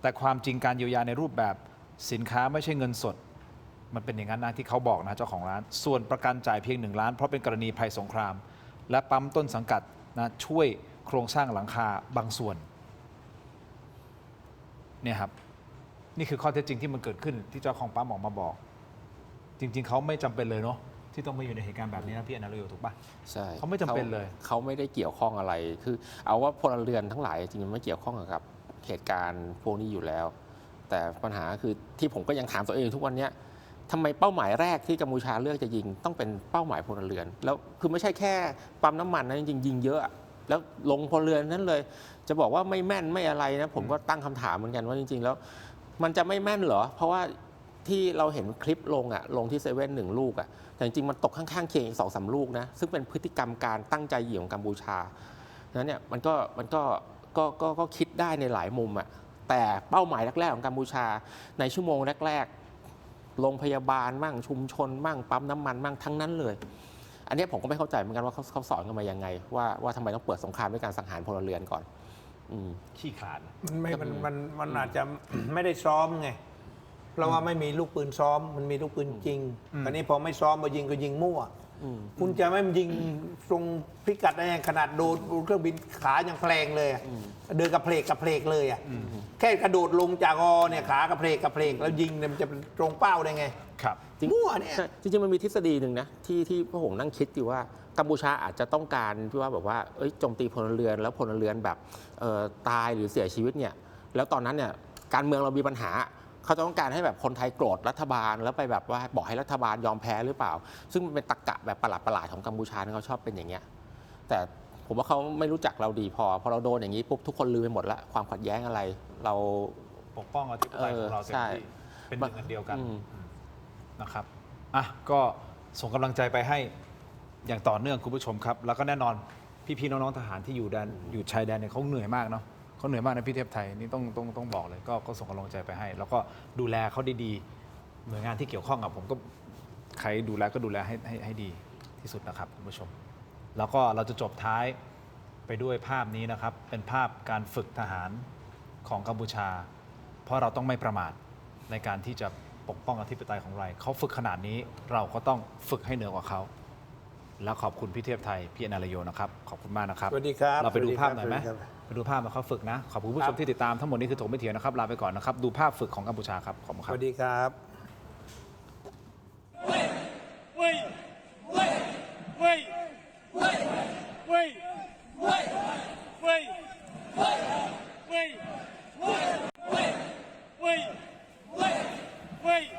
แต่ความจริงการเยียวยาในรูปแบบสินค้าไม่ใช่เงินสดมันเป็นอย่างนั้นนะที่เขาบอกนะเจ้าของร้านส่วนประกันจ่ายเพียง1 ล้านเพราะเป็นกรณีภัยสงครามและปั๊มต้นสังกัดนะช่วยโครงสร้างหลังคาบางส่วนเนี่ยครับนี่คือข้อเท็จจริงที่มันเกิดขึ้นที่เจ้าของปั๊มออกมาบอกจริงๆเขาไม่จำเป็นเลยเนาะที่ต้องมาอยู่ในเหตุการณ์แบบนี้นะพี่อนาลโยถูกปะ ใช่ เขาไม่จำเป็นเลย เขาไม่ได้เกี่ยวข้องอะไรคือเอาว่าพลเรือนทั้งหลายจริงๆไม่เกี่ยวข้องกับเหตุการณ์พวกนี้อยู่แล้ว แต่ปัญหาคือที่ผมก็ยังถามตัวเองทุกวันนี้ทำไมเป้าหมายแรกที่กัมพูชาเลือกจะยิงต้องเป็นเป้าหมายพลเรือนแล้วคือไม่ใช่แค่ปั๊มน้ำมันนะจริงๆยิงเยอะแล้วลงพลเรือนนั้นเลยจะบอกว่าไม่แม่นไม่อะไรนะผมก็ตั้งคำถามเหมือนกันว่าจริงๆแล้วมันจะไม่แม่นเหรอเพราะว่าที่เราเห็นคลิปลงที่เซเว่น1 ลูกแต่จริงๆมันตกข้างๆเคียงอีก2-3 ลูกนะซึ่งเป็นพฤติกรรมการตั้งใจยิงของกัมพูชานั้นเนี่ยมันก็คิดได้ในหลายมุมแต่เป้าหมายแรกๆของกัมพูชาในชั่วโมงแรก โรงพยาบาลมั่งชุมชนมั่งปั๊มน้ำมันมั่งทั้งนั้นเลย อันนี้ผมก็ไม่เข้าใจเหมือนกันว่าเขาสอนกันมายังไงว่าทำไมต้องเปิดสงครามด้วยการสังหารพลเรือนก่อนขี้ขลาด มันอาจจะ ไม่ได้ซ้อมไงเพราะว่าไม่มีลูกปืนซ้อมมันมีลูกปืนจริงอันนี้พอไม่ซ้อมมายิงก็ยิงมั่วคุณจะไม่ยิงตรงพิกัดได้ขนาดโดดเครื่องบินขาอย่างแพลงเลยเดินกระเพลกเลยแค่กระโดดลงจากเนี่ยขากระเพลกแล้วยิงมันจะตรงเป้าได้ไงครับมั่วเนี่ยจริงๆมันมีทฤษฎีหนึ่งนะที่พวกผมนั่งคิดอยู่ว่ากัมพูชาอาจจะต้องการที่ว่าแบบว่าโจมตีพลเรือนแล้วพลเรือนแบบตายหรือเสียชีวิตเนี่ยแล้วตอนนั้นเนี่ยการเมืองเรามีปัญหาเขาจะต้องการให้แบบคนไทยโกรธรัฐบาลแล้วไปแบบว่าบอกให้รัฐบาลยอมแพ้หรือเปล่าซึ่งมันเป็นตรรกะแบบประหลาดๆของกัมพูชาที่เขาชอบเป็นอย่างเงี้ยแต่ผมว่าเขาไม่รู้จักเราดีพอเราโดนอย่างนี้ปุ๊บทุกคนลืมไปหมดละความขัดแย้งอะไรเราปกป้องอธิปไตยของเราเต็มที่เป็นหนึ่งอันเดียวกันนะครับก็ส่งกำลังใจไปให้อย่างต่อเนื่องคุณผู้ชมครับแล้วก็แน่นอนพี่ๆน้องๆทหารที่อยู่ชายแดนเนี่ยเขาเหนื่อยมากเนาะเขาเหนื่อยมากในพี่เทพไทยนี่ต้องบอกเลยก็ส่งกำลังใจไปให้แล้วก็ดูแลเขาดีๆหน่วยงานที่เกี่ยวข้องกับผมก็ใครดูแลก็ดูแลให้ดีที่สุดนะครับคุณผู้ชมแล้วก็เราจะจบท้ายไปด้วยภาพนี้นะครับเป็นภาพการฝึกทหารของกัมพูชาเพราะเราต้องไม่ประมาทในการที่จะปกป้องอธิปไตยของเราเขาฝึกขนาดนี้เราก็ต้องฝึกให้เหนือกว่าเขาแล้วขอบคุณพี่เทพไทยพี่อนาลโยนะครับขอบคุณมากนะครับสวัสดีครับเราไปดูภาพหน่อยไหมไปดูภาพมาเขาฝึกนะขอบคุณผู้ชมที่ติดตามทั้งหมดนี้คือถกไม่เถียงนะครับลาไปก่อนนะครับดูภาพฝึกของกัมพูชาครับขอบคุณครับสวัสดีครับWait!